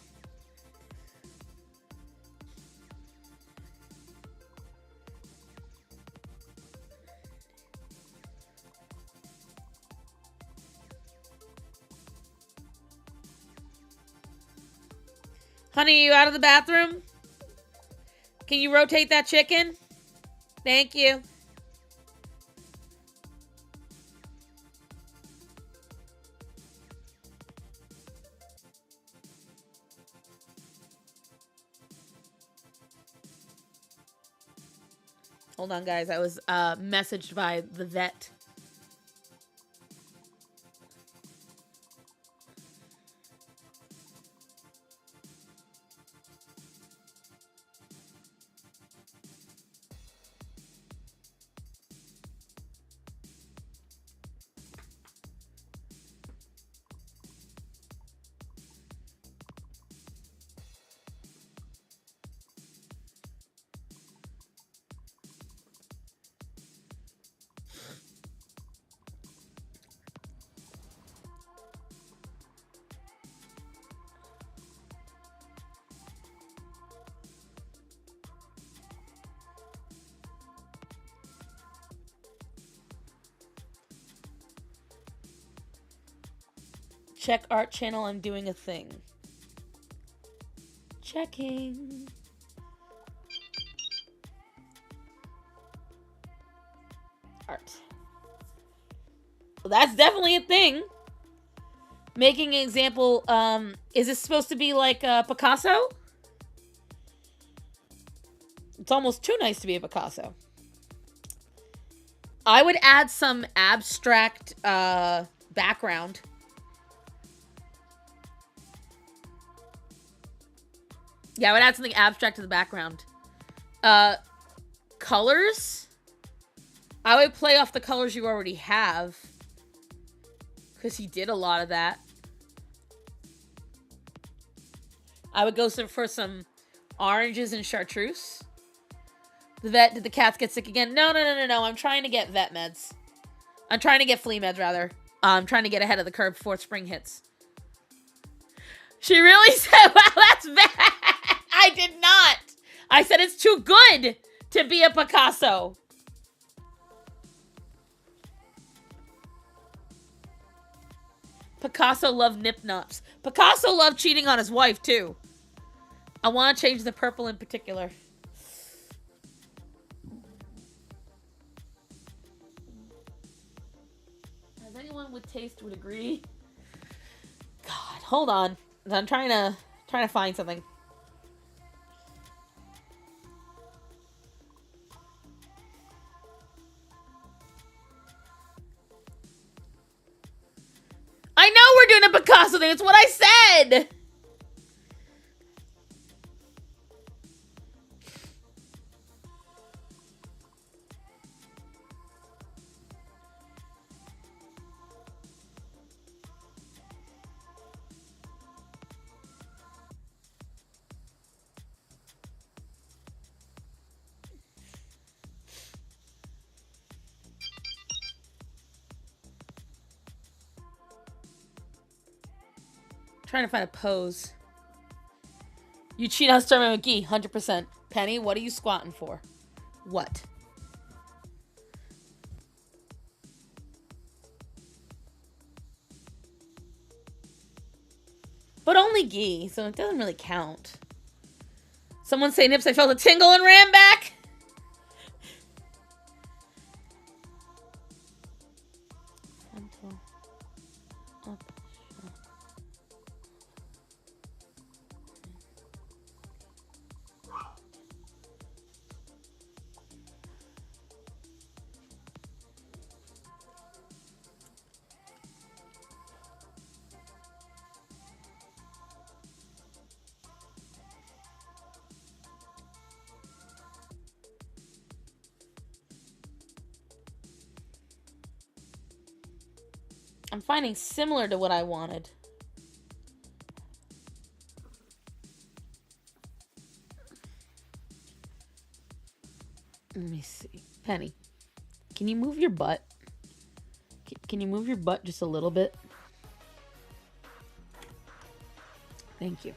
Honey, you out of the bathroom? Can you rotate that chicken? Thank you. Hold on, guys. I was messaged by the vet. Check art channel. I'm doing a thing. Checking. Art. Well, that's definitely a thing. Making an example. Is this supposed to be like Picasso? It's almost too nice to be a Picasso. I would add some abstract background. Yeah, I would add something abstract to the background. Colors. I would play off the colors you already have. Because he did a lot of that. I would go for some oranges and chartreuse. Did the cats get sick again? No. I'm trying to get vet meds. I'm trying to get flea meds, rather. I'm trying to get ahead of the curve before spring hits. She really said, wow, that's bad. I did not. I said it's too good to be a Picasso. Picasso loved nip-nops. Picasso loved cheating on his wife, too. I want to change the purple in particular. As anyone with taste would agree. God, hold on. I'm trying to find something. I know we're doing a Picasso thing. It's what I said. Trying to find a pose. You cheat on Starman McGee, 100%. Penny, what are you squatting for? What? But only Gee, so it doesn't really count. Someone say Nips, I felt a tingle and ran back. Frontal. Up. I'm finding similar to what I wanted. Let me see. Penny, can you move your butt? Can you move your butt just a little bit? Thank you.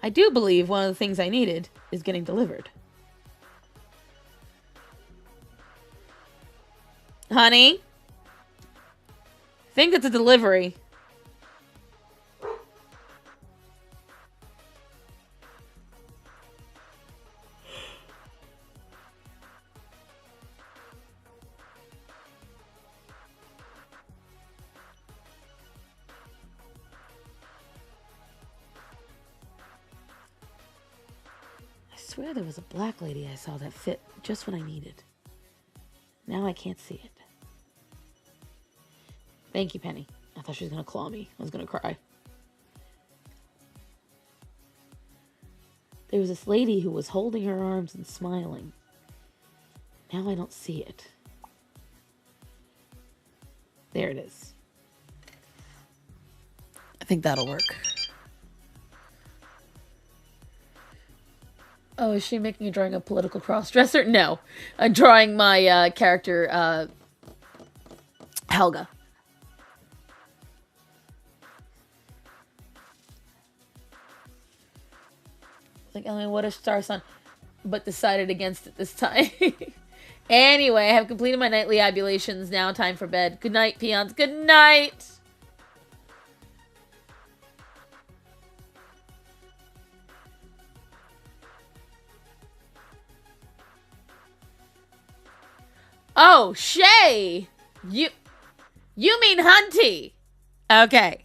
I do believe one of the things I needed is getting delivered. Honey? I think it's a delivery. I swear there was a black lady I saw that fit just what I needed. Now I can't see it. Thank you, Penny. I thought she was going to claw me. I was going to cry. There was this lady who was holding her arms and smiling. Now I don't see it. There it is. I think that'll work. Oh, is she making a drawing of political cross-dresser? No. I'm drawing my character, Helga. Like, I mean, what a star son, but decided against it this time. Anyway, I have completed my nightly ablutions. Now time for bed. Good night, peons. Good night. Oh, Shay. You mean Hunty. Okay.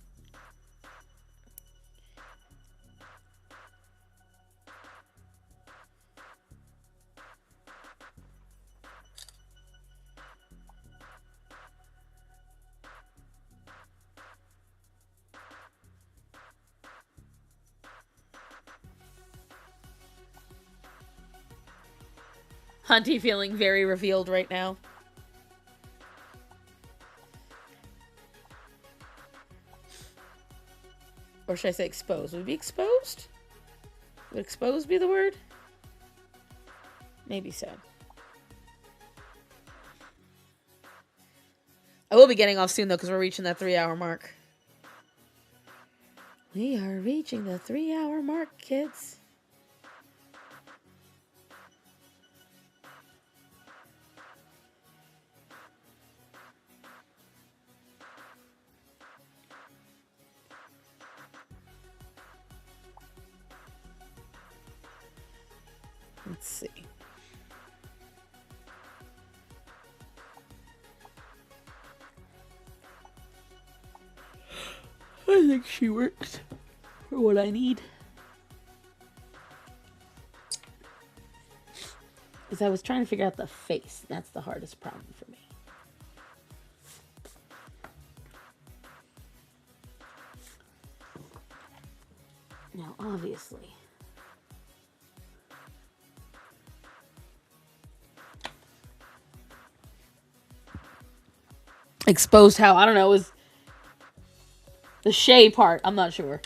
Hunty feeling very revealed right now. Or should I say exposed? Would it be exposed? Would exposed be the word? Maybe so. I will be getting off soon, though, because we're reaching that 3-hour mark. We are reaching the 3-hour mark, kids. Let's see. I think she works for what I need. Because I was trying to figure out the face. That's the hardest problem for me. Now, obviously, exposed how, I don't know, is the Shay part. I'm not sure.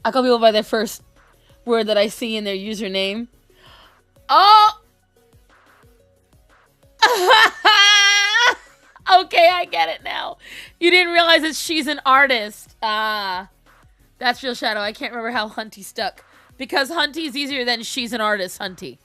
I call people by their first word that I see in their username. Oh! Okay, I get it now. You didn't realize that she's an artist. Ah. That's real Shadow. I can't remember how Hunty stuck. Because Hunty's easier than she's an artist, Hunty.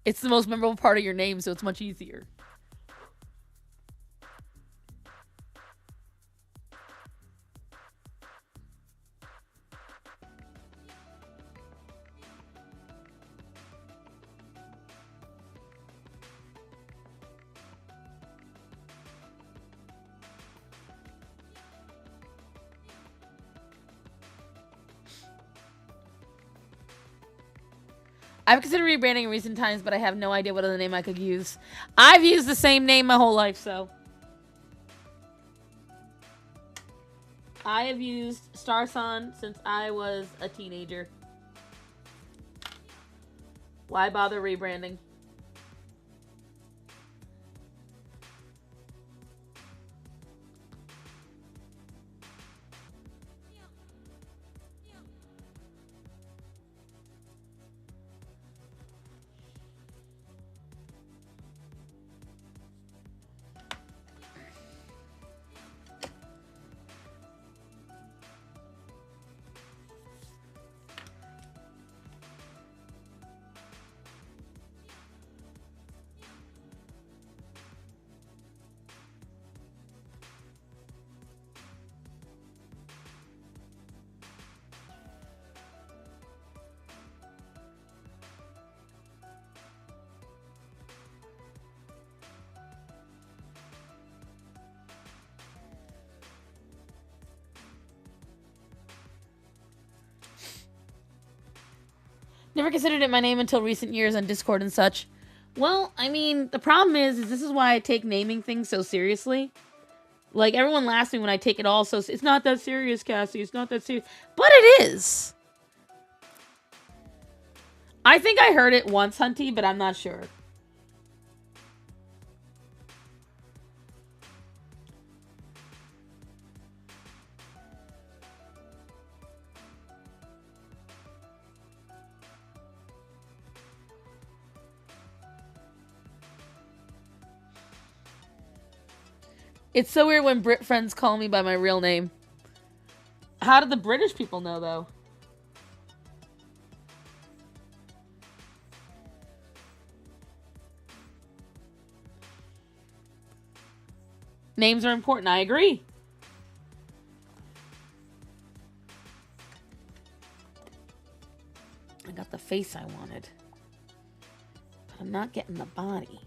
It's the most memorable part of your name, so it's much easier. I've considered rebranding in recent times, but I have no idea what other name I could use. I've used the same name my whole life, so. I have used Starson since I was a teenager. Why bother rebranding? Never considered it my name until recent years on Discord and such. Well, I mean, the problem is this is why I take naming things so seriously. Like, everyone laughs at me when I take it all so... It's not that serious, Cassie. It's not that serious. But it is. I think I heard it once, Hunty, but I'm not sure. It's so weird when Brit friends call me by my real name. How did the British people know, though? Names are important. I agree. I got the face I wanted. But I'm not getting the body.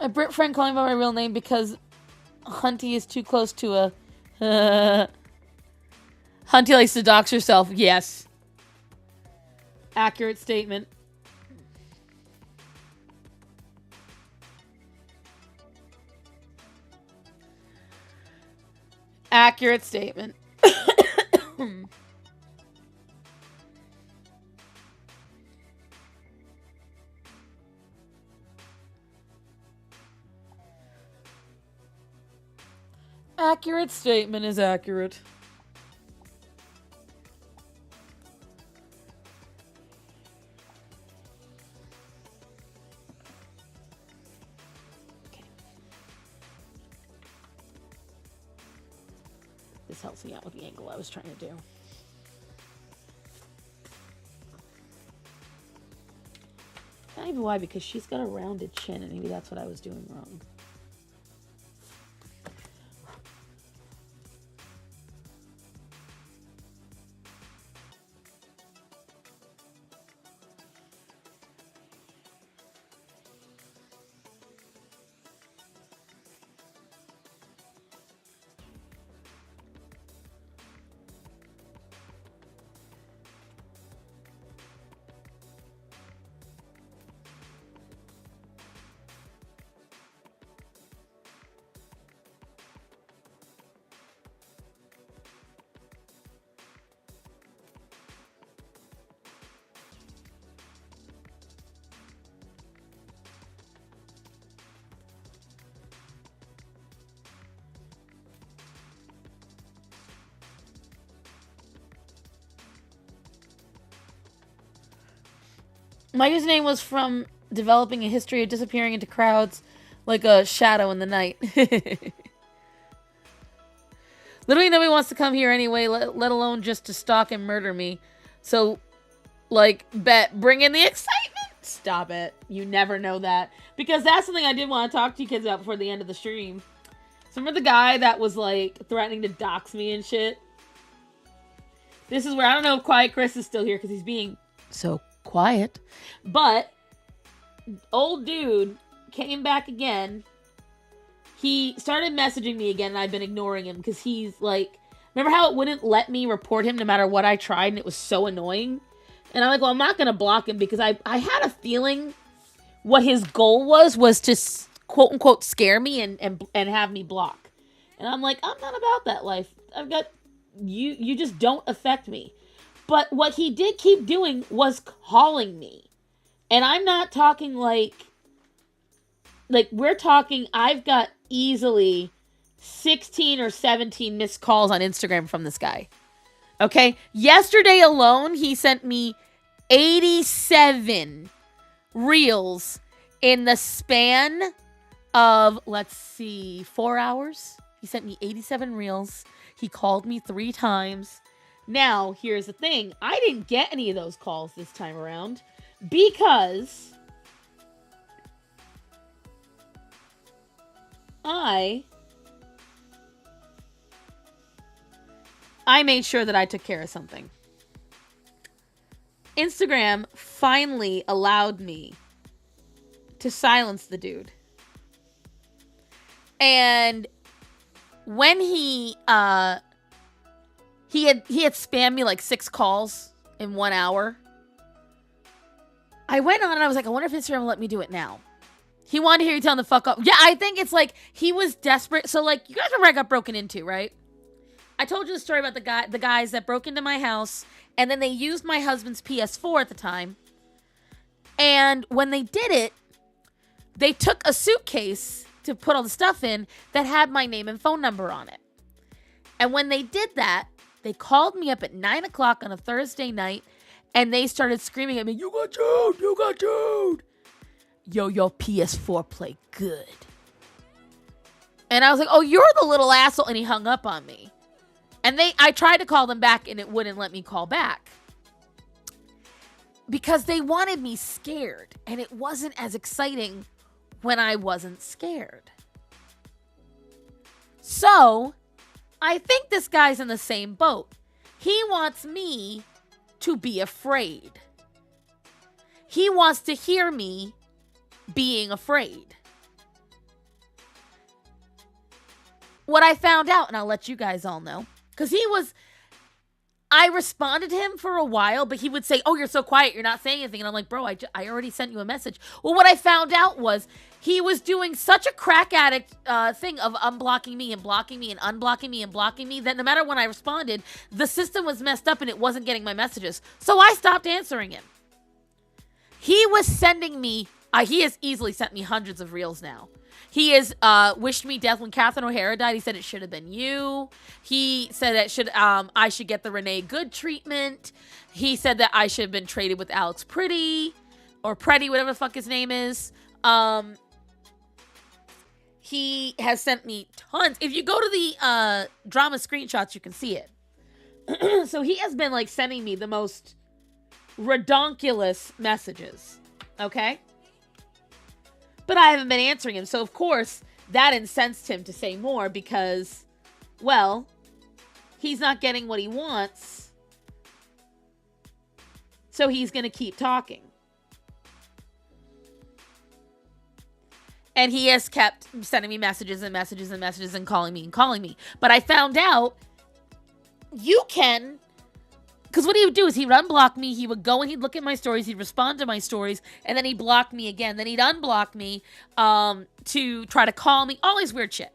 My Brit friend calling by my real name because Hunty is too close to a... Hunty likes to dox herself. Yes. Accurate statement. Accurate statement. Accurate statement is accurate. Okay. This helps me out with the angle I was trying to do. Maybe why, because she's got a rounded chin and maybe that's what I was doing wrong. My username was from developing a history of disappearing into crowds like a shadow in the night. Literally nobody wants to come here anyway, let alone just to stalk and murder me. So, like, bring in the excitement. Stop it. You never know that. Because that's something I did want to talk to you kids about before the end of the stream. So remember the guy that was, like, threatening to dox me and shit? This is where, I don't know if Quiet Chris is still here because he's being so quiet. But, old dude came back again. He started messaging me again, and I've been ignoring him because he's like... Remember how it wouldn't let me report him no matter what I tried, and it was so annoying? And I'm like, well, I'm not going to block him because I had a feeling what his goal was to quote-unquote scare me and have me block. And I'm like, I'm not about that life. I've got... You just don't affect me. But what he did keep doing was calling me. And I'm not talking like we're talking, I've got easily 16 or 17 missed calls on Instagram from this guy. Okay? Yesterday alone, he sent me 87 reels in the span of, let's see, 4 hours. He sent me 87 reels. He called me 3 times. Now, here's the thing. I didn't get any of those calls this time around because I made sure that I took care of something. Instagram finally allowed me to silence the dude. And when he He had spammed me like 6 calls in 1 hour. I went on and I was like, I wonder if Instagram will let me do it now. He wanted to hear you telling the fuck up. Yeah, I think it's like he was desperate. So like, you guys remember I got broken into, right? I told you the story about the guys that broke into my house, and then they used my husband's PS4 at the time. And when they did it, they took a suitcase to put all the stuff in that had my name and phone number on it. And when they did that, they called me up at 9 o'clock on a Thursday night, and they started screaming at me, "You got chewed! You got chewed! Yo, your PS4 play good." And I was like, "Oh, you're the little asshole." And he hung up on me. And I tried to call them back, and it wouldn't let me call back. Because they wanted me scared, and it wasn't as exciting when I wasn't scared. So, I think this guy's in the same boat. He wants me to be afraid. He wants to hear me being afraid. What I found out, and I'll let you guys all know, because I responded to him for a while, but he would say, "Oh, you're so quiet, you're not saying anything." And I'm like, "Bro, I already sent you a message." Well, what I found out was he was doing such a crack addict thing of unblocking me and blocking me and unblocking me and blocking me that no matter when I responded, the system was messed up and it wasn't getting my messages. So I stopped answering him. He was sending me, he has easily sent me hundreds of reels now. He has wished me death when Catherine O'Hara died. He said it should have been you. He said that I should get the Renee Good treatment. He said that I should have been traded with Alex Pretty or Pretty, whatever the fuck his name is. He has sent me tons. If you go to the drama screenshots, you can see it. So he has been like sending me the most redonkulous messages. Okay? But I haven't been answering him. So, of course, that incensed him to say more because, well, he's not getting what he wants. So he's going to keep talking. And he has kept sending me messages and messages and messages and calling me. But I found out you can... Because what he would do is he would unblock me, he would go and he'd look at my stories, he'd respond to my stories, and then he'd block me again. Then he'd unblock me to try to call me, all this weird shit.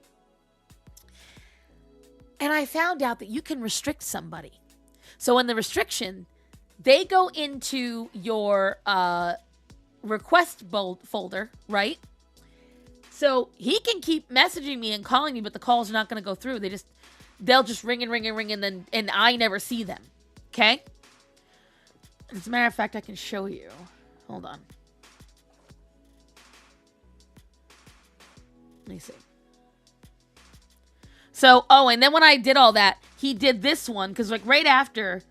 And I found out that you can restrict somebody. So in the restriction, they go into your request folder, right? So he can keep messaging me and calling me, but the calls are not going to go through. They'll just ring, and I never see them. Okay? As a matter of fact, I can show you. Hold on. Let me see. So, and then when I did all that, he did this one, because like right after,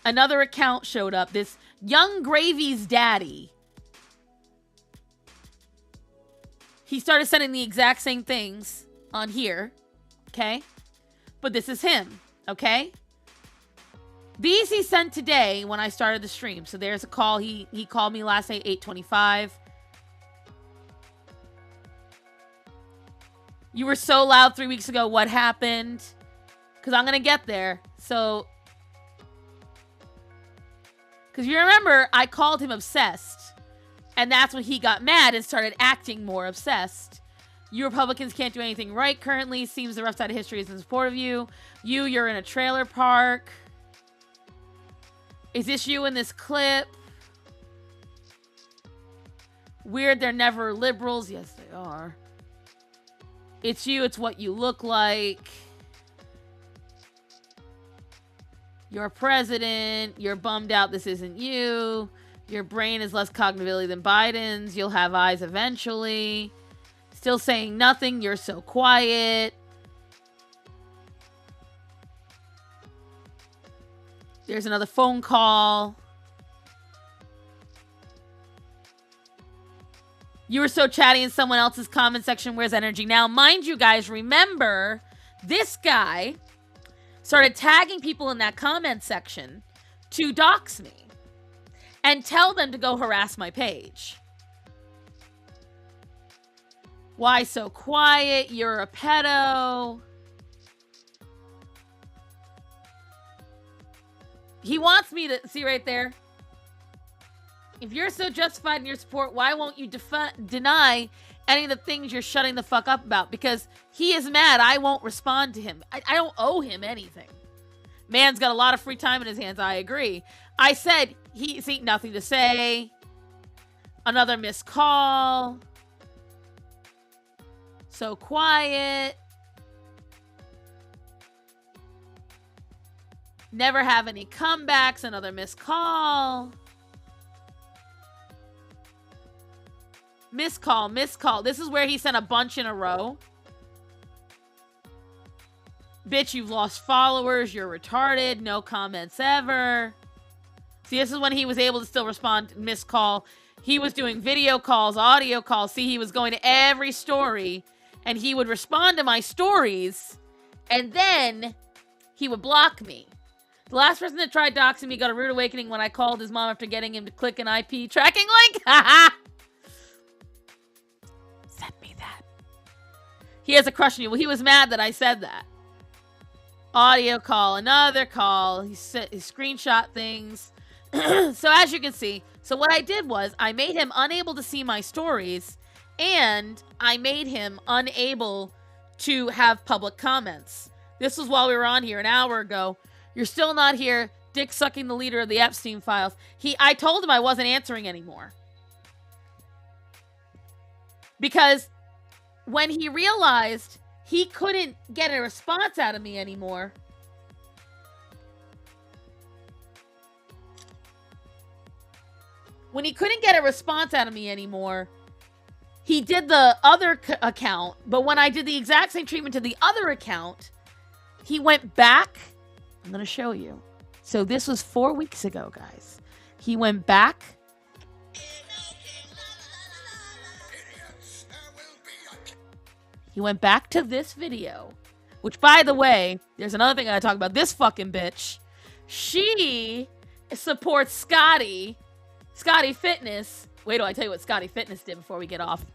another account showed up. This Young Gravy's daddy. He started sending the exact same things on here. Okay? But this is him. Okay? These he sent today when I started the stream. So there's a call. He called me last night, 8:25. You were so loud 3 weeks ago. What happened? Because I'm going to get there. So, because you remember, I called him obsessed. And that's when he got mad and started acting more obsessed. You Republicans can't do anything right currently. Seems the rough side of history is in support of you. You're in a trailer park. Is this you in this clip? Weird, they're never liberals. Yes, they are. It's you, it's what you look like. You're president. You're bummed out this isn't you. Your brain is less cognitively than Biden's. You'll have eyes eventually. Still saying nothing. You're so quiet. There's another phone call. You were so chatty in someone else's comment section. Where's energy now? Mind you guys, remember, this guy started tagging people in that comment section to dox me and tell them to go harass my page. Why so quiet? You're a pedo. He wants me to see right there. If you're so justified in your support, why won't you deny any of the things you're shutting the fuck up about? Because he is mad I won't respond to him. I don't owe him anything. Man's got a lot of free time in his hands. I agree. I said, see, nothing to say. Another missed call. So quiet. Never have any comebacks. Another missed call. Missed call, missed call. This is where he sent a bunch in a row. Bitch, you've lost followers. You're retarded. No comments ever. See, this is when he was able to still respond to missed call. He was doing video calls, audio calls. See, he was going to every story, and he would respond to my stories, and then he would block me. The last person that tried doxing me got a rude awakening when I called his mom after getting him to click an IP tracking link. Haha. Send me that. He has a crush on you. Well, he was mad that I said that. Audio call, another call. He screenshot things. So as you can see, so what I did was I made him unable to see my stories, and I made him unable to have public comments. This was while we were on here an hour ago. You're still not here, dick sucking the leader of the Epstein files. I told him I wasn't answering anymore. Because when he realized he couldn't get a response out of me anymore, he did the other account. But when I did the exact same treatment to the other account, he went back. I'm going to show you. So this was 4 weeks ago, guys. He went back. He went back to this video, which, by the way, there's another thing I gotta talk about. This fucking bitch. She supports Scotty Fitness. Wait till I tell you what Scotty Fitness did before we get off.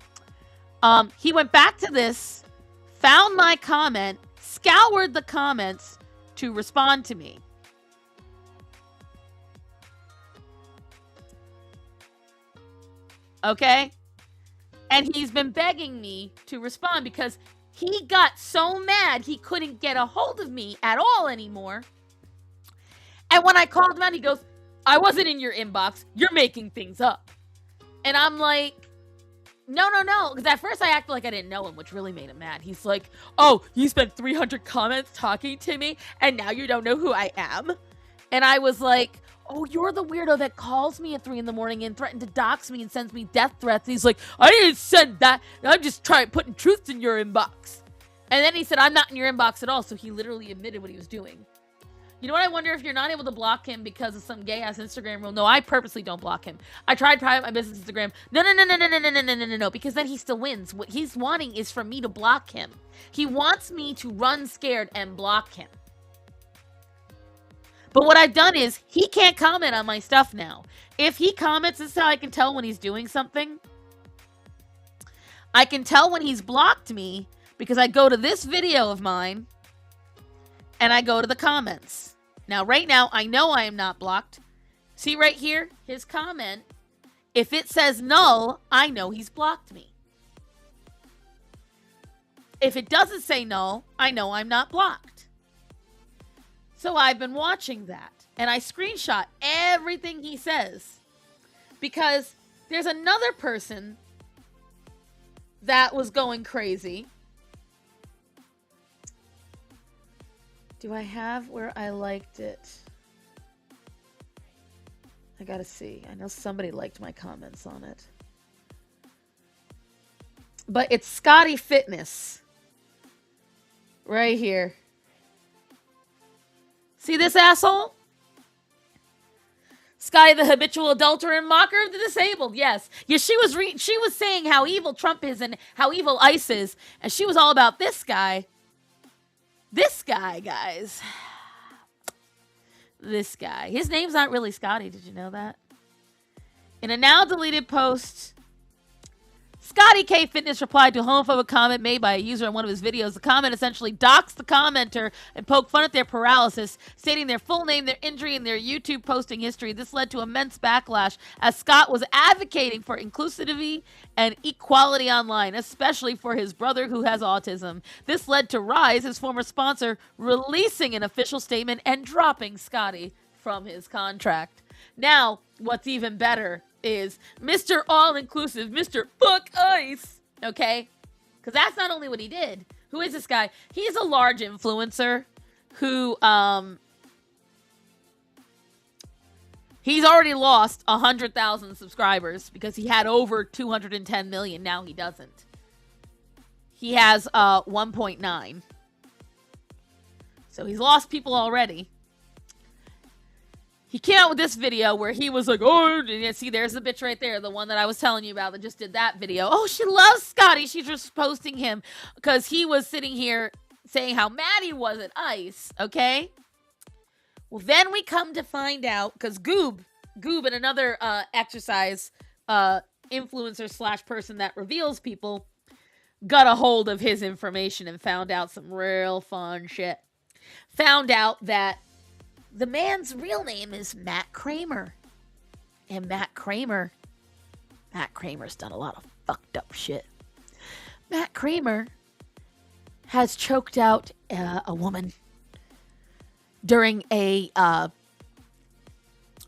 He went back to this, found my comment, scoured the comments to respond to me. Okay? And he's been begging me to respond because he got so mad he couldn't get a hold of me at all anymore. And when I called him out, he goes, I wasn't in your inbox. You're making things up. And I'm like, no. Because at first I acted like I didn't know him, which really made him mad. He's like, oh, you spent 300 comments talking to me, and now you don't know who I am? And I was like, oh, you're the weirdo that calls me at 3 in the morning and threatened to dox me and sends me death threats. And he's like, I didn't send that. I'm just putting truth in your inbox. And then he said, I'm not in your inbox at all. So he literally admitted what he was doing. You know what? I wonder if you're not able to block him because of some gay-ass Instagram rule. No, I purposely don't block him. I tried private my business Instagram. No, because then he still wins. What he's wanting is for me to block him. He wants me to run scared and block him. But what I've done is he can't comment on my stuff now. If he comments, this is how I can tell when he's doing something. I can tell when he's blocked me because I go to this video of mine and I go to the comments. Now, right now, I know I am not blocked. See right here, his comment. If it says null, I know he's blocked me. If it doesn't say null, I know I'm not blocked. So I've been watching that, and I screenshot everything he says because there's another person that was going crazy. Do I have where I liked it? I gotta see. I know somebody liked my comments on it. But it's Scotty Fitness. Right here. See this asshole? Scotty, the habitual adulterer and mocker of the disabled. Yes. Yeah, she was saying how evil Trump is and how evil ICE is. And she was all about this guy. This guy, guys. This guy. His name's not really Scotty. Did you know that? In a now deleted post, Scotty K Fitness replied to a homophobic comment made by a user in one of his videos. The comment essentially doxed the commenter and poked fun at their paralysis, stating their full name, their injury, and their YouTube posting history. This led to immense backlash as Scott was advocating for inclusivity and equality online, especially for his brother who has autism. This led to Rise, his former sponsor, releasing an official statement and dropping Scotty from his contract. Now, what's even better is Mr. All-Inclusive, Mr. Fuck Ice, okay? Because that's not only what he did. Who is this guy? He's a large influencer who, he's already lost 100,000 subscribers because he had over 210 million. Now he doesn't. He has 1.9. So he's lost people already. He came out with this video where he was like, oh, see, there's the bitch right there, the one that I was telling you about that just did that video. Oh, she loves Scotty. She's just posting him because he was sitting here saying how mad he was at Ice, okay? Well, then we come to find out, because Goob and another exercise influencer slash person that reveals people got a hold of his information and found out some real fun shit. Found out that the man's real name is Matt Kramer. And Matt Kramer's done a lot of fucked up shit. Matt Kramer has choked out a woman during a, I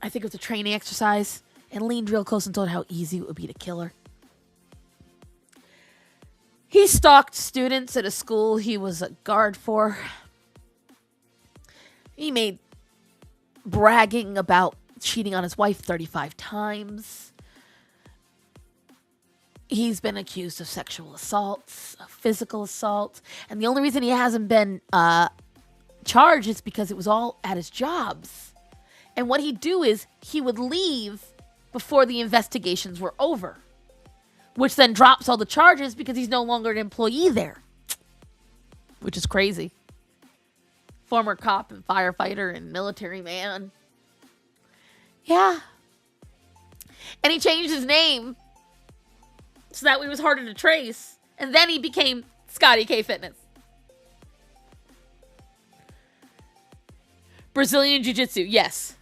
think it was a training exercise, and leaned real close and told how easy it would be to kill her. He stalked students at a school he was a guard for. He made bragging about cheating on his wife 35 times. He's been accused of sexual assaults, of physical assault, and the only reason he hasn't been charged is because it was all at his jobs. And what he'd do is he would leave before the investigations were over, which then drops all the charges because he's no longer an employee there, which is crazy. Former cop and firefighter and military man. Yeah. And he changed his name so that way it was harder to trace. And then he became Scotty K Fitness. Brazilian Jiu-Jitsu, yes.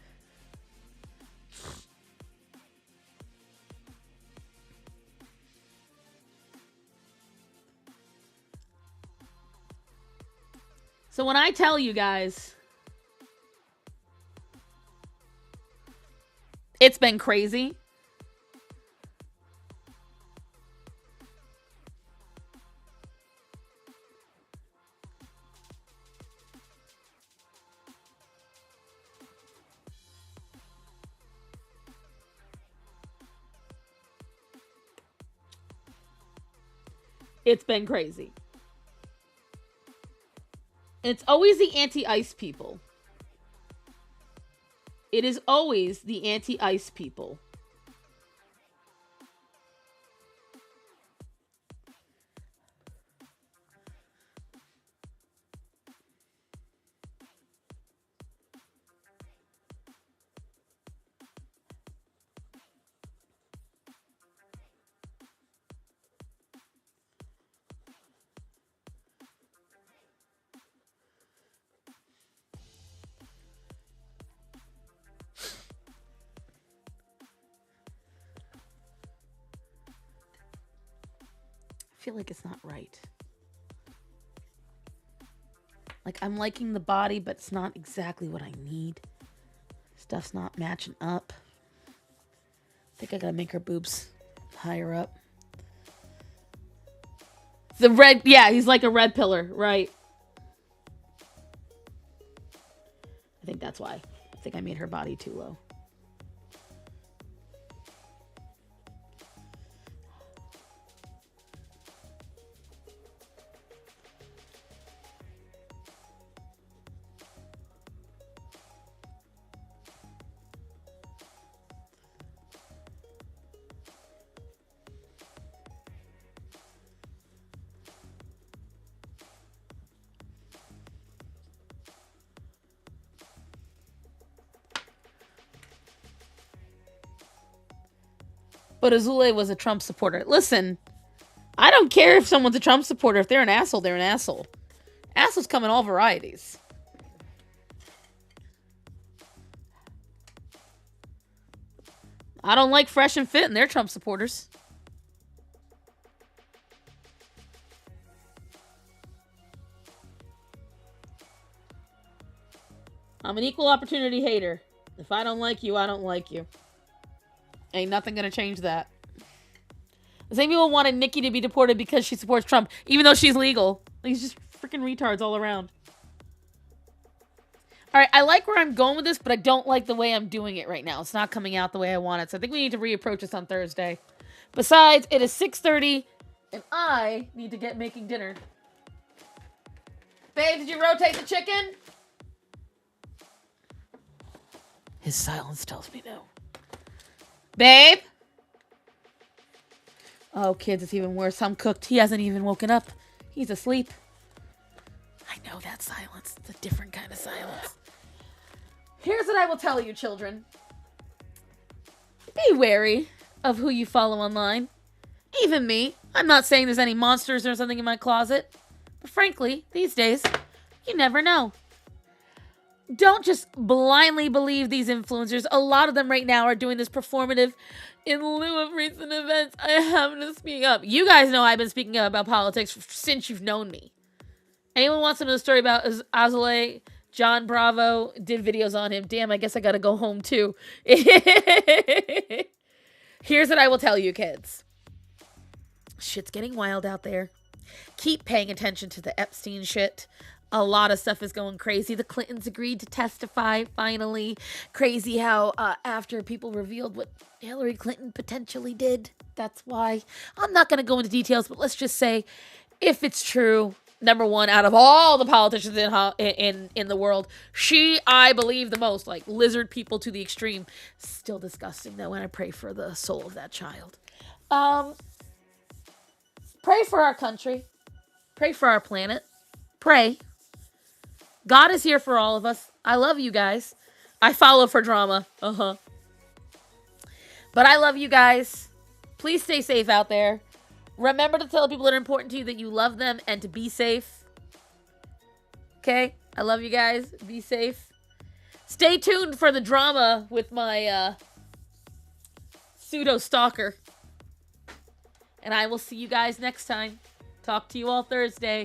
So when I tell you guys, it's been crazy. It's been crazy. It's always the anti-ice people. It is always the anti-ice people. I feel like it's not right. Like, I'm liking the body, but it's not exactly what I need. Stuff's not matching up. I think I gotta make her boobs higher up. The red, yeah, he's like a red pillar, right? I think that's why. I think I made her body too low. But Azule was a Trump supporter. Listen, I don't care if someone's a Trump supporter. If they're an asshole, they're an asshole. Assholes come in all varieties. I don't like Fresh and Fit, and they're Trump supporters. I'm an equal opportunity hater. If I don't like you, I don't like you. Ain't nothing gonna change that. The same people wanted Nikki to be deported because she supports Trump, even though she's legal. He's just freaking retards all around. Alright, I like where I'm going with this, but I don't like the way I'm doing it right now. It's not coming out the way I want it, so I think we need to reapproach this on Thursday. Besides, it is 6:30, and I need to get making dinner. Babe, did you rotate the chicken? His silence tells me no. Babe? Oh, kids, it's even worse. I'm cooked. He hasn't even woken up. He's asleep. I know that silence. It's a different kind of silence. Here's what I will tell you, children. Be wary of who you follow online. Even me. I'm not saying there's any monsters or something in my closet. But frankly, these days, you never know. Don't just blindly believe these influencers. A lot of them right now are doing this performative in lieu of recent events. I have to speak up. You guys know I've been speaking up about politics since you've known me. Anyone wants to know the story about Azalea? John Bravo did videos on him. Damn, I guess I gotta go home too. Here's what I will tell you, kids. Shit's getting wild out there. Keep paying attention to the Epstein shit. A lot of stuff is going crazy. The Clintons agreed to testify, finally. Crazy how after people revealed what Hillary Clinton potentially did. That's why. I'm not going to go into details, but let's just say, if it's true, number one, out of all the politicians in the world, I believe the most. Like, lizard people to the extreme. Still disgusting, though, and I pray for the soul of that child. Pray for our country. Pray for our planet. Pray. God is here for all of us. I love you guys. I follow for drama. But I love you guys. Please stay safe out there. Remember to tell people that are important to you that you love them and to be safe. Okay? I love you guys. Be safe. Stay tuned for the drama with my pseudo-stalker. And I will see you guys next time. Talk to you all Thursday.